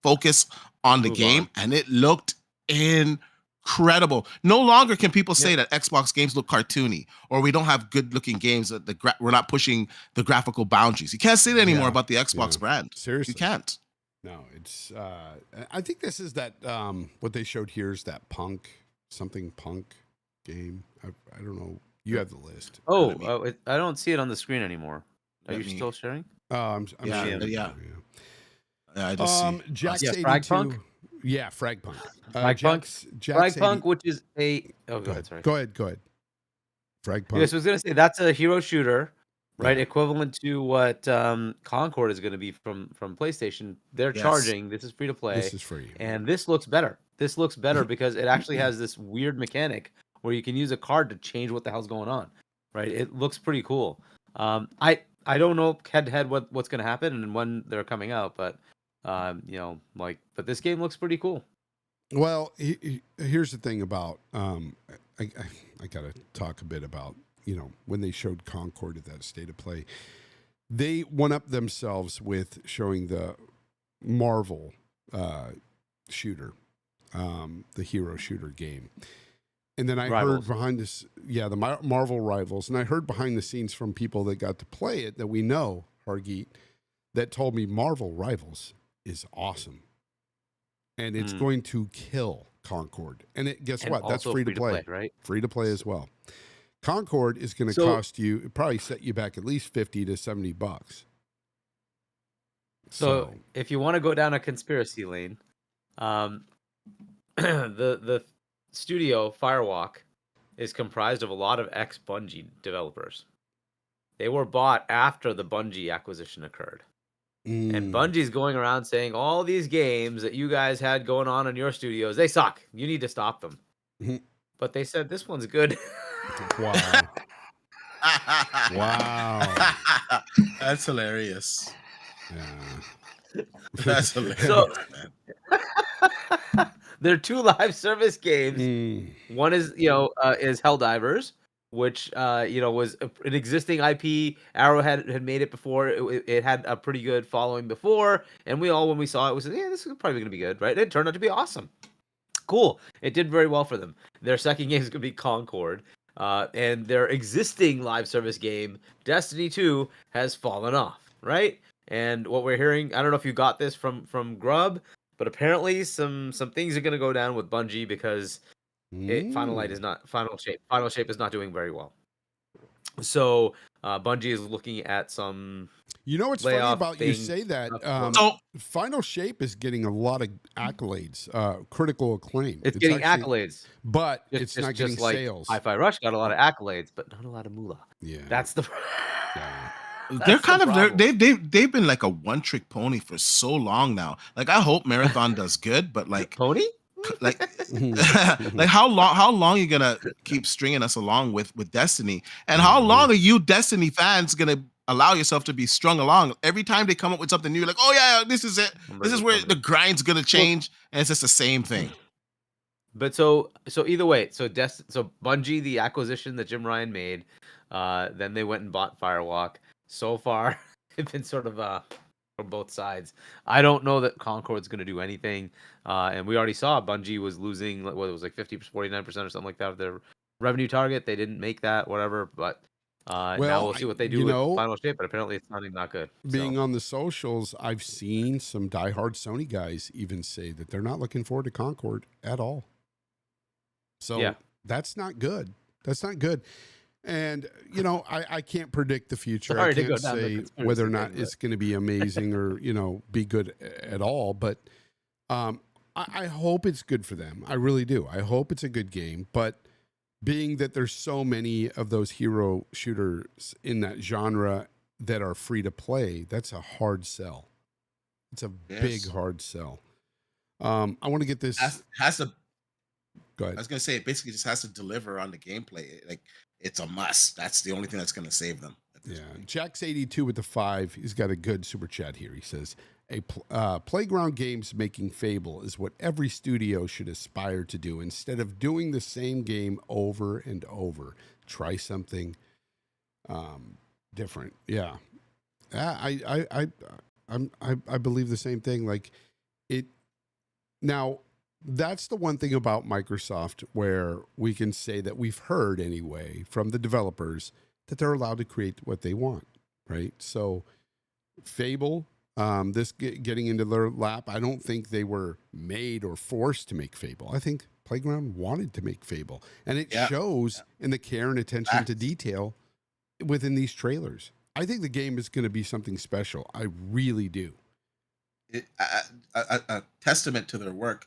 focus on the game. And it looked incredible. No longer can people say that Xbox games look cartoony, or we don't have good looking games, that we're not pushing the graphical boundaries. You can't say that anymore about the Xbox brand. Seriously. You can't. No, it's I think this is that what they showed here is that punk game. I don't know. You have the list. I don't see it on the screen anymore. Are you still sharing? I'm sharing. Yeah, I just see. Jack's Frag Punk? Yeah, Frag Punk. Frag Punk, which is a go ahead, sorry. Go ahead. Frag Punk. Yes, I was gonna say that's a hero shooter, right? Yeah. Equivalent to what Concord is gonna be from PlayStation. They're charging. This is free to play. This is free. And this looks better. This looks better because it actually has this weird mechanic where you can use a card to change what the hell's going on. Right? It looks pretty cool. I don't know head to head what's gonna happen and when they're coming out, but you know, like, but this game looks pretty cool. Well, here's the thing about I gotta talk a bit about, you know, when they showed Concord at that state of play, they one up themselves with showing the Marvel shooter, the hero shooter game. And then I heard behind this, the Marvel Rivals, and I heard behind the scenes from people that got to play it that we know, Hargeet, that told me Marvel Rivals is awesome. And it's going to kill Concord. And guess what? That's free to play, right? Free to play as well. Concord is going to cost you, probably set you back at least $50 to $70. So if you want to go down a conspiracy lane, the studio Firewalk is comprised of a lot of ex-Bungie developers. They were bought after the Bungie acquisition occurred. And Bungie's going around saying all these games that you guys had going on in your studios, they suck. You need to stop them. But they said this one's good. Wow. Wow. That's hilarious. Yeah. That's hilarious. So, there are two live service games. One is, is Helldivers, which, was an existing IP. Arrowhead had made it before. It had a pretty good following before. And when we saw it, we said, this is probably going to be good, right? It turned out to be awesome. Cool. It did very well for them. Their second game is going to be Concord. And their existing live service game, Destiny 2, has fallen off, right? And what we're hearing, I don't know if you got this from Grub, but apparently some things are going to go down with Bungie because Final Shape is not doing very well. So Bungie is looking at some. You know what's funny about you say that? So Final Shape is getting a lot of accolades, critical acclaim. It's getting accolades, but it's not getting like sales. Hi-Fi Rush got a lot of accolades, but not a lot of moolah. Yeah, that's the. They're kind of they've been like a one-trick pony for so long now. Like I hope Marathon does good, but like pony. Like, like how long are you gonna keep stringing us along with Destiny? And how long are you Destiny fans gonna allow yourself to be strung along? Every time they come up with something new, like, oh yeah, this is it. This is where the grind's gonna change, and it's just the same thing. But so either way, so Bungie, the acquisition that Jim Ryan made, then they went and bought Firewalk. So far, it's been sort of from both sides. I don't know that Concord's going to do anything. And we already saw Bungie was losing, what it was like 49% or something like that of their revenue target. They didn't make that, whatever. But now we'll see what they do with Final Shape. But apparently it's sounding not good. Being on the socials, I've seen some diehard Sony guys even say that they're not looking forward to Concord at all. So that's not good. That's not good. And, you know, I can't predict the future. I can't say whether or not it's going to be amazing or, you know, be good at all. But I hope it's good for them. I really do. I hope it's a good game. But being that there's so many of those hero shooters in that genre that are free to play, that's a hard sell. It's a big, hard sell. I want to get this. Has to. Go ahead. I was going to say, it basically just has to deliver on the gameplay. Like, it's a must. That's the only thing that's going to save them. Yeah. Jack's82 with the 5. He's got a good super chat here. He says, Playground Games making Fable is what every studio should aspire to do. Instead of doing the same game over and over, try something different. Yeah. I believe the same thing. Like it now. That's the one thing about Microsoft where we can say that we've heard anyway from the developers that they're allowed to create what they want, right? So Fable, this getting into their lap, I don't think they were made or forced to make Fable. I think Playground wanted to make Fable. And it shows in the care and attention to detail within these trailers. I think the game is going to be something special. I really do. A testament to their work.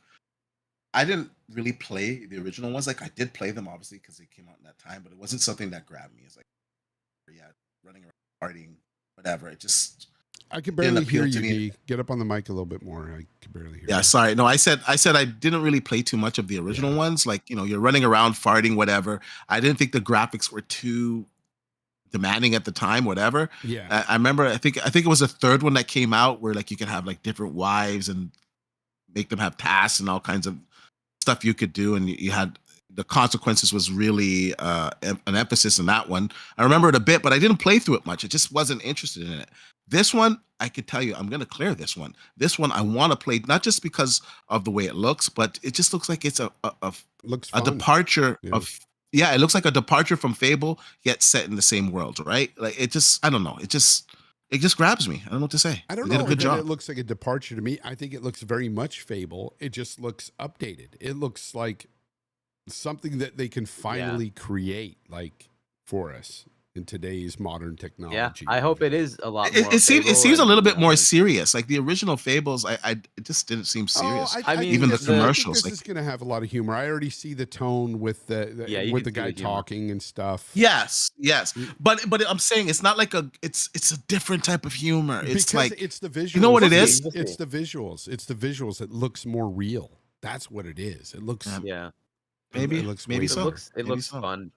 I didn't really play the original ones. Like I did play them obviously because they came out in that time, but it wasn't something that grabbed me. It's like, running around, partying, whatever. It just I can barely hear you. Dee. Get up on the mic a little bit more. I can barely hear. Yeah, sorry. No, I said I didn't really play too much of the original ones. Like you're running around, farting, whatever. I didn't think the graphics were too demanding at the time, whatever. Yeah, I remember. I think it was a third one that came out where like you could have like different wives and make them have tasks and all kinds of stuff you could do, and you had the consequences was really an emphasis in that one. I remember it a bit, but I didn't play through it much. I just wasn't interested in it. This one, I could tell you, I'm going to clear this one. This one, I want to play not just because of the way it looks, but it just looks like it's a departure of. Yeah, it looks like a departure from Fable, yet set in the same world, right? Like it just, I don't know. It just grabs me. I don't know what to say. I don't know. It looks like a departure to me. I think it looks very much Fable. It just looks updated. It looks like something that they can finally create, like for us in today's modern technology. Yeah, I hope it is a lot more. It seems a little bit more serious. Like the original Fables, it just didn't seem serious. I mean, even the commercials. This is going to have a lot of humor. I already see the tone with the guy talking and stuff. Yes, but I'm saying it's not like it's a different type of humor. It's because like it's the visuals. You know what it is? It's the visuals. It's the visuals. It looks more real. That's what it is. It looks. Maybe it looks so. It looks fun.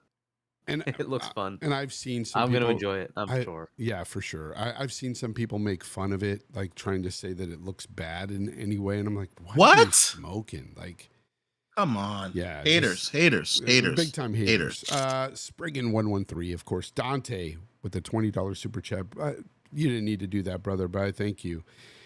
And it looks fun. And I've seen some I'm people, going to enjoy it, I'm sure. Yeah, for sure. I've seen some people make fun of it, like trying to say that it looks bad in any way. And I'm like, what? Are you smoking? Like, come on. Yeah. Haters. Big time haters. Spriggan113, of course. Dante with the $20 super chat. You didn't need to do that, brother, but I thank you.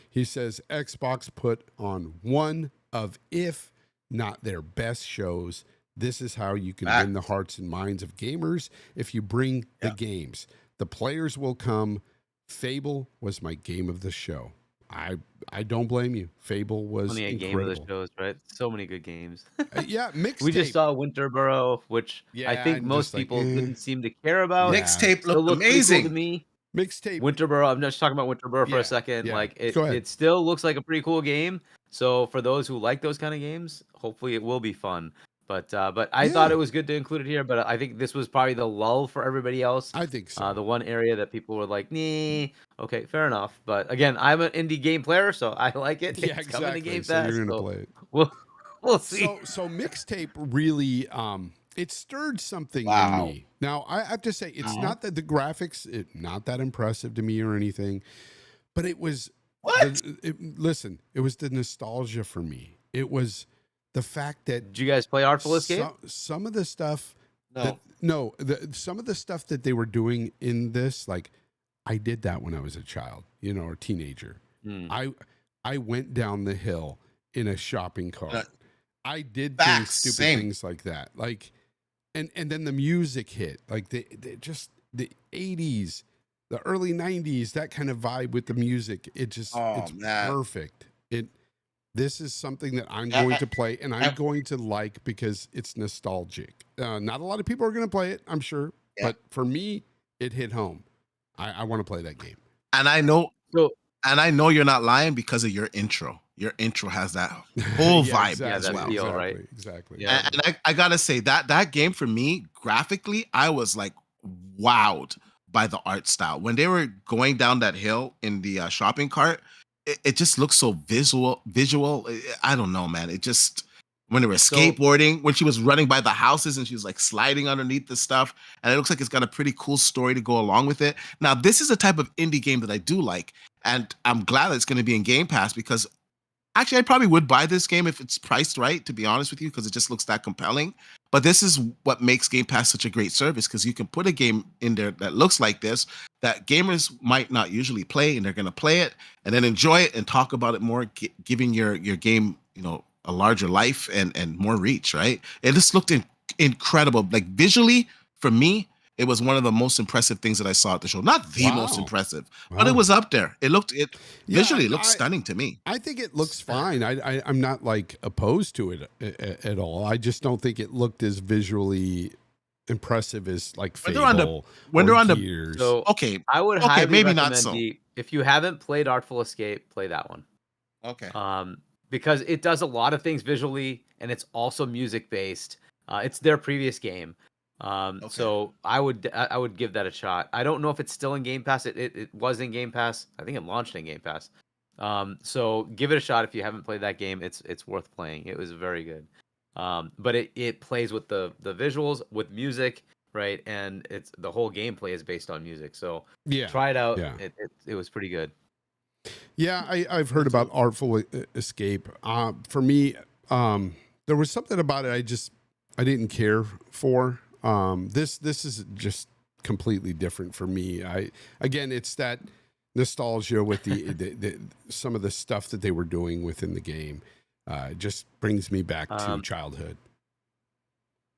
He says, Xbox put on one of, if not their best shows. This is how you can win the hearts and minds of gamers if you bring the games. The players will come. Fable was my game of the show. I don't blame you. Fable was Only a game of the incredible. shows, right? So many good games. Yeah, We just mixtape. saw Winterboro, which I Yeah, think I'm just most like, people didn't seem to care about. Yeah. Mixtape Still looked looked pretty cool to amazing. me. Mixtape. Winterboro, I'm just talking about Winterboro for Yeah, a second. yeah. Like Go ahead. it still looks like a pretty cool game. So for those who like those kind of games, hopefully it will be fun. But I thought Yeah. it was good to include it here. But I think this was probably the lull for everybody else. I think so. The one area that people were like, "Nah, okay, fair enough." But again, I'm an indie game player, so I like it. Yeah, It's coming to exactly. Game So Pass, you're gonna so play it. we'll see. So mixtape really it stirred something in Wow. me. Now I have to say it's Mhm. not that the graphics not that impressive to me or anything, but it was What? listen, it was the nostalgia for me. It was the fact that Did you guys play Artful Escape? some of the stuff No. some of the stuff that they were doing in this, like I did that when I was a child, or teenager. Hmm. I went down the hill in a shopping cart. Uh, I did facts, stupid same. things like that. Like, and then the music hit, like the 80s, the early 90s, that kind of vibe with the music. It's man. perfect. This is something that I'm Yeah, going I- to play and I'm going to like because it's nostalgic. Not a lot of people are going to play it, I'm sure, Yeah. but for me, it hit home. I want to play that game. And I know So you're not lying because of your intro. Your intro has that whole Yeah, vibe exactly, Yeah, as that well. feel, right? Exactly. Yeah. And I gotta say that game for me, graphically, I was like wowed by the art style. When they were going down that hill in the shopping cart, it just looks so visual. I don't know, man. It just when they were So- skateboarding, when she was running by the houses and she was like sliding underneath the stuff, and it looks like it's got a pretty cool story to go along with it. Now, this is a type of indie game that I do like, and I'm glad that it's going to be in Game Pass because actually, I probably would buy this game if it's priced right, to be honest with you, because it just looks that compelling. But this is what makes Game Pass such a great service, because you can put a game in there that looks like this, that gamers might not usually play, and they're going to play it and then enjoy it and talk about it more, giving your game, a larger life and more reach, right? It just looked incredible. Like visually, for me, it was one of the most impressive things that I saw at the show. Not the most Wow. impressive, but it Wow. was up there. Yeah, Visually, it looked stunning to me. I think it looks fine. I'm not like opposed to it at all. I just don't think it looked as visually impressive as like When Fable they're on the- Gears. So Okay, I would Okay, highly maybe not recommend so. if you haven't played Artful Escape, play that one. okay. Because it does a lot of things visually and it's also music based. It's their previous game. So I would give that a shot. I don't know if it's still in Game Pass. It was in Game Pass. I think it launched in Game Pass. So give it a shot if you haven't played that game. It's worth playing. It was very good. But it plays with the visuals, with music, right? And it's the whole gameplay is based on music. So Yeah, try it out. yeah. It was pretty good. Yeah, I've heard about Artful Escape. For me, there was something about it I didn't care for. This is just completely different for me. Again, it's that nostalgia with the some of the stuff that they were doing within the game. It just brings me back to childhood.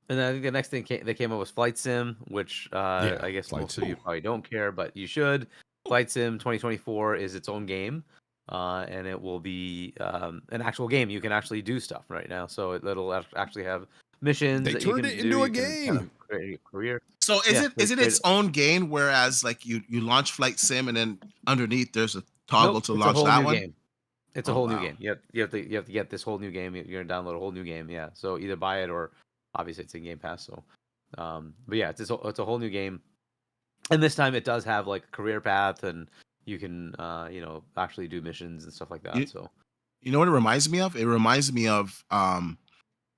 And then I think the next thing that came up was Flight Sim, which I guess Flight most Sim. of you probably don't care, but you should. Flight Sim 2024 is its own game, and it will be an actual game. You can actually do stuff right now, so it'll actually have missions. They that you turned can it do. into a You can kind game. of create a career. So Yeah, is it they its own game? Whereas like you launch Flight Sim and then underneath there's a toggle Nope, to it's a launch whole that new one. game. It's a Oh, whole new wow. game. You have to get this whole new game. You're gonna download a whole new game. Yeah. So either buy it or obviously it's in Game Pass. So, but yeah, it's a whole new game, and this time it does have like a career path, and you can actually do missions and stuff like that. So You know what it reminds me of? It reminds me of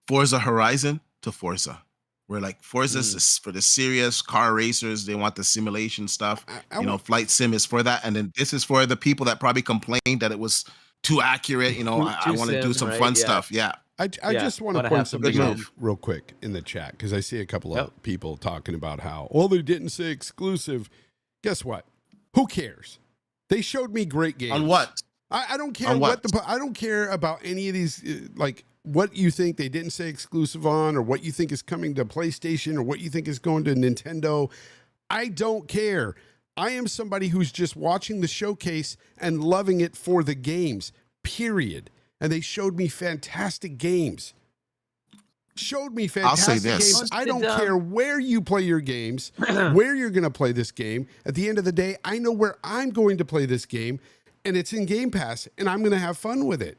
Forza Horizon to Forza. Where like Forza is for the serious car racers, they want the simulation stuff. Flight Sim is for that, and then this is for the people that probably complained that it was too accurate. I want to do some right? fun Yeah. stuff. Yeah. I just want to wanna point have some something out move. real quick in the chat because I see a couple Yep. of people talking about how, they didn't say exclusive. Guess what? Who cares? They showed me great games. On what? I don't care On what? I don't care about any of these, like what you think they didn't say exclusive on, or what you think is coming to PlayStation, or what you think is going to Nintendo. I don't care. I am somebody who's just watching the showcase and loving it for the games, period. And they showed me fantastic games. I'll say this. Games. I don't care where you play your games, where you're going to play this game. At the end of the day, I know where I'm going to play this game, and it's in Game Pass, and I'm going to have fun with it.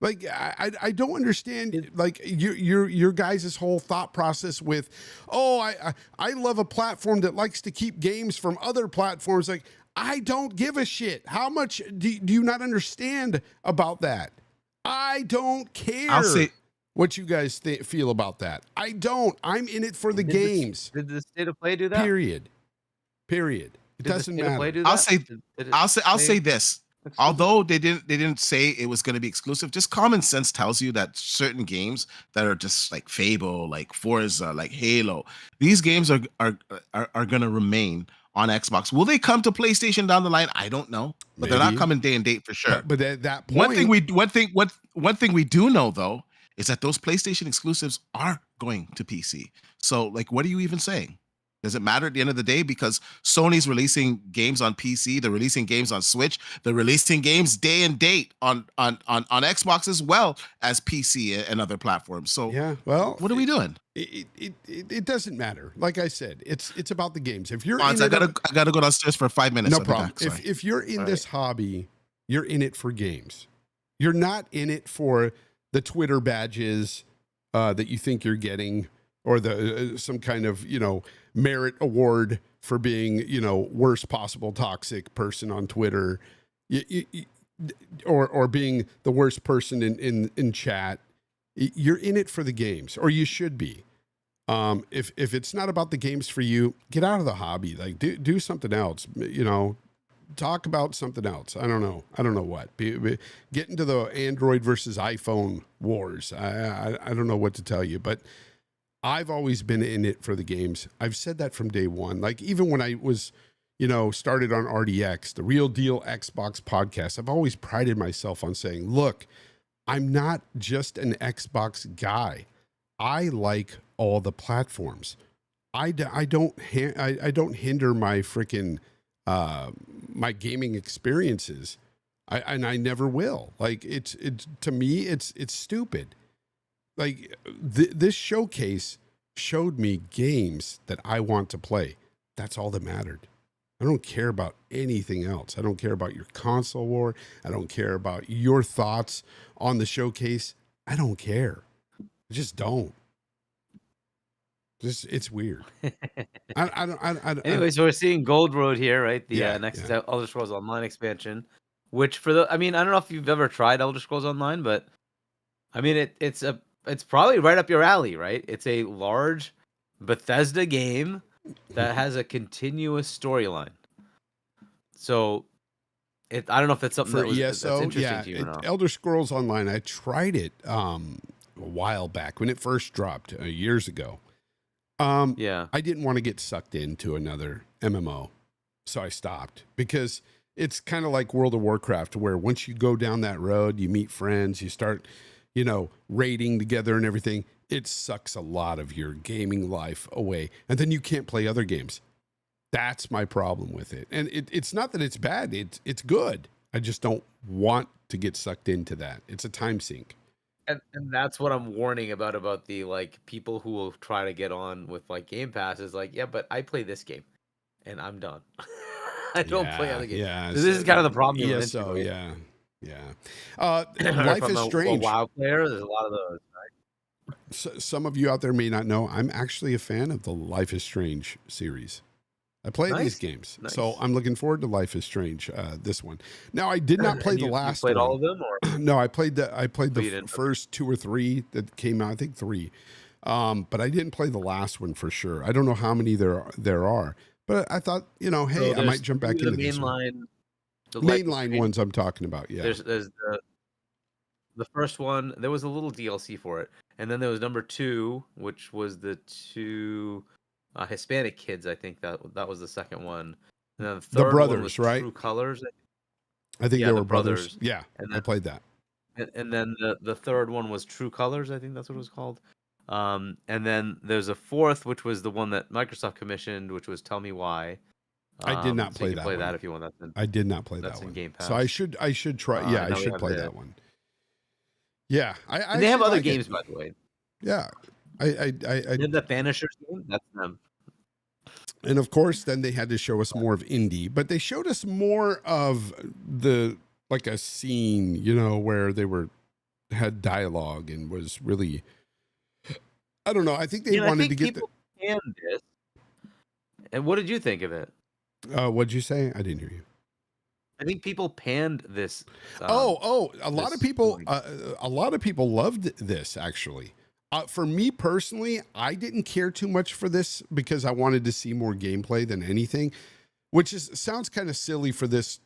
Like, I don't understand, like, your guys' whole thought process with, I love a platform that likes to keep games from other platforms. Like, I don't give a shit. How much do you not understand about that? I don't care. I'll say what you guys feel about that. I don't. I'm in it for the games. Did the State of Play do that? Period. It doesn't matter. I'll say this. Although they didn't say it was going to be exclusive, just common sense tells you that certain games that are just like Fable, like Forza, like Halo, these games are going to remain on Xbox. Will they come to PlayStation down the line? I don't know, but they're not coming day and date for sure. But at that point, one thing we do know though is that those PlayStation exclusives are going to PC. So, like, what are you even saying? Does it matter at the end of the day? Because Sony's releasing games on PC, they're releasing games on Switch, they're releasing games day and date on Xbox as well as PC and other platforms. So, yeah, well, what are we doing? It doesn't matter. Like I said, it's about the games. If you're I gotta go downstairs for 5 minutes. No problem. If you're in this hobby, you're in it for games. You're not in it for the Twitter badges that you think you're getting, or the some kind of, merit award for being, worst possible toxic person on Twitter, or being the worst person in chat. You're in it for the games, or you should be. If it's not about the games for you, get out of the hobby. Like, do something else. Talk about something else. I don't know what. Get into the Android versus iPhone wars. I don't know what to tell you, but I've always been in it for the games. I've said that from day one. Like, even when I was, started on RDX, the Real Deal Xbox podcast, I've always prided myself on saying, look, I'm not just an Xbox guy. I like all the platforms. I don't hinder my freaking my gaming experiences. I never will. Like, it's to me, it's stupid. Like, this showcase showed me games that I want to play. That's all that mattered. I don't care about anything else. I don't care about your console war. I don't care about your thoughts on the showcase. I don't care. I just don't. It's weird. Anyways, so we're seeing Gold Road here, right? The next Elder Scrolls Online expansion, which I don't know if you've ever tried Elder Scrolls Online, but I mean, it's probably right up your alley, right? It's a large Bethesda game that has a continuous storyline. So, I don't know if it's something that's interesting to you or not. Elder Scrolls Online, I tried it a while back when it first dropped years ago. I didn't want to get sucked into another MMO, so I stopped, because it's kind of like World of Warcraft, where once you go down that road, you meet friends, you start, raiding together and everything. It sucks a lot of your gaming life away, and then you can't play other games. That's my problem with it. And it's not that it's bad. It's good. I just don't want to get sucked into that. It's a time sink. And that's what I'm warning about the, like, people who will try to get on with, like, Game Pass is like, yeah, but I play this game and I'm done. I don't play other games. Yeah. So this is kind of the problem. Life is Strange. A WoW player, there's a lot of those. Right? So, some of you out there may not know, I'm actually a fan of the Life is Strange series. I play these games, so I'm looking forward to Life is Strange. This one. Now, I did not play the last. You played one. all of them, or no? I played the first 2 or 3 that came out. I think 3, but I didn't play the last one for sure. I don't know how many there are, but I thought, hey, I might jump back into this one. The mainline ones I'm talking about. Yeah, there's the first one. There was a little DLC for it, and then there was number 2, which was the 2. Hispanic kids, I think that was the second one. And then the brothers, one was right? True Colors. I think they were brothers. Yeah, and then, I played that. And then the third one was True Colors. I think that's what it was called. And then there's a fourth, which was the one that Microsoft commissioned, which was Tell Me Why. I did not So play you can that play one. that if you want. I did not play That's that in one. Game So Pass. I should try. Yeah, I Now we should have play it. that one. Yeah, I And they have actually other like it. games, by the way. Yeah, I They have the Banishers game. That's them. and of course, then they had to show us more of indie, but they showed us more of the like a scene, you know, where they had dialogue and was really. I don't know. I think they I wanted think to get the. people panned this. And what did you think of it? What'd you say? I didn't hear you. I think people panned this. A lot of this people, movie. a lot of people loved this actually. For me personally, I didn't care too much for this because I wanted to see more gameplay than anything, which sounds kind of silly for this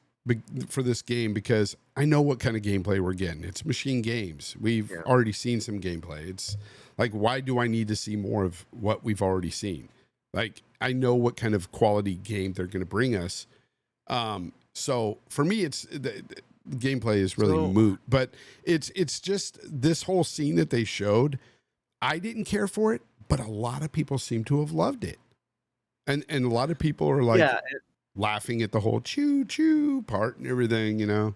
game because I know what kind of gameplay we're getting. It's Machine Games. We've already seen some gameplay. It's like, why do I need to see more of what we've already seen? Like, I know what kind of quality game they're going to bring us. So for me, it's the gameplay is really moot, but it's just this whole scene that they showed. I didn't care for it, but a lot of people seem to have loved it. And a lot of people are like laughing at the whole choo choo part and everything, you know.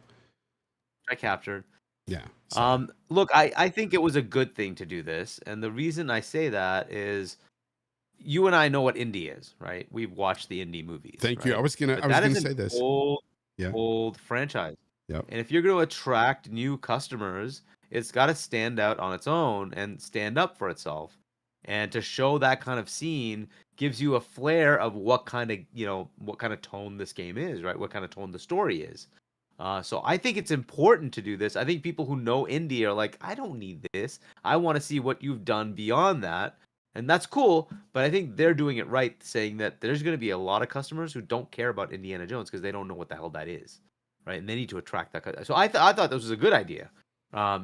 I captured. Yeah. So. Look, I think it was a good thing to do this. And the reason I say that is you and I know what indie is, right? We've watched the indie movies. Thank right? you. I was gonna say this. Old franchise. Yep. And if you're going to attract new customers, it's got to stand out on its own and stand up for itself. And to show that kind of scene gives you a flair of what kind of tone this game is, right? What kind of tone the story is. So I think it's important to do this. I think people who know indie are like, I don't need this. I want to see what you've done beyond that. And that's cool, but I think they're doing it right, saying that there's going to be a lot of customers who don't care about Indiana Jones because they don't know what the hell that is, right? And they need to attract that. So I thought this was a good idea.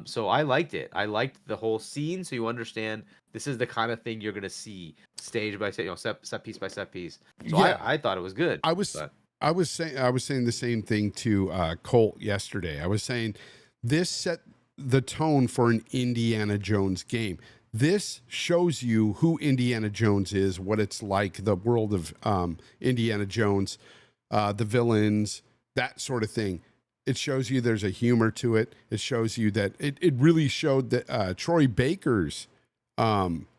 So I liked it. I liked the whole scene, so you understand this is the kind of thing you're going to see stage by stage, set piece by set piece. So I thought it was good. I was saying the same thing to Colt yesterday. I was saying this set the tone for an Indiana Jones game. This shows you who Indiana Jones is, what it's like, the world of Indiana Jones, the villains, that sort of thing. It shows you there's a humor to it. It shows you that it really showed that Troy Baker's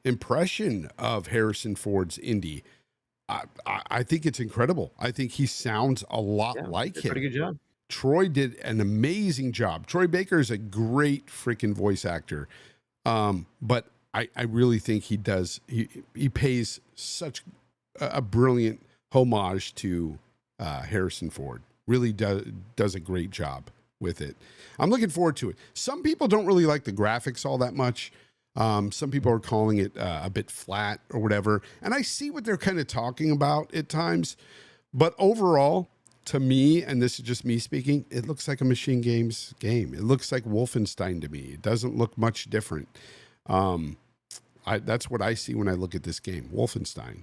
impression of Harrison Ford's Indy. I think it's incredible. I think he sounds a lot like him. Pretty good job. Troy did an amazing job. Troy Baker is a great freaking voice actor. But I really think he does. He pays such a brilliant homage to Harrison Ford. Really does a great job with it. I'm looking forward to it. Some people don't really like the graphics all that much. Some people are calling it a bit flat or whatever. And I see what they're kind of talking about at times. But overall, to me, and this is just me speaking, it looks like a Machine Games game. It looks like Wolfenstein to me. It doesn't look much different. That's what I see when I look at this game, Wolfenstein,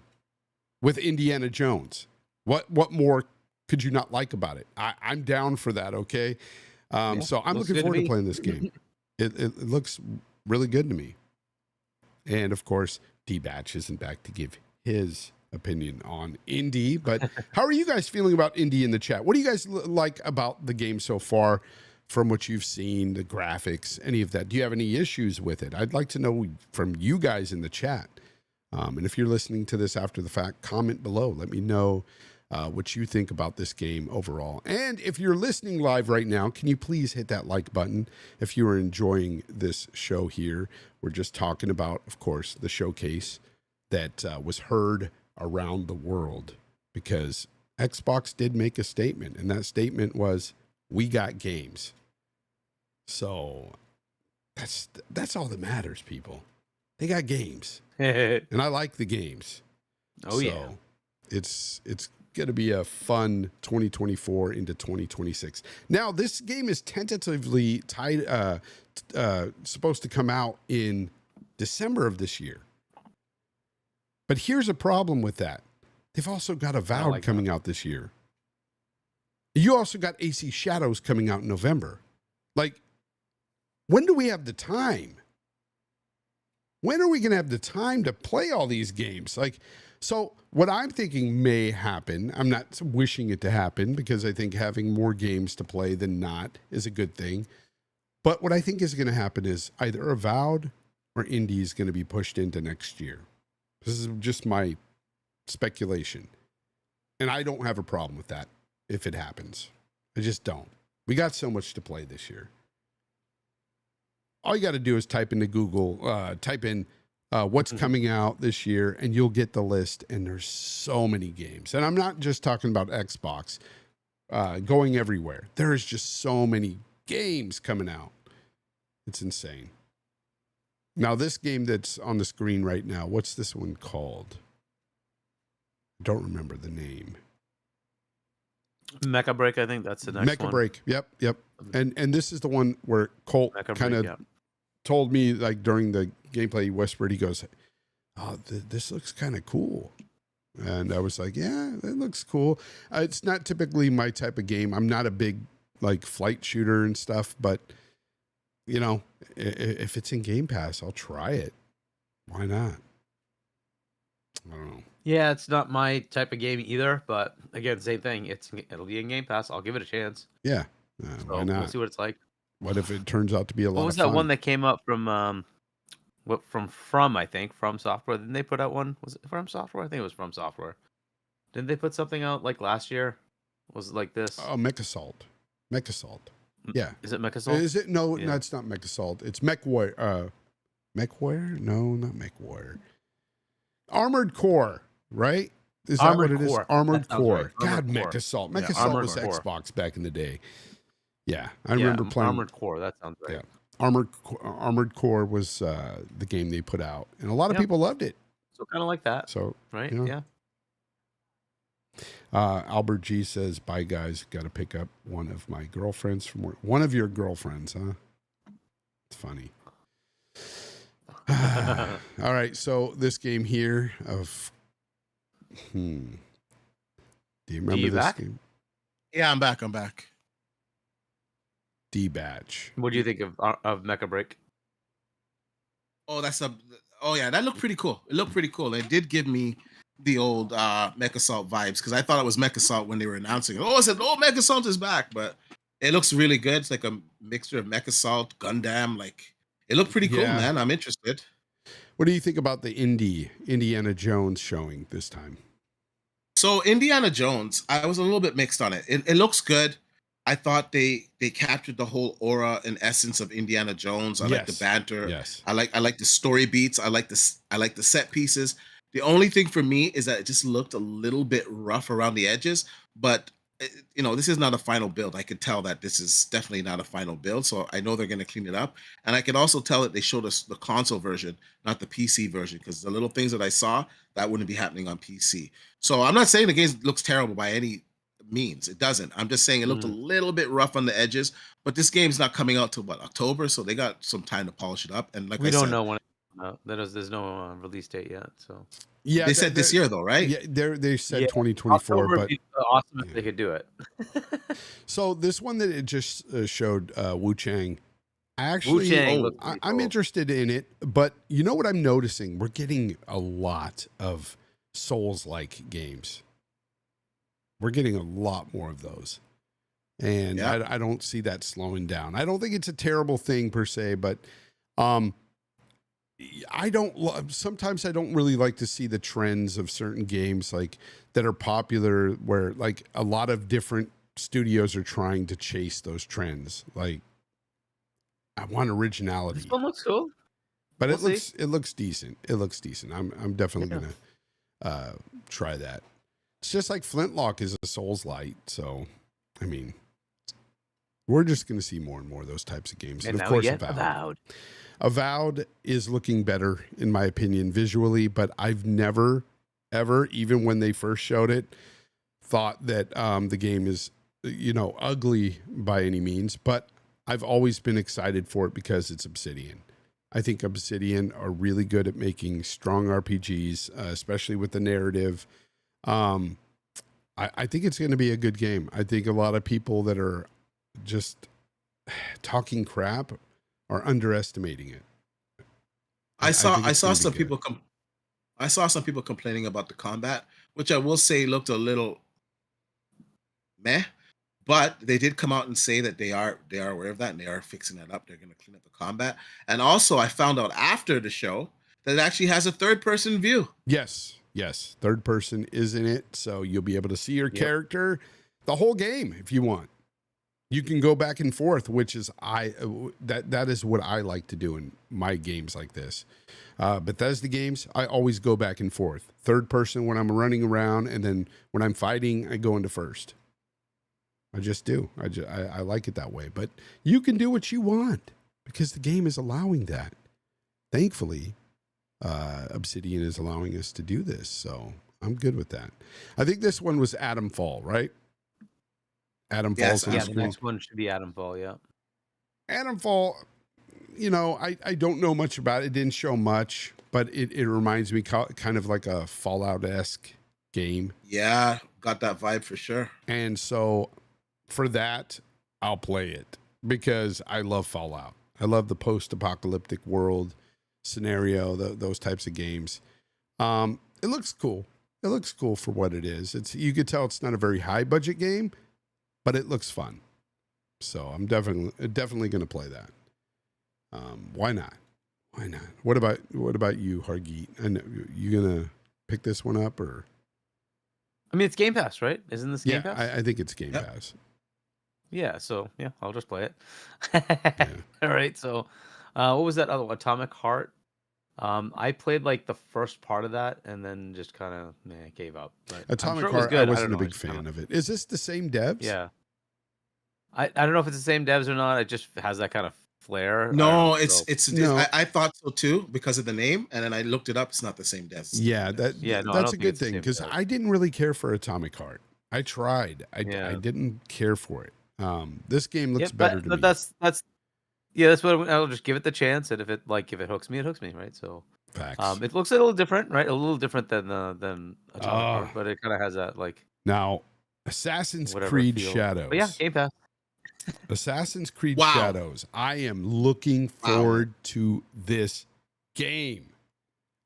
with Indiana Jones. What more could you not like about it? I'm down for that. Okay, so I'm looking forward to playing this game. It looks really good to me, and of course, Dee Batch isn't back to give his opinion on Indy. But how are you guys feeling about Indy in the chat? What do you guys like about the game so far? From what you've seen, the graphics, any of that. Do you have any issues with it? I'd like to know from you guys in the chat. And if you're listening to this after the fact, comment below. Let me know what you think about this game overall. And if you're listening live right now, can you please hit that like button if you are enjoying this show here? We're just talking about, of course, the showcase that was heard around the world because Xbox did make a statement, and that statement was, we got games. So that's all that matters, people. They got games. And I like the games. Oh, so yeah. It's going to be a fun 2024 into 2026. Now, this game is tentatively supposed to come out in December of this year. But here's a problem with that. They've also got Avowed coming out this year. You also got AC Shadows coming out in November. Like, when do we have the time? when are we going to have the time to play all these games? Like, so what I'm thinking may happen, I'm not wishing it to happen because I think having more games to play than not is a good thing. But what I think is going to happen is either Avowed or Indie is going to be pushed into next year. This is just my speculation. And I don't have a problem with that if it happens. I just don't. We got so much to play this year. All you got to do is type into Google, type in what's coming out this year, and you'll get the list. And there's so many games. And I'm not just talking about Xbox going everywhere. There is just so many games coming out. It's insane. Now, this game that's on the screen right now, what's this one called? I don't remember the name. Mecha Break, I think that's the next one. Mecha Break, yep. And this is the one where Colt kind of told me, like, during the gameplay, he whispered, he goes, oh, this looks kind of cool. And I was like, yeah, it looks cool. It's not typically my type of game. I'm not a big, like, flight shooter and stuff, but, you know, if it's in Game Pass, I'll try it. Why not? I don't know. Yeah, it's not my type of game either, but again, same thing. It'll be in Game Pass. I'll give it a chance. Yeah, why not? We'll see what it's like. What if it turns out to be a lot of fun? What was that one that came up from I think, From Software? Didn't they put out one? Was it From Software? I think it was From Software. Didn't they put something out like last year? Was it like this? Oh, Mech Assault. Yeah. Is it Mech Assault? Is it? No, no, it's not Mech Assault. It's Mech Warrior. Mech Warrior? No, not Mech Warrior. Armored Core, right? Is that what it is? Armored Core. Right. God, Mech Assault. Mech Assault was Xbox back in the day. Yeah, I remember playing Armored Core. That sounds right. Yeah, Armored Core was the game they put out, and a lot of people loved it. So kind of like that. So right, you know. Yeah. Albert G says, "Bye guys, got to pick up one of my girlfriends from work." One of your girlfriends, huh? It's funny. All right, so this game here of do you remember this game? Yeah, I'm back. Dee Batch. What do you think of Mecha Break? Oh, yeah, that looked pretty cool. It looked pretty cool. It did give me the old Mech Assault vibes because I thought it was Mech Assault when they were announcing it. Oh, I said, Mech Assault is back, but it looks really good. It's like a mixture of Mech Assault, Gundam. Like, it looked pretty cool, man. I'm interested. What do you think about the Indiana Jones showing this time? So Indiana Jones, I was a little bit mixed on it. It looks good. I thought they captured the whole aura and essence of Indiana Jones. I like the banter. Yes. I like the story beats. I like the set pieces. The only thing for me is that it just looked a little bit rough around the edges, but this is not a final build. I could tell that this is definitely not a final build, so I know they're going to clean it up. And I could also tell that they showed us the console version, not the PC version, because the little things that I saw, that wouldn't be happening on PC. So I'm not saying the game looks terrible by any means. It doesn't. I'm just saying it looked a little bit rough on the edges, but this game's not coming out till October, so they got some time to polish it up. And like we don't know when it's out. There's no release date yet. So yeah, they said this year though, right? Yeah, they said 2024, but awesome if they could do it. So this one that it just showed, Wu Chang. Actually, I'm interested in it, but you know what I'm noticing? We're getting a lot of Souls-like games. We're getting a lot more of those. And I don't see that slowing down. I don't think it's a terrible thing per se, but sometimes I don't really like to see the trends of certain games like that are popular where like a lot of different studios are trying to chase those trends. Like I want originality. This one looks cool. But it looks decent. It looks decent. I'm definitely gonna try that. It's just like Flintlock is a Souls-light, so I mean, we're just going to see more and more of those types of games. And of course, Avowed is looking better, in my opinion, visually, but I've never, ever, even when they first showed it, thought that the game is, ugly by any means, but I've always been excited for it because it's Obsidian. I think Obsidian are really good at making strong RPGs, especially with the narrative. I think it's going to be a good game. I think a lot of people that are just talking crap are underestimating it. I saw think I it's saw going to be some good. people I saw some people complaining about the combat, which I will say looked a little meh. But they did come out and say that they are aware of that and they are fixing that up. They're going to clean up the combat. And also, I found out after the show that it actually has a third person view. Yes, yes. Third person is in it, so you'll be able to see your Yep. character the whole game if you want. You can go back and forth, which is that is what I like to do in my games like this. Bethesda games, I always go back and forth. Third person when I'm running around, and then when I'm fighting, I go into first. I just do. I like it that way. But you can do what you want because the game is allowing that. Thankfully, Obsidian is allowing us to do this, so I'm good with that. I think this one was Atom Fall, right? Atom Yes, Falls on Yeah, the the screen. next one should be Adamfall. Yeah. Atom Fall, I don't know much about it. It didn't show much, but it reminds me kind of like a Fallout-esque game. Yeah, got that vibe for sure. And so for that, I'll play it because I love Fallout. I love the post-apocalyptic world scenario, those types of games. It looks cool. It looks cool for what it is. You could tell it's not a very high budget game, but it looks fun. So I'm definitely going to play that. Why not? Why not? What about you, Hargeet? And you gonna pick this one up or? I mean, it's Game Pass, right? Isn't this Game Pass? I think it's Game Yep. Pass. Yeah, so yeah, I'll just play it. Yeah. All right, so what was that other one? Atomic Heart. I played like the first part of that and then just kind of gave up. But I'm Atomic sure it was Heart, good. I don't wasn't a know, big it's fan kinda- of it. Is this the same devs? Yeah, I don't know if it's the same devs or not. It just has that kind of flair. I don't No, know, it's so- it's. No. I thought so too because of the name, and then I looked it up. It's not the same desk. Yeah, Yeah, no, I that's don't a think good it's the thing same because devs. I didn't really care for Atomic Heart. I tried. I Yeah. didn't care for it. This game looks Yeah, better to but me. that's what I'll just give it the chance, and if it hooks me, it hooks me, right? So Facts. it looks a little different, right? A little different than Atomic Ah. Heart, but it kind of has that like Now, Assassin's whatever Creed feel. Shadows. But yeah, Game Pass. Assassin's Creed Wow. Shadows. I am looking Wow. forward to this game.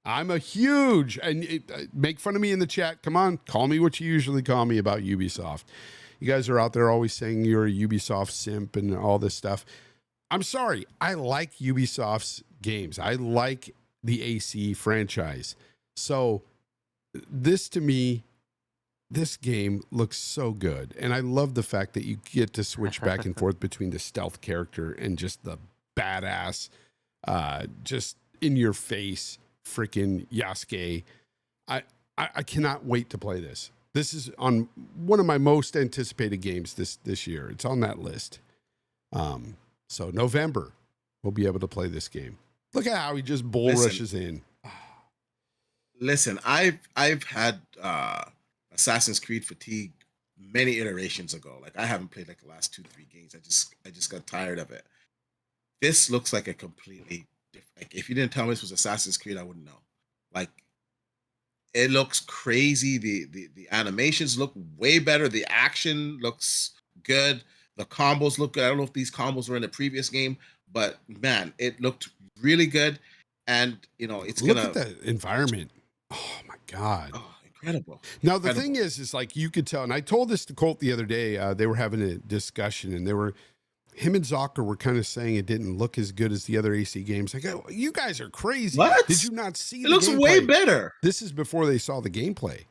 I'm a huge, and make fun of me in the chat. Come on, call me what you usually call me about Ubisoft. You guys are out there always saying you're a Ubisoft simp and all this stuff. I'm sorry. I like Ubisoft's games. I like the AC franchise. So this to me, this game looks so good. And I love the fact that you get to switch back and forth between the stealth character and just the badass, just in your face, freaking Yasuke. I cannot wait to play this. This is on one of my most anticipated games this year. It's on that list. So November, we'll be able to play this game. Look at how he just bull Listen. rushes in. Listen, I've had Assassin's Creed fatigue many iterations ago. Like I haven't played like the last 2-3 games. I just got tired of it. This looks like a completely different. Like if you didn't tell me this was Assassin's Creed, I wouldn't know. Like it looks crazy. The animations look way better. The action looks good. The combos look good. I don't know if these combos were in the previous game, but man, it looked really good. And it's Look gonna at that environment. Oh my God. incredible. Now, the Incredible. thing is like you could tell, and I told this to Colt the other day, they were having a discussion and him and Zocker were kind of saying it didn't look as good as the other AC games. Like, oh, you guys are crazy. What? Did you not see It looks gameplay? way better. This is before they saw the gameplay.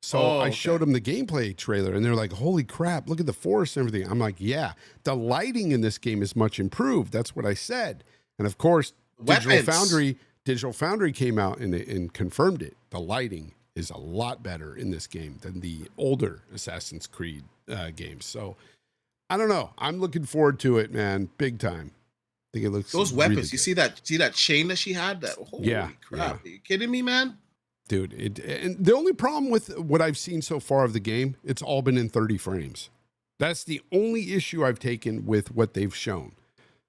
So I showed them the gameplay trailer and they're like, holy crap, look at the forest and everything. I'm like, yeah, the lighting in this game is much improved. That's what I said. And of course, Digital Foundry came out and confirmed it. The lighting is a lot better in this game than the older Assassin's Creed games. So I don't know. I'm looking forward to it, man. Big time. I think it looks Those really weapons. You good. see that chain that she had? That holy Yeah, crap. yeah. Are you kidding me, man? Dude, and the only problem with what I've seen so far of the game, it's all been in 30 frames. That's the only issue I've taken with what they've shown.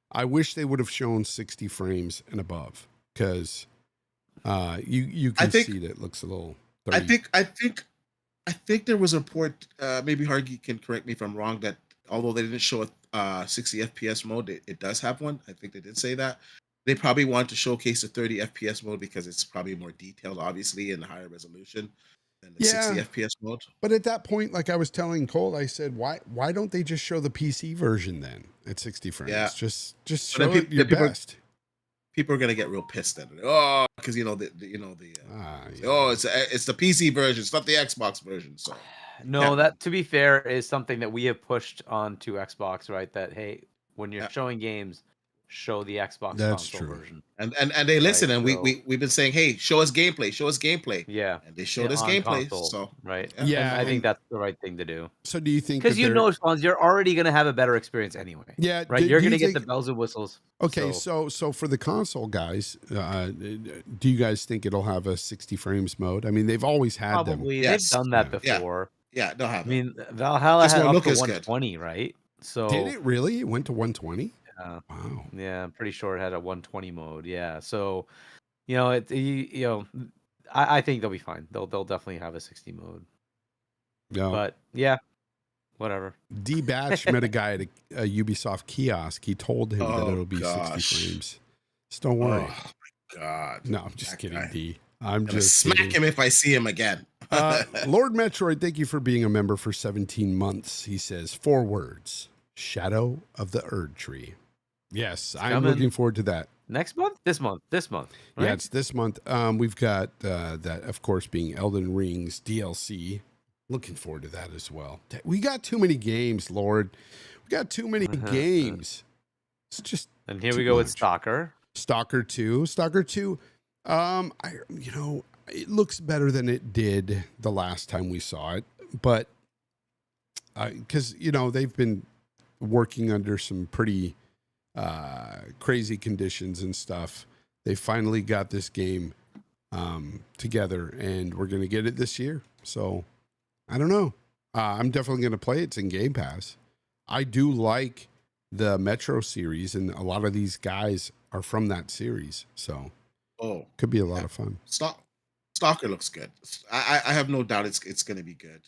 I wish they would have shown 60 frames and above because you can see that it looks a little 30. I think there was a report, maybe Hargeet can correct me if I'm wrong, that although they didn't show a 60 FPS mode, it does have one. I think they did say that. They probably want to showcase the 30 FPS mode because it's probably more detailed, obviously, and higher resolution than the 60 Yeah. FPS mode. But at that point, like I was telling Cole, I said, why don't they just show the PC version then at 60 frames? Yeah. Just But show then it your people, best. people are gonna get real pissed at it. Oh, because Yeah. oh, it's the PC version. It's not the Xbox version. So No, yeah, that to be fair is something that we have pushed onto Xbox, right? That hey, when you're yeah. showing games, show the Xbox That's console true. version, And they listen, right? and So we've been saying, hey, show us gameplay, yeah, and they showed us on gameplay. console, So right? yeah, And Yeah. I think And that's the right thing to do so do you think because that you they're, know, Spawns, you're already gonna have a better experience anyway, yeah, right? You're do you gonna get the think, bells and whistles. okay, So so for the console guys, do you guys think it'll have a 60 frames mode? I mean, they've always had them. probably they've yes, done that Yeah. before. yeah, they'll I have it. mean, Valhalla Just had won't up look to as good. 120, right? Did So it really? It went to 120? yeah, Wow. yeah, I'm pretty sure it had a 120 mode. Yeah, so you know, I think they'll be fine. They'll definitely have a 60 mode. No. But yeah, whatever. Dee Batch met a guy at a Ubisoft kiosk. He told him that Oh it'll be 60 gosh. frames. Just don't worry. Oh my god. No, I'm just That kidding, guy. D. I'm I'm gonna just smack kidding. him if I see him again. Lord Metroid, thank you for being a member for 17 months. He says 4 words: Shadow of the Erd Tree. Yes, I'm coming. looking forward to that. Next month? This month. Right? Yeah, it's this month. We've got that, of course, being Elden Ring's DLC. Looking forward to that as well. We got too many games, Lord. We got too many games. It's just And here too we go with much. Stalker. Stalker 2. Stalker 2. It looks better than it did the last time we saw it, but because they've been working under some pretty crazy conditions and stuff. They finally got this game together, and we're gonna get it this year. So I don't know. I'm definitely gonna play it. It's in Game Pass. I do like the Metro series, and a lot of these guys are from that series, so Oh, could be a lot of fun. Stalker looks good. I have no doubt it's going to be good.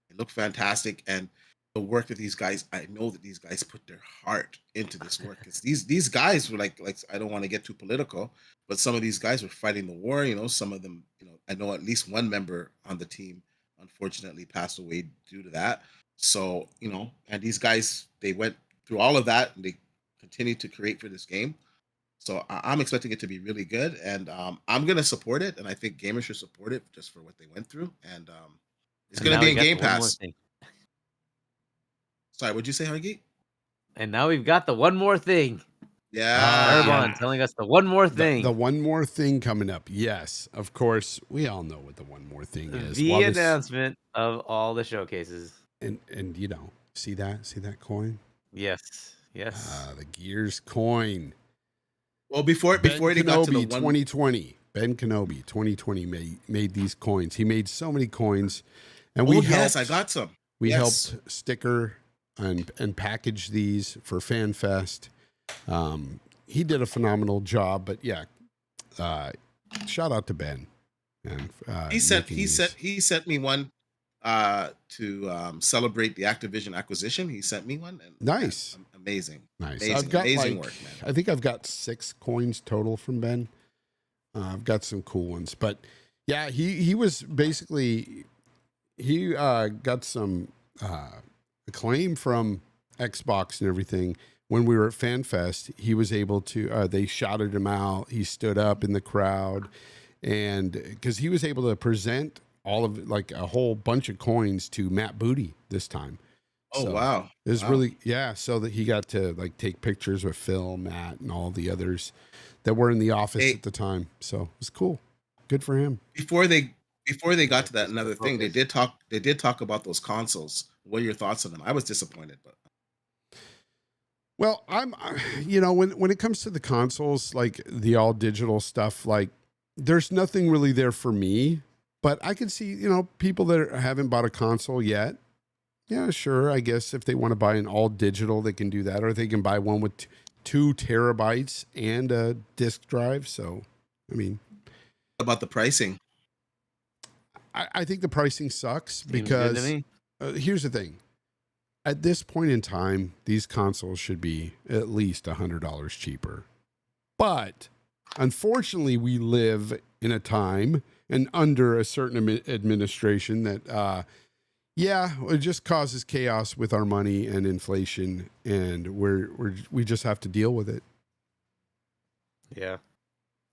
It looked fantastic, and the work that these guys, I know that these guys put their heart into this work. Because these guys were like I don't want to get too political, but some of these guys were fighting the war. Some of them, I know at least one member on the team unfortunately passed away due to that. So and these guys, they went through all of that, and they continued to create for this game. So I'm expecting it to be really good, and I'm gonna support it, and I think gamers should support it just for what they went through. And it's And gonna now be we in got Game the one more Pass. thing. Sorry, what'd you say, Hargeet? And now we've got the one more thing. Yeah. Arbon telling us the one more thing. The one more thing coming up. Yes, of course. We all know what the one more thing is. The While this- announcement of all the showcases. and see that coin? Yes. The Gears coin. Well, before Ben they got to the Kenobi one, 2020. Ben Kenobi 2020 made these coins. He made so many coins, and oh yes, I got some. we Yes. helped sticker and package these for FanFest. He did a phenomenal job, but yeah, shout out to Ben. And He sent making these. he sent me one to celebrate the Activision acquisition. He sent me one, and Nice. amazing, Nice. amazing, I've got amazing work, man. I think I've got 6 coins total from Ben. I've got some cool ones, but yeah, he was basically he got some acclaim from Xbox and everything. When we were at FanFest, he was able to. They shouted him out. He stood up in the crowd, and because he was able to present all of it, like a whole bunch of coins to Matt Booty this time. Oh So, wow, it was Wow. really, so that he got to like take pictures with Phil, Matt, and all the others that were in the office Hey. at the time. So it was cool. Good for him. Before they got to that, another thing, they did talk about those consoles. What are your thoughts on them? I was disappointed, but Well, when it comes to the consoles, like the all digital stuff, like there's nothing really there for me, but I can see, people that haven't bought a console yet. Yeah, sure. I guess if they want to buy an all digital, they can do that, or they can buy one with 2 terabytes and a disk drive. So, I mean, about the pricing, I think the pricing sucks Seems good to because me. here's the thing. At this point in time, these consoles should be at least $100 cheaper. But unfortunately, we live in a time and under a certain administration that, it just causes chaos with our money and inflation, and we just have to deal with it. Yeah.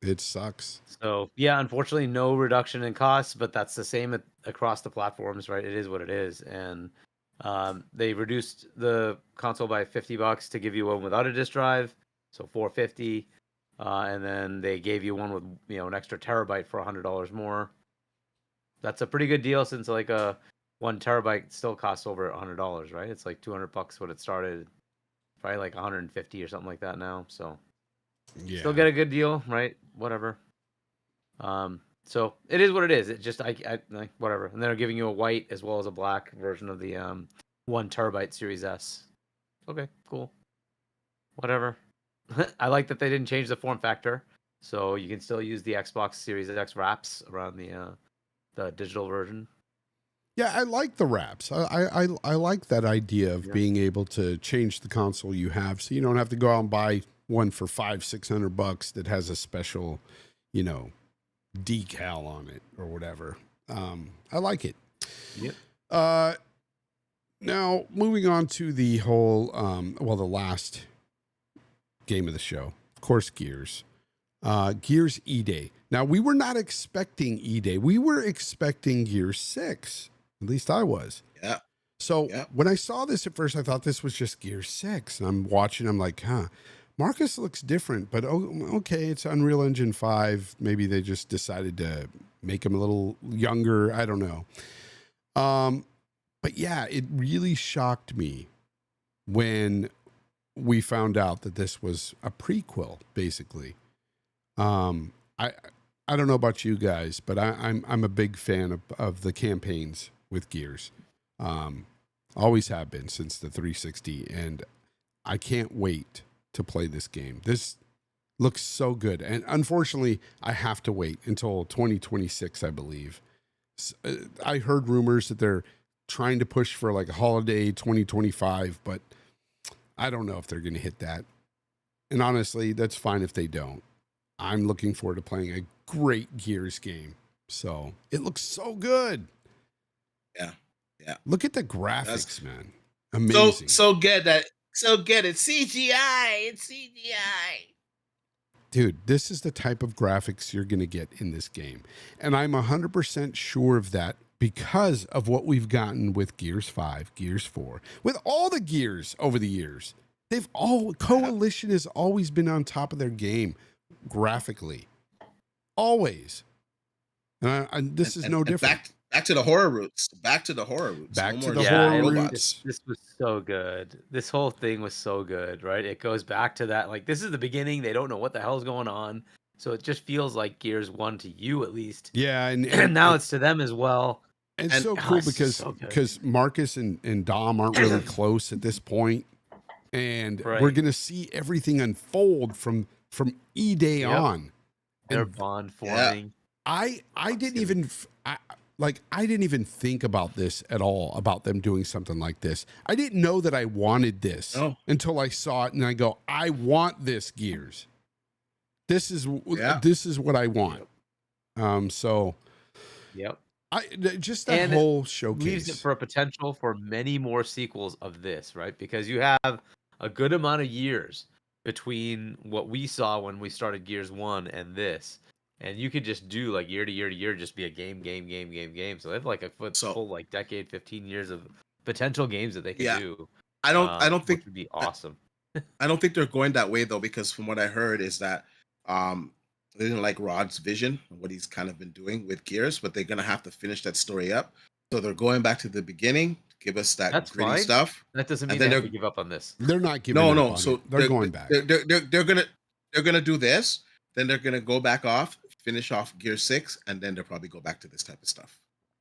It sucks. So yeah, unfortunately, no reduction in costs, but that's the same across the platforms, right? It is what it is, and they reduced the console by $50 to give you one without a disk drive, so $450, and then they gave you one with an extra terabyte for $100 more. That's a pretty good deal since like a 1 terabyte still costs over $100, right? It's like $200 when it started, probably like 150 or something like that now. So Yeah. still get a good deal, right? Whatever. So it is what it is. It just I like whatever. And they're giving you a white as well as a black version of the 1 terabyte Series S. Okay, cool. Whatever. I like that they didn't change the form factor, so you can still use the Xbox Series X wraps around the digital version. Yeah, I like the wraps. I like that idea of Yeah. being able to change the console you have, so you don't have to go out and buy one for $500-600 that has a special, decal on it or whatever. I like it. Yep. Now moving on to the whole, the last game of the show, of course, Gears. Gears E-Day. Now, we were not expecting E-Day. We were expecting Gears 6. At least I was. Yeah. So when I saw this at first, I thought this was just Gears 6. And I'm watching, I'm like, Marcus looks different, but okay, it's Unreal Engine 5. Maybe they just decided to make him a little younger. I don't know. But yeah, it really shocked me when we found out that this was a prequel, basically. I don't know about you guys, but I'm a big fan of the campaigns with Gears. Always have been since the 360, and I can't wait to play this game. This looks so good, and unfortunately, I have to wait until 2026, I believe. I heard rumors that they're trying to push for like a holiday 2025, but I don't know if they're going to hit that. And honestly, that's fine if they don't. I'm looking forward to playing a great Gears game. So it looks so good. Yeah. Look at the graphics, man. Amazing. So get that. So get it. CGI. It's CGI. Dude, this is the type of graphics you're going to get in this game. And I'm 100% sure of that because of what we've gotten with Gears 5, Gears 4, with all the Gears over the years. Coalition has always been on top of their game graphically. Always. And this is no different. Back to the horror roots. Back to the horror roots. Back to the horror roots. This was so good. This whole thing was so good, right? It goes back to that. Like, this is the beginning. They don't know what the hell's going on. So it just feels like Gears 1 to you, at least. Yeah. And now it's to them as well. And so cool because Marcus and Dom aren't really close at this point. And we're going to see everything unfold from E-Day on. Their bond forming. I didn't even think about this at all, about them doing something like this. I didn't know that I wanted this until I saw it, and I go, I want this Gears. This is what I want. Just that whole showcase leaves it for a potential for many more sequels of this, right? Because you have a good amount of years between what we saw when we started Gears 1 and this. And you could just do like year to year to year, just be a game. So they have like a full like decade, 15 years of potential games that they could do. I don't think would be awesome. I don't think they're going that way though, because from what I heard is that they didn't like Rod's vision and what he's kind of been doing with Gears, but they're gonna have to finish that story up. So they're going back to the beginning, give us that gritty stuff. That doesn't mean they have to give up on this. They're not giving up on so it. They're going back. They're gonna do this. Then they're gonna go back off, finish off Gear 6, and then they'll probably go back to this type of stuff.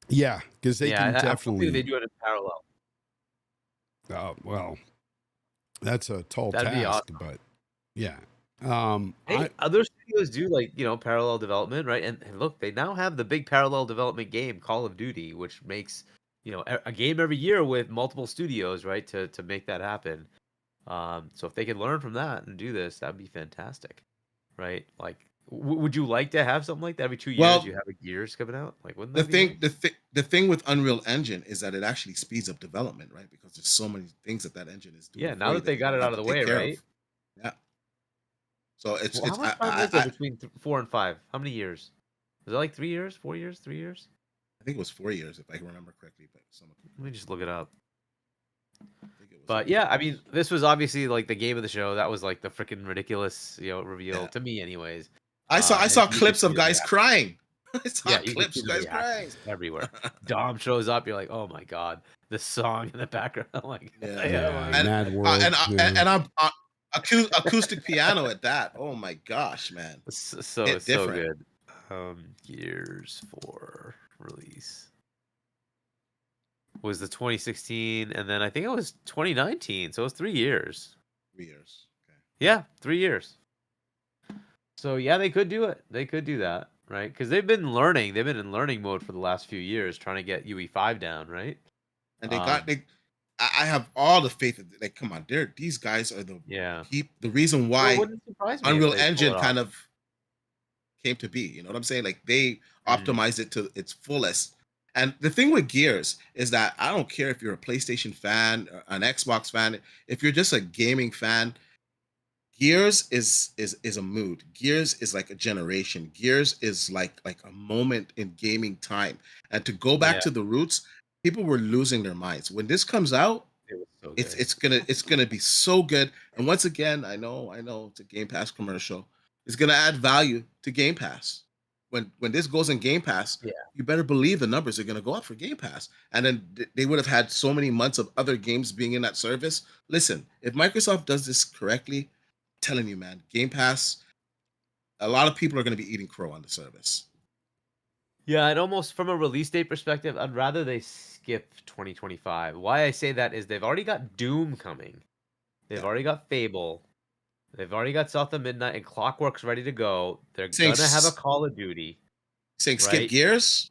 Yeah, because they can definitely. They do it in parallel. Oh well, that's a tall That'd task, be awesome. but yeah. Other studios do like parallel development, right? And look, they now have the big parallel development game, Call of Duty, which makes a game every year with multiple studios, right? To make that happen. So if they could learn from that and do this, that'd be fantastic. right? Like, would you like to have something like that every 2 years? Well, You have a Gears coming out, like, wouldn't the that be nice? thing the thing with Unreal Engine is that it actually speeds up development, right? Because there's so many things that engine is doing Yeah, for now you that that they you got don't it have out to of the take way, care of. right? Yeah. So Well, how much time is there between 4 and 5? How many years? Is it like 3 years, 4 years, 3 years? I think it was 4 years if I can remember correctly, but someone can Let me correct just me. look it up. I think it was But four yeah, I mean, years. this was obviously like the game of the show. That was like the freaking ridiculous, reveal Yeah. to me, anyways. I And saw you could clips see of the guys reaction. crying. I saw Yeah, you could clips see of the guys crying. reactions everywhere. Dom shows up, you're like, oh my god, the song in the background. I'm like, Yeah. yeah, oh Yeah, my And Mad god, World. Yeah. and I'm acoustic piano at that. Oh my gosh, man. Hit so different. good. Gears 4 release was the 2016, and then I think it was 2019. So it was 3 years. 3 years. Okay. Yeah, 3 years. So yeah, they could do it. They could do that, right? Because they've been learning. They've been in learning mode for the last few years, trying to get UE5 down, right? And Um, I have all the faith that like come on, these guys are yeah. the reason So it why wouldn't surprise me if Unreal they pull Engine it off. kind of came to be. You know what I'm saying? Like they Mm, optimized it to its fullest. And the thing with Gears is that I don't care if you're a PlayStation fan, or an Xbox fan, if you're just a gaming fan, Gears is a mood. Gears is like a generation. Gears is like a moment in gaming time. And to go back yeah, to the roots, people were losing their minds. When this comes out, it was so it's good. it's gonna be so good. And once again, I know it's a Game Pass commercial. It's gonna add value to Game Pass. When this goes in Game Pass, Yeah. you better believe the numbers are gonna go up for Game Pass. And then they would have had so many months of other games being in that service. Listen, if Microsoft does this correctly, I'm telling you, man, Game Pass, a lot of people are gonna be eating crow on the service. Yeah, and almost from a release date perspective, I'd rather they skip 2025. Why I say that is they've already got Doom coming. They've Yeah. already got Fable. They've already got South of Midnight and Clockwork's ready to go. They're Saying gonna have a Call of Duty, saying skip right? gears.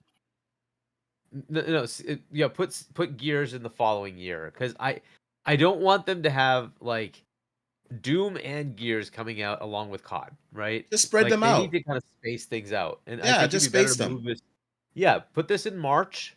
No, no, yeah, put Gears in the following year because I don't want them to have like Doom and Gears coming out along with COD, right? Just spread Like them they need out. to kind of space things out, and I Yeah, think it'd just be better space to them. move this. Yeah, put this in March,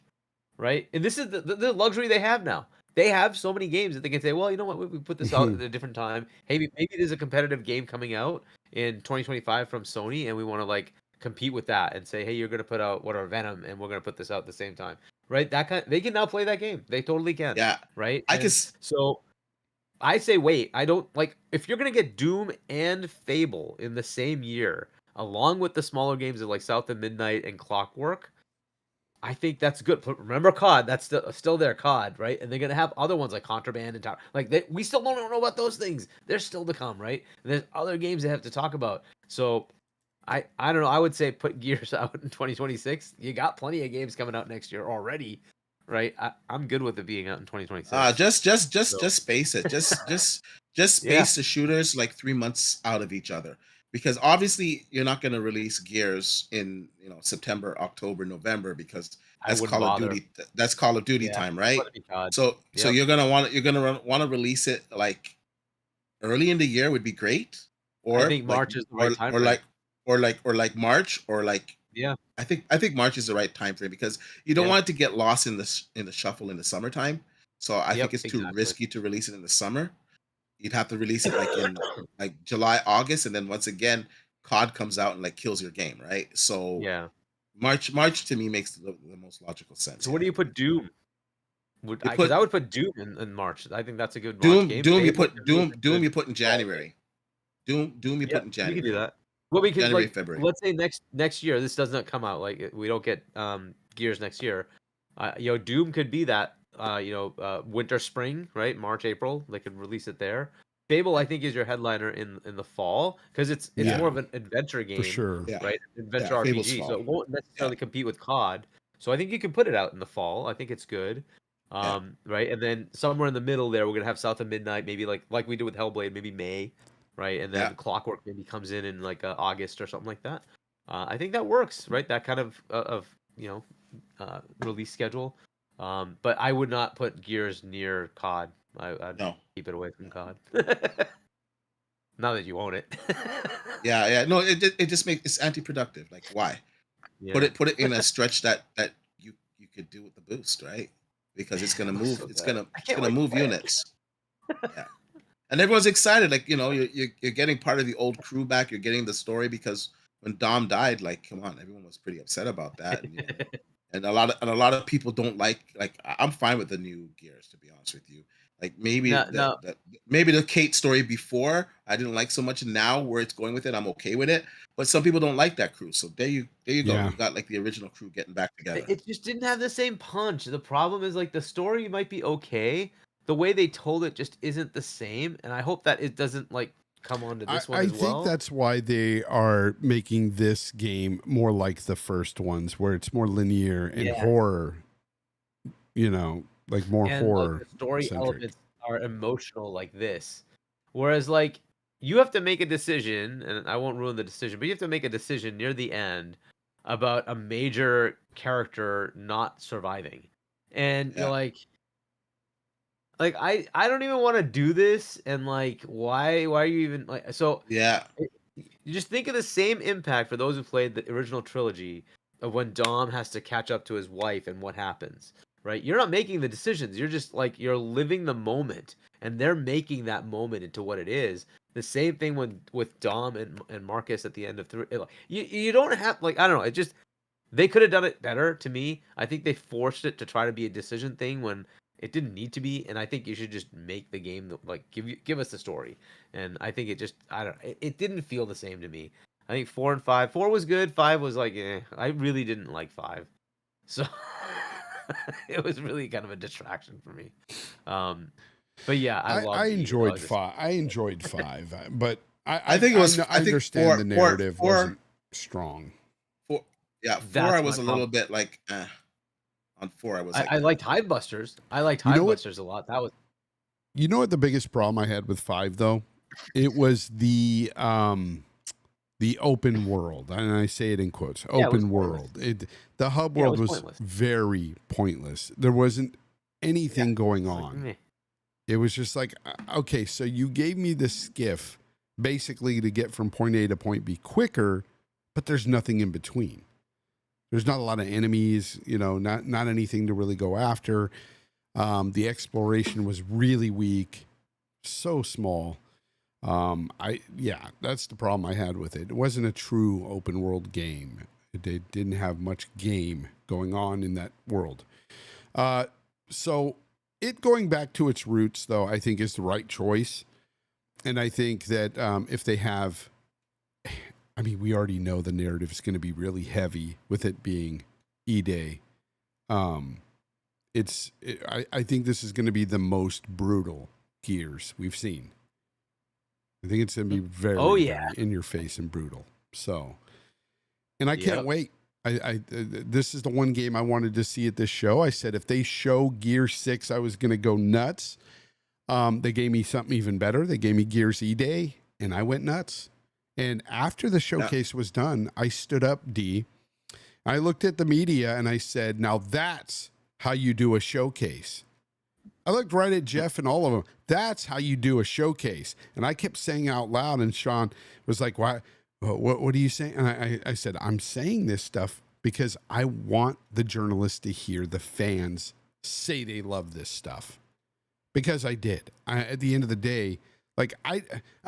right? And this is the luxury they have now. They have so many games that they can say, well, you know what, we put this out at a different time. Hey, maybe there's a competitive game coming out in 2025 from Sony, and we want to like compete with that and say, hey, you're gonna put out whatever Venom, and we're gonna put this out at the same time, right? They can now play that game. They totally can, Yeah. right? I can And so I say wait. I don't like if you're gonna get Doom and Fable in the same year, along with the smaller games of like South of Midnight and Clockwork. I think that's good. But remember COD, that's still there, COD, right? And they're gonna have other ones like Contraband and Tower. Like we still don't know about those things. They're still to come, right? And there's other games they have to talk about. So I don't know. I would say put Gears out in 2026. You got plenty of games coming out next year already, right? I'm good with it being out in 2026. So just space it. Just yeah, space the shooters like 3 months out of each other. Because obviously you're not gonna release Gears in September, October, November because I wouldn't bother. That's Call of Duty Yeah, time, just right? let it be COD. So Yep, you're gonna want to release it like early in the year would be great, I or think like March is the right time or frame. like or like March, or like Yeah, I think March is the right time frame because you don't yeah, want it to get lost in the shuffle in the summertime. So I think yep, it's too exactly. risky to release it in the summer. You'd have to release it like in like July, August, and then once again, COD comes out and like kills your game, right? So Yeah. March to me makes the most logical sense. So what Yeah, do you put Doom? you Because I put would put Doom in March. I think that's a good March game. Fable can move Doom into you put in fall game. January. Doom you Yeah, put in we can do January. that. Well, because January, like February. let's say next year this does not come out. Like we don't get Gears next year. Doom could be that winter spring, right? March, April. They could release it there. Fable, I Yeah, think, is your headliner in the fall because it's yeah, more Yeah, of an adventure for game, sure. yeah, right? yeah. Adventure Fable's RPG. So fall. it won't Yeah, necessarily compete with COD. So I think you can put it out in the fall. I think it's good. yeah, Right, and then somewhere in the middle there, we're gonna have South of Midnight, maybe like we did with Hellblade, maybe May, right? And yeah. then Clockwork maybe comes in like August or something like that. I think that works, right? That kind of release schedule. But I would not put Gears near COD. I'd No. keep it away from COD. Now that you own it. Yeah. No, it just makes it's anti-productive. Like, why? Yeah. Put it in a stretch that you could do with the boost, right? Because it's It gonna looks move. so It's good. gonna I it's can't gonna wait to move play it. units. Yeah. And everyone's excited. Like, you're getting part of the old crew back. You're getting the story because when Dom died, like, come on, everyone was pretty upset about that. And and a lot of people don't like. I'm fine with the new gears, to be honest with you. Like, maybe No, no. maybe the Kate story before I didn't like so much. Now where it's going with it, I'm okay with it. But some people don't like that crew. So there you go. Yeah. You got like the original crew getting back together. It just didn't have the same punch. The problem is like the story might be okay. The way they told it just isn't the same, and I hope that it doesn't like come onto this one I as think well. that's why they are making this game more like the first ones, where it's more linear and Yeah. horror, you know, like more And like horror the story centric. elements are emotional like this. Whereas like you have to make a decision, and I won't ruin the decision, but you have to make a decision near the end about a major character not surviving. And you're Yeah. like I don't even want to do this, and like why are you even like so Yeah. you just think of the same impact for those who played the original trilogy of when Dom has to catch up to his wife and what happens, right? You're not making the decisions. You're just like you're living the moment, and they're making that moment into what it is. The same thing with Dom and Marcus at the end of three. You don't have like I don't know. It just they could have done it better to me. I think they forced it to try to be a decision thing when it didn't need to be, and I think you should just make the game like give us the story. And I think it just I don't it didn't feel the same to me. I think 4 and 5. 4 was good. 5 was like I really didn't like 5, so it was really kind of a distraction for me. But yeah, I enjoyed 5. I enjoyed 5, but I think it was. I I think understand four, the narrative four, wasn't strong. four, yeah, 4. That's I my was a problem. little bit like on 4. I was like, I liked Hivebusters. I liked You know what? Hivebusters a lot. That was You know what the biggest problem I had with 5 though? It was the open world, and I say it in quotes, Yeah, it was open pointless. world. The hub Yeah, it world was was pointless. very pointless. There wasn't anything going It's like, on. meh. It was just like, okay, so you gave me the skiff basically to get from point A to point B quicker, but there's nothing in between. There's not a lot of enemies, you know, not anything to really go after. The exploration was really weak, so small. That's the problem I had with it. It wasn't a true open world game. It didn't have much game going on in that world. So it going back to its roots, though, I think is the right choice. And I think that if they have, I mean, we already know the narrative is going to be really heavy with it being E-Day. I think this is going to be the most brutal Gears we've seen. I think it's going to be very, very in your face and brutal. So, and I can't wait. This is the one game I wanted to see at this show. I said if they show Gear 6, I was going to go nuts. They gave me something even better. They gave me Gears E-Day, and I went nuts. And after the showcase was done, I stood up, Dee. I looked at the media, and I said, now that's how you do a showcase. I looked right at Jeff and all of them. That's how you do a showcase. And I kept saying out loud, and Sean was like, why? What are you saying? And I said, I'm saying this stuff because I want the journalists to hear the fans say they love this stuff. Because I did. At the end of the day, like I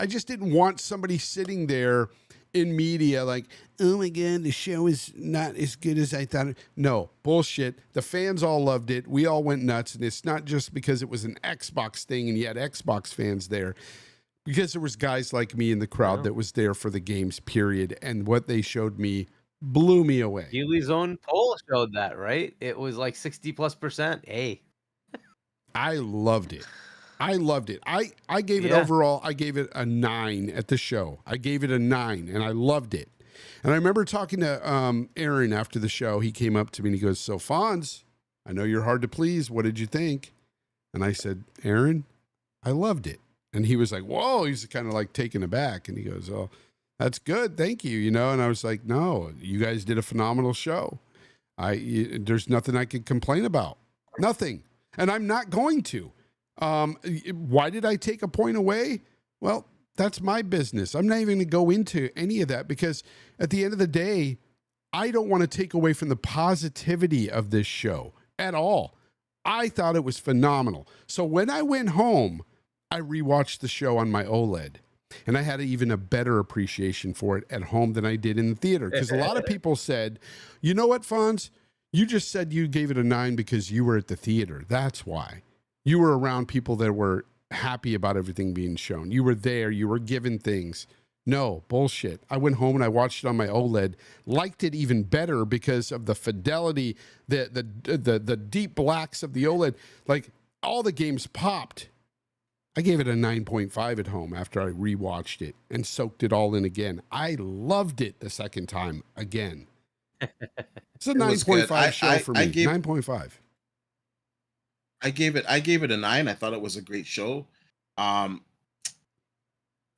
just didn't want somebody sitting there in media like, oh my God, the show is not as good as I thought. No, bullshit. The fans all loved it. We all went nuts. And it's not just because it was an Xbox thing and you had Xbox fans there. Because there was guys like me in the crowd that was there for the games, period. And what they showed me blew me away. Keely's own poll showed that, right? It was like 60+%. Hey. I loved it. I loved it. I gave it overall, I gave it a 9 at the show. I gave it a 9 and I loved it. And I remember talking to Aaron after the show. He came up to me and he goes, so Fonz, I know you're hard to please. What did you think? And I said, Aaron, I loved it. And he was like, whoa, he's kind of like taken aback. And he goes, oh, that's good. Thank you. You know? And I was like, no, you guys did a phenomenal show. There's nothing I could complain about. Nothing. And I'm not going to. Why did I take a point away? Well, That's my business. I'm not even going to go into any of that because at the end of the day, I don't want to take away from the positivity of this show at all. I thought it was phenomenal. So when I went home, I rewatched the show on my OLED. And I had even a better appreciation for it at home than I did in the theater. Because a lot of people said, you know what, Fonz? You just said you gave it a 9 because you were at the theater. That's why. You were around people that were happy about everything being shown. You were there. You were given things. No, bullshit. I went home and I watched it on my OLED. Liked it even better because of the fidelity, the deep blacks of the OLED. Like, all the games popped. I gave it a 9.5 at home after I rewatched it and soaked it all in again. I loved it the second time again. It's a 9.5 show for me. 9.5. I gave it a 9. I thought it was a great show.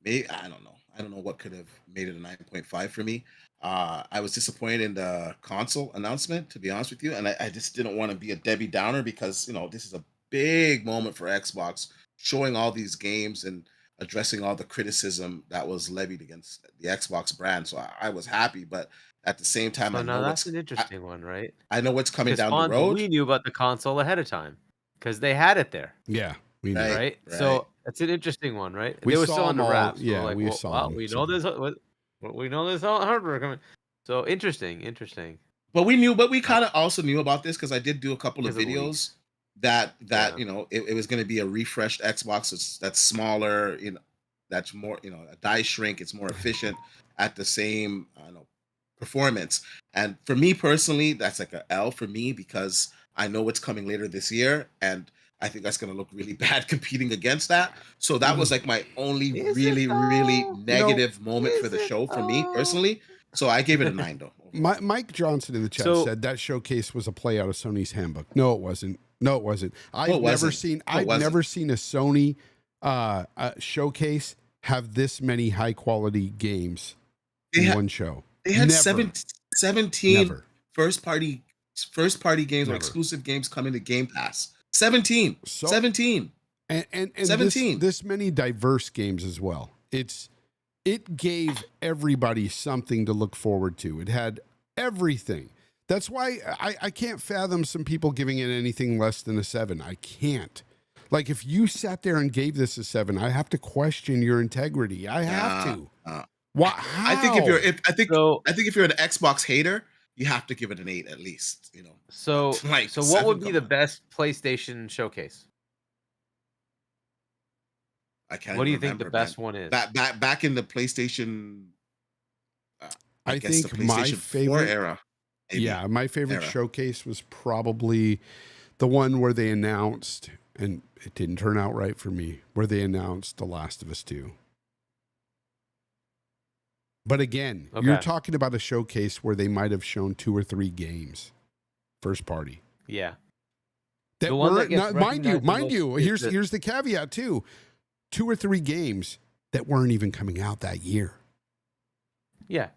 Maybe I don't know. I don't know what could have made it a 9.5 for me. I was disappointed in the console announcement, to be honest with you, and I just didn't want to be a Debbie Downer because this is a big moment for Xbox, showing all these games and addressing all the criticism that was levied against the Xbox brand. So I was happy, but at the same time, So now that's an interesting one, right? I know what's coming Because down the road. we knew about the console ahead of time because they had it there, Yeah, we know. right? So it's an interesting one, right? We They were saw still them under all. wraps. Yeah, We're like, we saw them, we so. know this. We know this hardware coming. So interesting. But we kind of also knew about this because I did do a couple of Because of videos that Yeah. it was going to be a refreshed Xbox that's smaller, that's more, a die shrink, it's more efficient at the same performance. And for me personally, that's like a L for me because I know what's coming later this year, and I think that's going to look really bad competing against that. So that was like my only Is it really though? negative moment for Is the it show for me though? personally. So I gave it a 9 though. Mike Johnson in the chat So- said that showcase was a play out of Sony's handbook. No, it wasn't. I've it never wasn't. seen. No, it I've wasn't. never seen a Sony showcase have this many high quality games They in had- one show. They had Never. 17 Never. first party games or Never. exclusive games coming to Game Pass. 17. So- 17. And 17. this many diverse games as well. It gave everybody something to look forward to. It had everything. That's why I can't fathom some people giving it anything less than a 7. I can't. Like, if you sat there and gave this a 7, I have to question your integrity. I have to. Why? How? I think if you're So- I think if you're an Xbox hater, you have to give it an 8 at least, So Like, so what 7, would be come the on. best PlayStation showcase? I can't What do you even think the remember, best man. one is? Back in the PlayStation I guess think the my PlayStation 4 favorite era. maybe. Yeah, my favorite era. showcase was probably the one where they announced, and it didn't turn out right for me, where they announced The Last of Us 2. But again, you're Okay. talking about a showcase where they might have shown 2 or 3 games, first party. Yeah. That The one were, that gets now, mind you, recognized the most is here's the caveat too. 2 or 3 games that weren't even coming out that year. Yeah.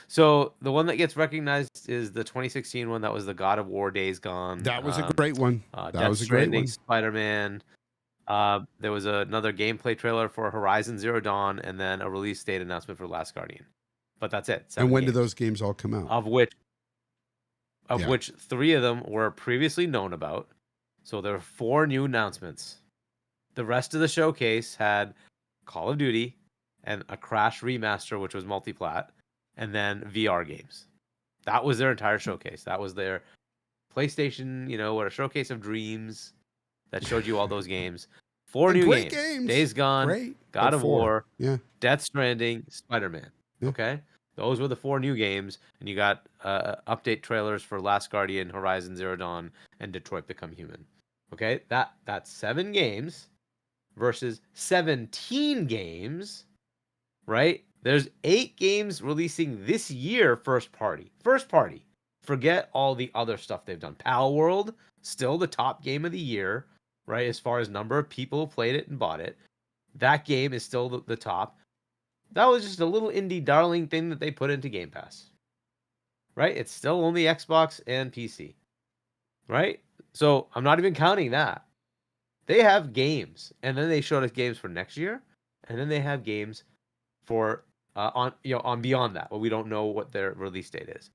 So the one that gets recognized is the 2016 one that was the God of War Days Gone. That was a great one. That was a great one. Spider-Man. There was another gameplay trailer for Horizon Zero Dawn, and then a release date announcement for Last Guardian. But that's it. 7 And when did games, those games all come out? Of which Yeah. 3 of them were previously known about. So there were 4 new announcements. The rest of the showcase had Call of Duty and a Crash remaster, which was multi-plat, and then VR games. That was their entire showcase. That was their PlayStation, what a showcase of dreams that showed you all those games. 4 And new great games. games. Days Gone, Great. God But of 4. War, Yeah. Death Stranding, Spider-Man. Yeah. Okay? Those were the 4 new games, and you got update trailers for Last Guardian, Horizon Zero Dawn, and Detroit Become Human. Okay? That's 7 games versus 17 games, right? There's 8 games releasing this year first party. First party. Forget all the other stuff they've done. Pal World, still the top game of the year, right? As far as number of people who played it and bought it. That game is still the top. That was just a little indie darling thing that they put into Game Pass. Right? It's still only Xbox and PC. Right? So I'm not even counting that. They have games. And then they showed us games for next year. and then they have games for on beyond that, but we don't know what their release date is.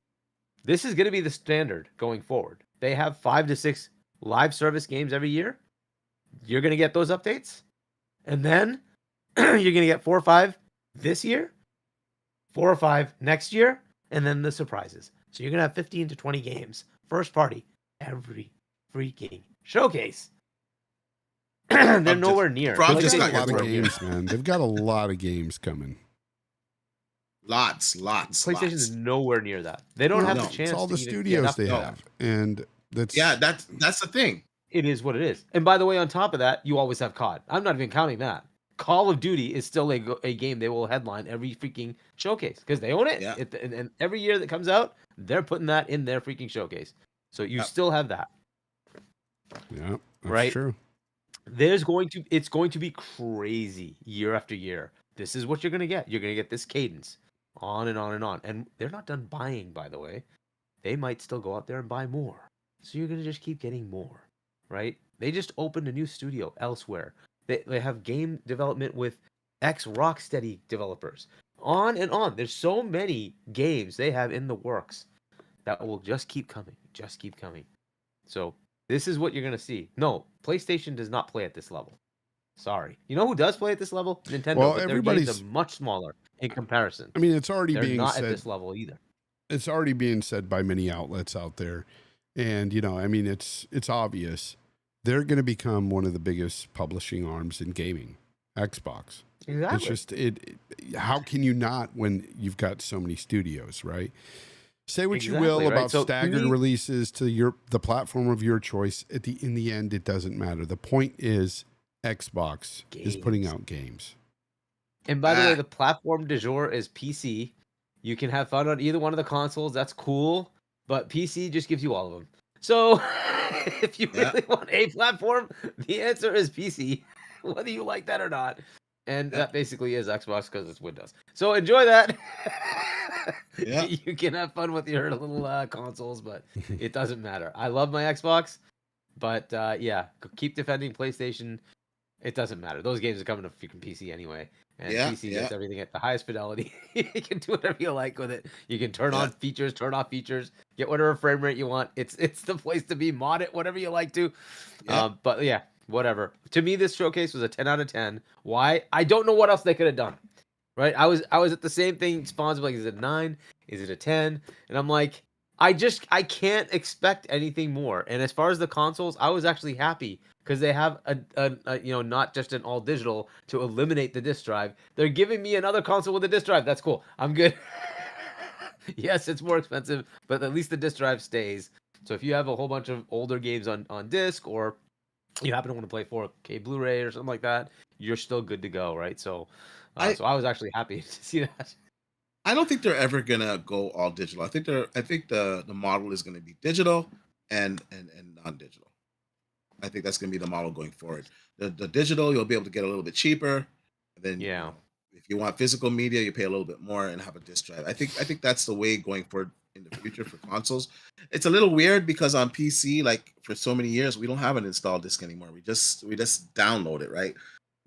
This is going to be the standard going forward. They have 5 to 6 live service games every year. You're going to get those updates, and then you're going to get 4 or 5 this year, 4 or 5 next year, and then the surprises. So you're going to have 15 to 20 games, first party, every freaking showcase. They're nowhere near. Rob They've just got got a lot of your games, man. They've got a lot of games coming. Lots. PlayStation is nowhere near that. They don't have No, the it's chance. It's all to the even studios get they up- have, and that's that's the thing. It is what it is. And by the way, on top of that, you always have COD. I'm not even counting that. Call of Duty is still a game they will headline every freaking showcase because they own it. Yeah. And every year that comes out, they're putting that in their freaking showcase. So you still have that. yeah, that's Right? true. It's going to be crazy year after year. This is what you're gonna get. You're gonna get this cadence on and on and on. And they're not done buying, by the way. They might still go out there and buy more. So you're gonna just keep getting more, right? They just opened a new studio elsewhere. They have game development with ex-Rocksteady developers. On and on. There's so many games they have in the works that will just keep coming. Just keep coming. So this is what you're gonna see. No, PlayStation does not play at this level. Sorry. You know who does play at this level? Nintendo. Well, but their games everybody's- are much smaller in comparison. I mean, it's already They're being not said. at this level either. It's already being said by many outlets out there, and I mean, it's obvious they're going to become one of the biggest publishing arms in gaming. Xbox. Exactly. It's just how can you not when you've got so many studios, right? Say what you will Exactly, right? about So, to staggered me- releases to the platform of your choice. In the end, it doesn't matter. The point is Xbox is putting Games. out games. And by the way, the platform du jour is PC. You can have fun on either one of the consoles. That's cool. But PC just gives you all of them. So if you Yeah. really want a platform, the answer is PC, whether you like that or not. And Yeah. that basically is Xbox because it's Windows. So enjoy that. Yeah. You can have fun with your little consoles, but it doesn't matter. I love my Xbox, but yeah, keep defending PlayStation. It doesn't matter. Those games are coming to freaking PC anyway. And Yeah, PC yeah. gets everything at the highest fidelity. You can do whatever you like with it. You can turn on features, turn off features, get whatever frame rate you want. It's the place to be. Mod it, whatever you like to. Yeah. But yeah, whatever. To me, this showcase was a 10 out of 10. Why? I don't know what else they could have done. Right? I was at the same thing. Spawns like, is it a 9? Is it a 10? And I'm like, I can't expect anything more. And as far as the consoles, I was actually happy because they have a not just an all digital to eliminate the disc drive. They're giving me another console with a disc drive. That's cool. I'm good. Yes, it's more expensive, but at least the disc drive stays. So if you have a whole bunch of older games on disc, or you happen to want to play 4K Blu-ray or something like that, you're still good to go, right? So I was actually happy to see that. I don't think they're ever gonna go all digital. I think the model is gonna be digital and non-digital. I think that's gonna be the model going forward. The digital, you'll be able to get a little bit cheaper. And then Yeah. if you want physical media, you pay a little bit more and have a disc drive. I think that's the way going forward in the future for consoles. It's a little weird because on PC, like for so many years, we don't have an install disc anymore. We just download it, right?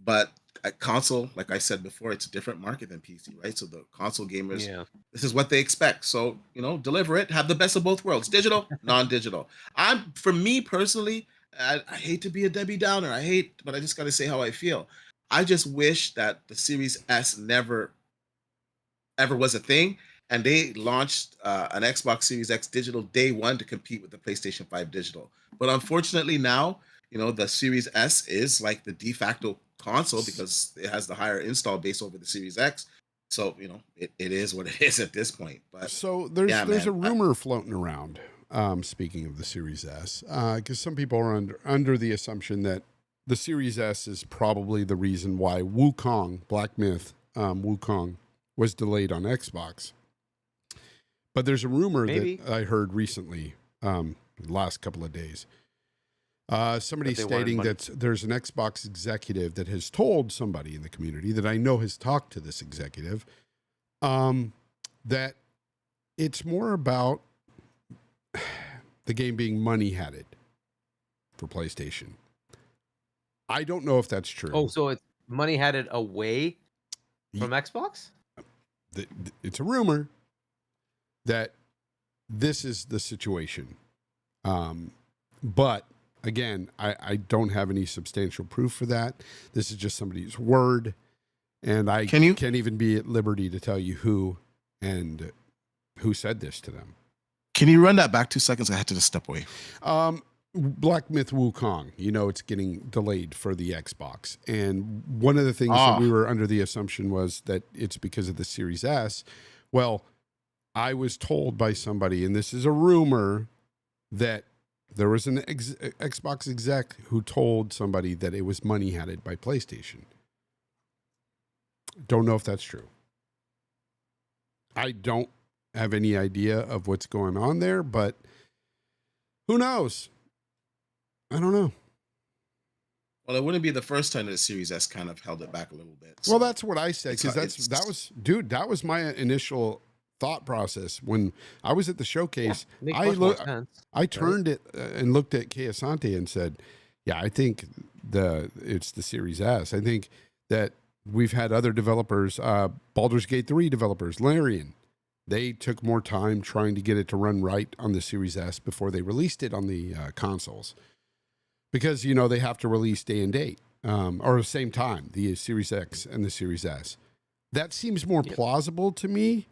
But at console, like I said before, it's a different market than PC, right? So the console gamers, this is what they expect. So, deliver it, have the best of both worlds, digital, non-digital. For me personally, I hate to be a Debbie Downer. But I just got to say how I feel. I just wish that the Series S never, ever was a thing. And they launched an Xbox Series X digital day one to compete with the PlayStation 5 digital. But unfortunately now, the Series S is like the de facto console because it has the higher install base over the Series X. So, it is what it is at this point. But So there's yeah, a man, rumor floating around. Speaking of the Series S, because some people are under the assumption that the Series S is probably the reason why Wukong, Black Myth, Wukong was delayed on Xbox. But there's a rumor Maybe. that I heard recently, the last couple of days. Somebody That they wanted stating money. that there's an Xbox executive that has told somebody in the community that I know has talked to this executive, that it's more about the game being money-headed for PlayStation. I don't know if that's true. Oh, so money had it away from Ye- Xbox? It's a rumor that this is the situation. But again, I don't have any substantial proof for that. This is just somebody's word. And I can't even be at liberty to tell you who and who said this to them. Can you run that back 2 seconds? I had to just step away. Black Myth Wukong, it's getting delayed for the Xbox. And one of the things that we were under the assumption was that it's because of the Series S. Well, I was told by somebody, and this is a rumor, that there was an Xbox exec who told somebody that it was money hatted by PlayStation. Don't know if that's true. I don't have any idea of what's going on there, but who knows? I don't know. Well, it wouldn't be the first time that the Series S kind of held it back a little bit. So well, that's what I said, because that was my initial thought process when I was at the showcase. I turned it and looked at Kay Asante and said, "Yeah, I think it's the Series S. I think that we've had other developers, Baldur's Gate 3 developers, Larian. They took more time trying to get it to run right on the Series S before they released it on the consoles." Because, they have to release day and date, or the same time, the Series X and the Series S. That seems more plausible to me.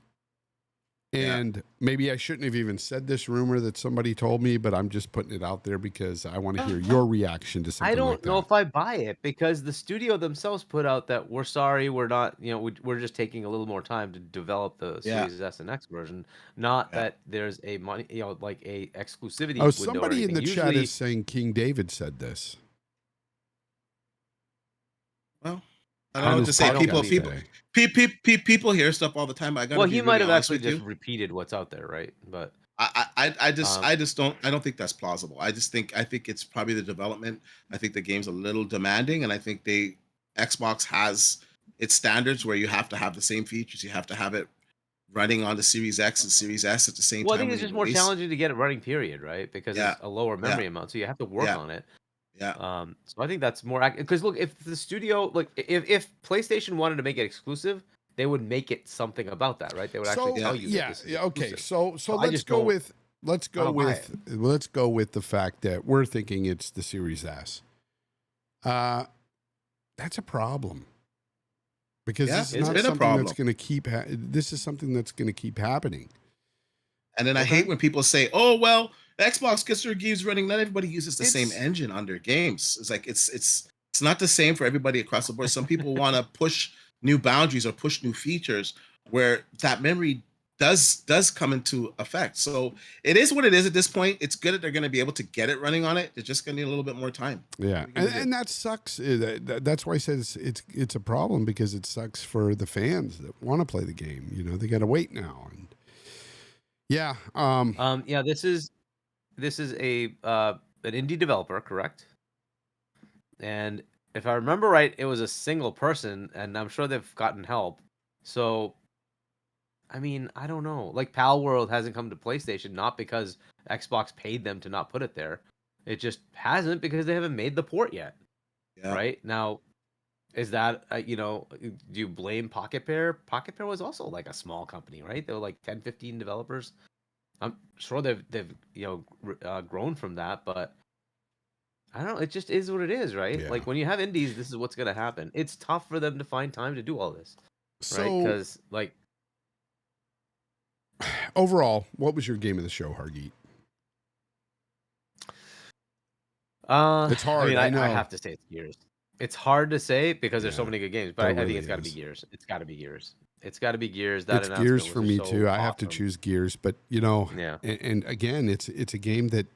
And maybe I shouldn't have even said this rumor that somebody told me, but I'm just putting it out there because I want to hear your reaction to something like that. I don't know if I buy it, because the studio themselves put out that we're sorry, we're not, we're just taking a little more time to develop the Series S and X version. Not that there's a money, like a exclusivity window. Somebody in the chat is saying King David said this. Well, I don't know what to say. People hear stuff all the time. He might have actually just repeated what's out there, right? But I don't think that's plausible. I think it's probably the development. I think the game's a little demanding, and I think Xbox has its standards where you have to have the same features. You have to have it running on the Series X and Series S at the same time. Well, I think it's just more challenging to get it running, period, right? Because it's a lower memory amount, so you have to work on it. Yeah. So I think that's more because look, if the studio, if PlayStation wanted to make it exclusive, they would make it something about that, right? They would actually tell you. Okay. So let's go with the fact that we're thinking it's the Series S. That's a problem, because this is not something that's going to keep. This is something that's going to keep happening. And then I hate when people say, "Oh well, Xbox gets their games running. Not everybody uses the same engine on their games." It's like it's not the same for everybody across the board. Some people want to push new boundaries or push new features where that memory does come into effect. So it is what it is at this point. It's good that they're going to be able to get it running on it. They're just going to need a little bit more time. Yeah, and that sucks. That's why I said it's a problem, because it sucks for the fans that want to play the game. They got to wait now. And this is a an indie developer, correct? And if I remember right, it was a single person, and I'm sure they've gotten help. So, I mean, I don't know. Like, Pal World hasn't come to PlayStation, not because Xbox paid them to not put it there. It just hasn't, because they haven't made the port yet. Yeah. Right? Now, is that, do you blame Pocket Pair? Pocket Pair was also like a small company, right? There were like 10, 15 developers. I'm sure they've grown from that, but I don't know. It just is what it is, right? Yeah. Like, when you have indies, this is what's going to happen. It's tough for them to find time to do all this, right? Because, overall, what was your game of the show, Hargeet? It's hard. I know. I have to say it's Gears. It's hard to say because there's so many good games, but I think it's got to be Gears. It's got to be Gears. It's got to be Gears. It's Gears for me too. I have to choose Gears, but and again, it's a game that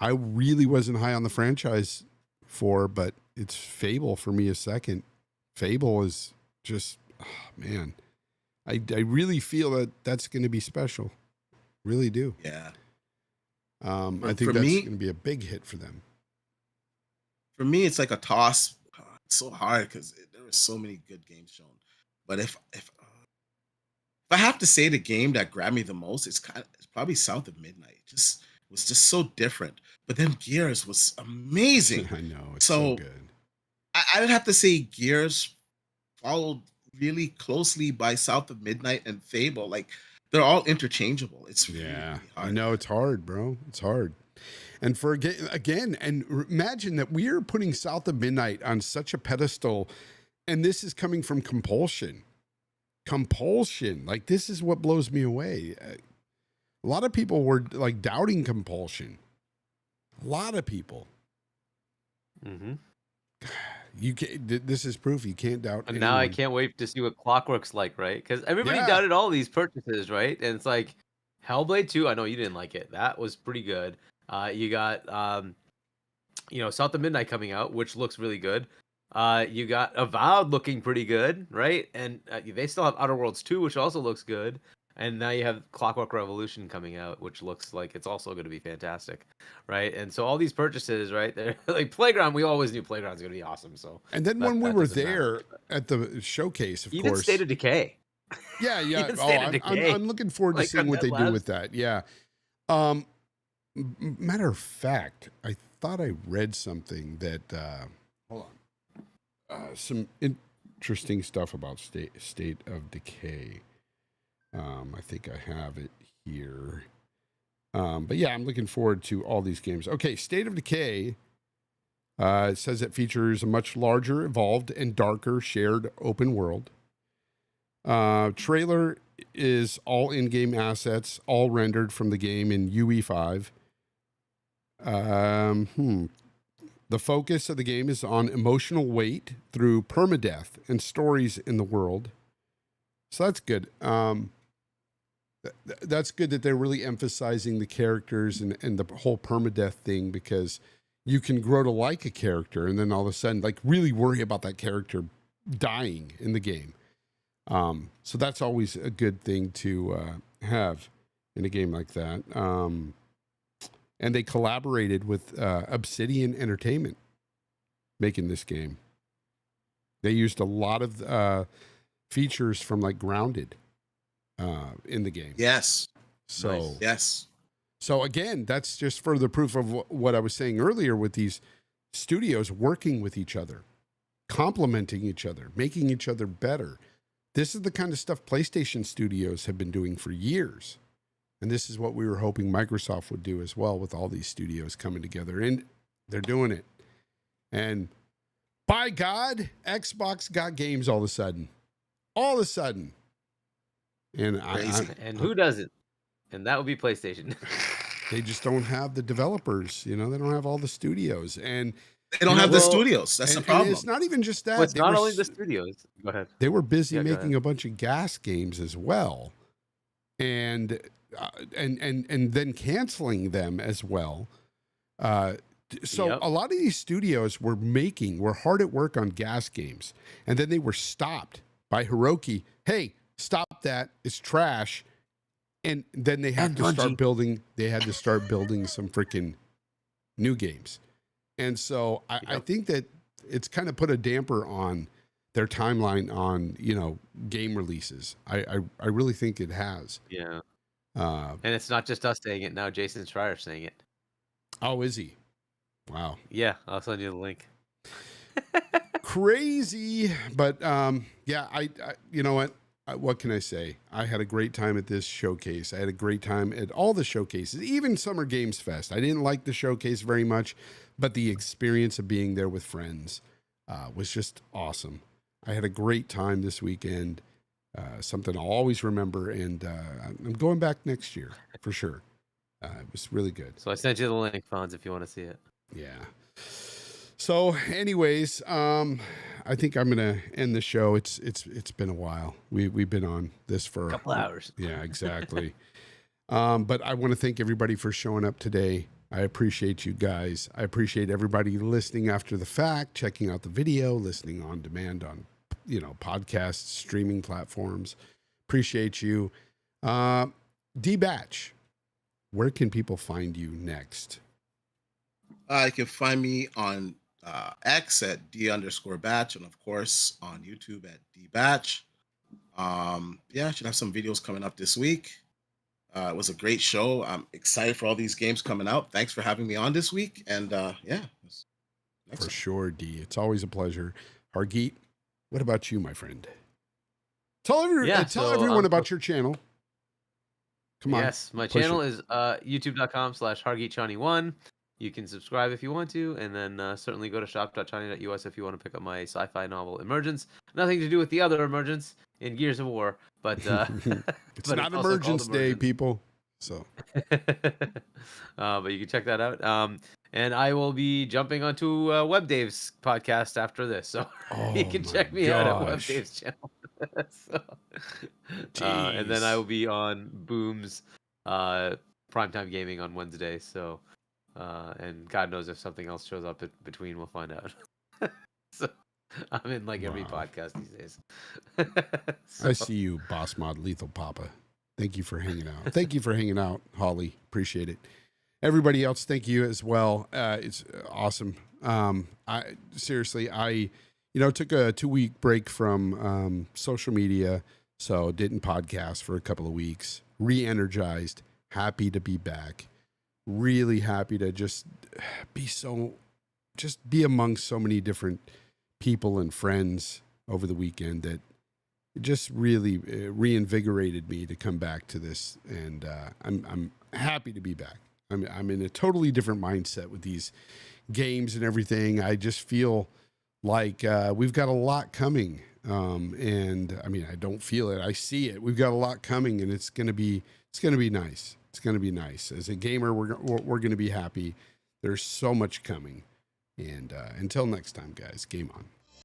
I really wasn't high on the franchise for, but it's Fable for me a second. Fable is just, man, I really feel that that's going to be special. Really do. Yeah. I think that's going to be a big hit for them. For me, it's like a toss. It's so hard because there were so many good games shown. But if I have to say the game that grabbed me the most, it's probably South of Midnight. It was just so different. But then Gears was amazing. I know, it's so good. I would have to say Gears followed really closely by South of Midnight and Fable. Like they're all interchangeable. It's really, Yeah, really I hard. know it's hard, bro. It's hard. And for again, and imagine that we are putting South of Midnight on such a pedestal, and this is coming from compulsion. Compulsion, like this is what blows me away. A lot of people were like doubting compulsion. A lot of people. Mm-hmm. You can't. This is proof you can't doubt. And now I anyone. can't wait to see what Clockwork's like, right? Because everybody Yeah. doubted all these purchases, right? And it's like Hellblade 2, I know you didn't like it. That was pretty good. You got South of Midnight coming out, which looks really good. You got Avowed looking pretty good, right? And they still have Outer Worlds 2, which also looks good. And now you have Clockwork Revolution coming out, which looks like it's also going to be fantastic, right? And so all these purchases, right? They're like Playground. We always knew Playground's going to be awesome. So And then when we were there at the showcase, of even course, State of Decay. yeah. Even Oh, State of Decay. I'm looking forward to Like seeing what they Undead do Labs. with that. Yeah. Matter of fact, I thought I read something that hold on, some interesting stuff about State of Decay. I think I have it here. But yeah, I'm looking forward to all these games. Okay, State of Decay. It says it features a much larger, evolved, and darker shared open world. Trailer is all in-game assets, all rendered from the game in UE5. The focus of the game is on emotional weight through permadeath and stories in the world. So that's good. That's good that they're really emphasizing the characters and the whole permadeath thing, because you can grow to like a character and then all of a sudden like really worry about that character dying in the game. So that's always a good thing to have in a game like that. And they collaborated with Obsidian Entertainment making this game. They used a lot of features from like Grounded in the game. Yes. So Nice. Yes. So again, that's just further proof of what I was saying earlier with these studios working with each other, complementing each other, making each other better. This is the kind of stuff PlayStation studios have been doing for years. And this is what we were hoping Microsoft would do as well, with all these studios coming together. And they're doing it. And by God, Xbox got games all of a sudden. All of a sudden. And And who doesn't? And that would be PlayStation. they just don't have the developers, they don't have all the studios, and They don't have the studios. That's the and problem. it's not even just that. Well, it's They not were only the studios. Go ahead. They were busy Yeah, go making ahead. a bunch of gas games as well, and then canceling them as well. So Yep. a lot of these studios were hard at work on gas games, and then they were stopped by Hiroki. Hey, stop that! It's trash. And then they had And to start Bungie. building. They had to start building some freaking new games, and so I Yep. think that it's kind of put a damper on their timeline on game releases. I really think it has. Yeah. Uh, And it's not just us saying it. Now Jason Schreier saying it. oh, is he? Wow, Yeah, I'll send you the link. crazy. But yeah, I you know what? What can I say? I had a great time at this showcase. I had a great time at all the showcases, even Summer Games Fest. I didn't like the showcase very much, but the experience of being there with friends was just awesome. I had a great time this weekend, something I'll always remember, and I'm going back next year for sure. It was really good. So I sent you the link, Fonz, if you want to see it. Yeah. So, anyways, I think I'm gonna end the show. It's been a while. We've been on this for A couple hours. Yeah, exactly. But I want to thank everybody for showing up today. I appreciate you guys. I appreciate everybody listening after the fact, checking out the video, listening on demand on podcasts, streaming platforms. Appreciate you. Dee Batch, where can people find you next? You can find me on X at D_Batch, and of course on YouTube at Dee Batch. Yeah, I should have some videos coming up this week. It was a great show. I'm excited for all these games coming out. Thanks for having me on this week. And yeah, For sure, D. It's always a pleasure. Hargeet, what about you, my friend? Tell everyone about your channel. Come on. Yes, my channel is youtube.com/HargeetChani1. You can subscribe if you want to, and then certainly go to shop.chani.us if you want to pick up my sci-fi novel Emergence. Nothing to do with the other Emergence in Gears of War, but it's not Emergence Day, people. So, but you can check that out. And I will be jumping onto Web Dave's podcast after this, so you can check me out at Web Dave's channel. And then I will be on Boom's Primetime Gaming on Wednesday. So, and God knows if something else shows up between, we'll find out. So, I'm in like every podcast these days. I see you, Boss Mod Lethal Papa. Thank you for hanging out. Thank you for hanging out, Holly. Appreciate it. Everybody else, thank you as well. It's awesome. I seriously, took a 2-week break from social media, so didn't podcast for a couple of weeks. Re-energized, happy to be back. Really happy to just be among so many different people and friends over the weekend that it just really reinvigorated me to come back to this, and I'm happy to be back. I'm in a totally different mindset with these games and everything. I just feel like we've got a lot coming, and I mean, I don't feel it. I see it. We've got a lot coming, and it's gonna be nice. It's gonna be nice. As a gamer, we're gonna be happy. There's so much coming, and until next time, guys, game on.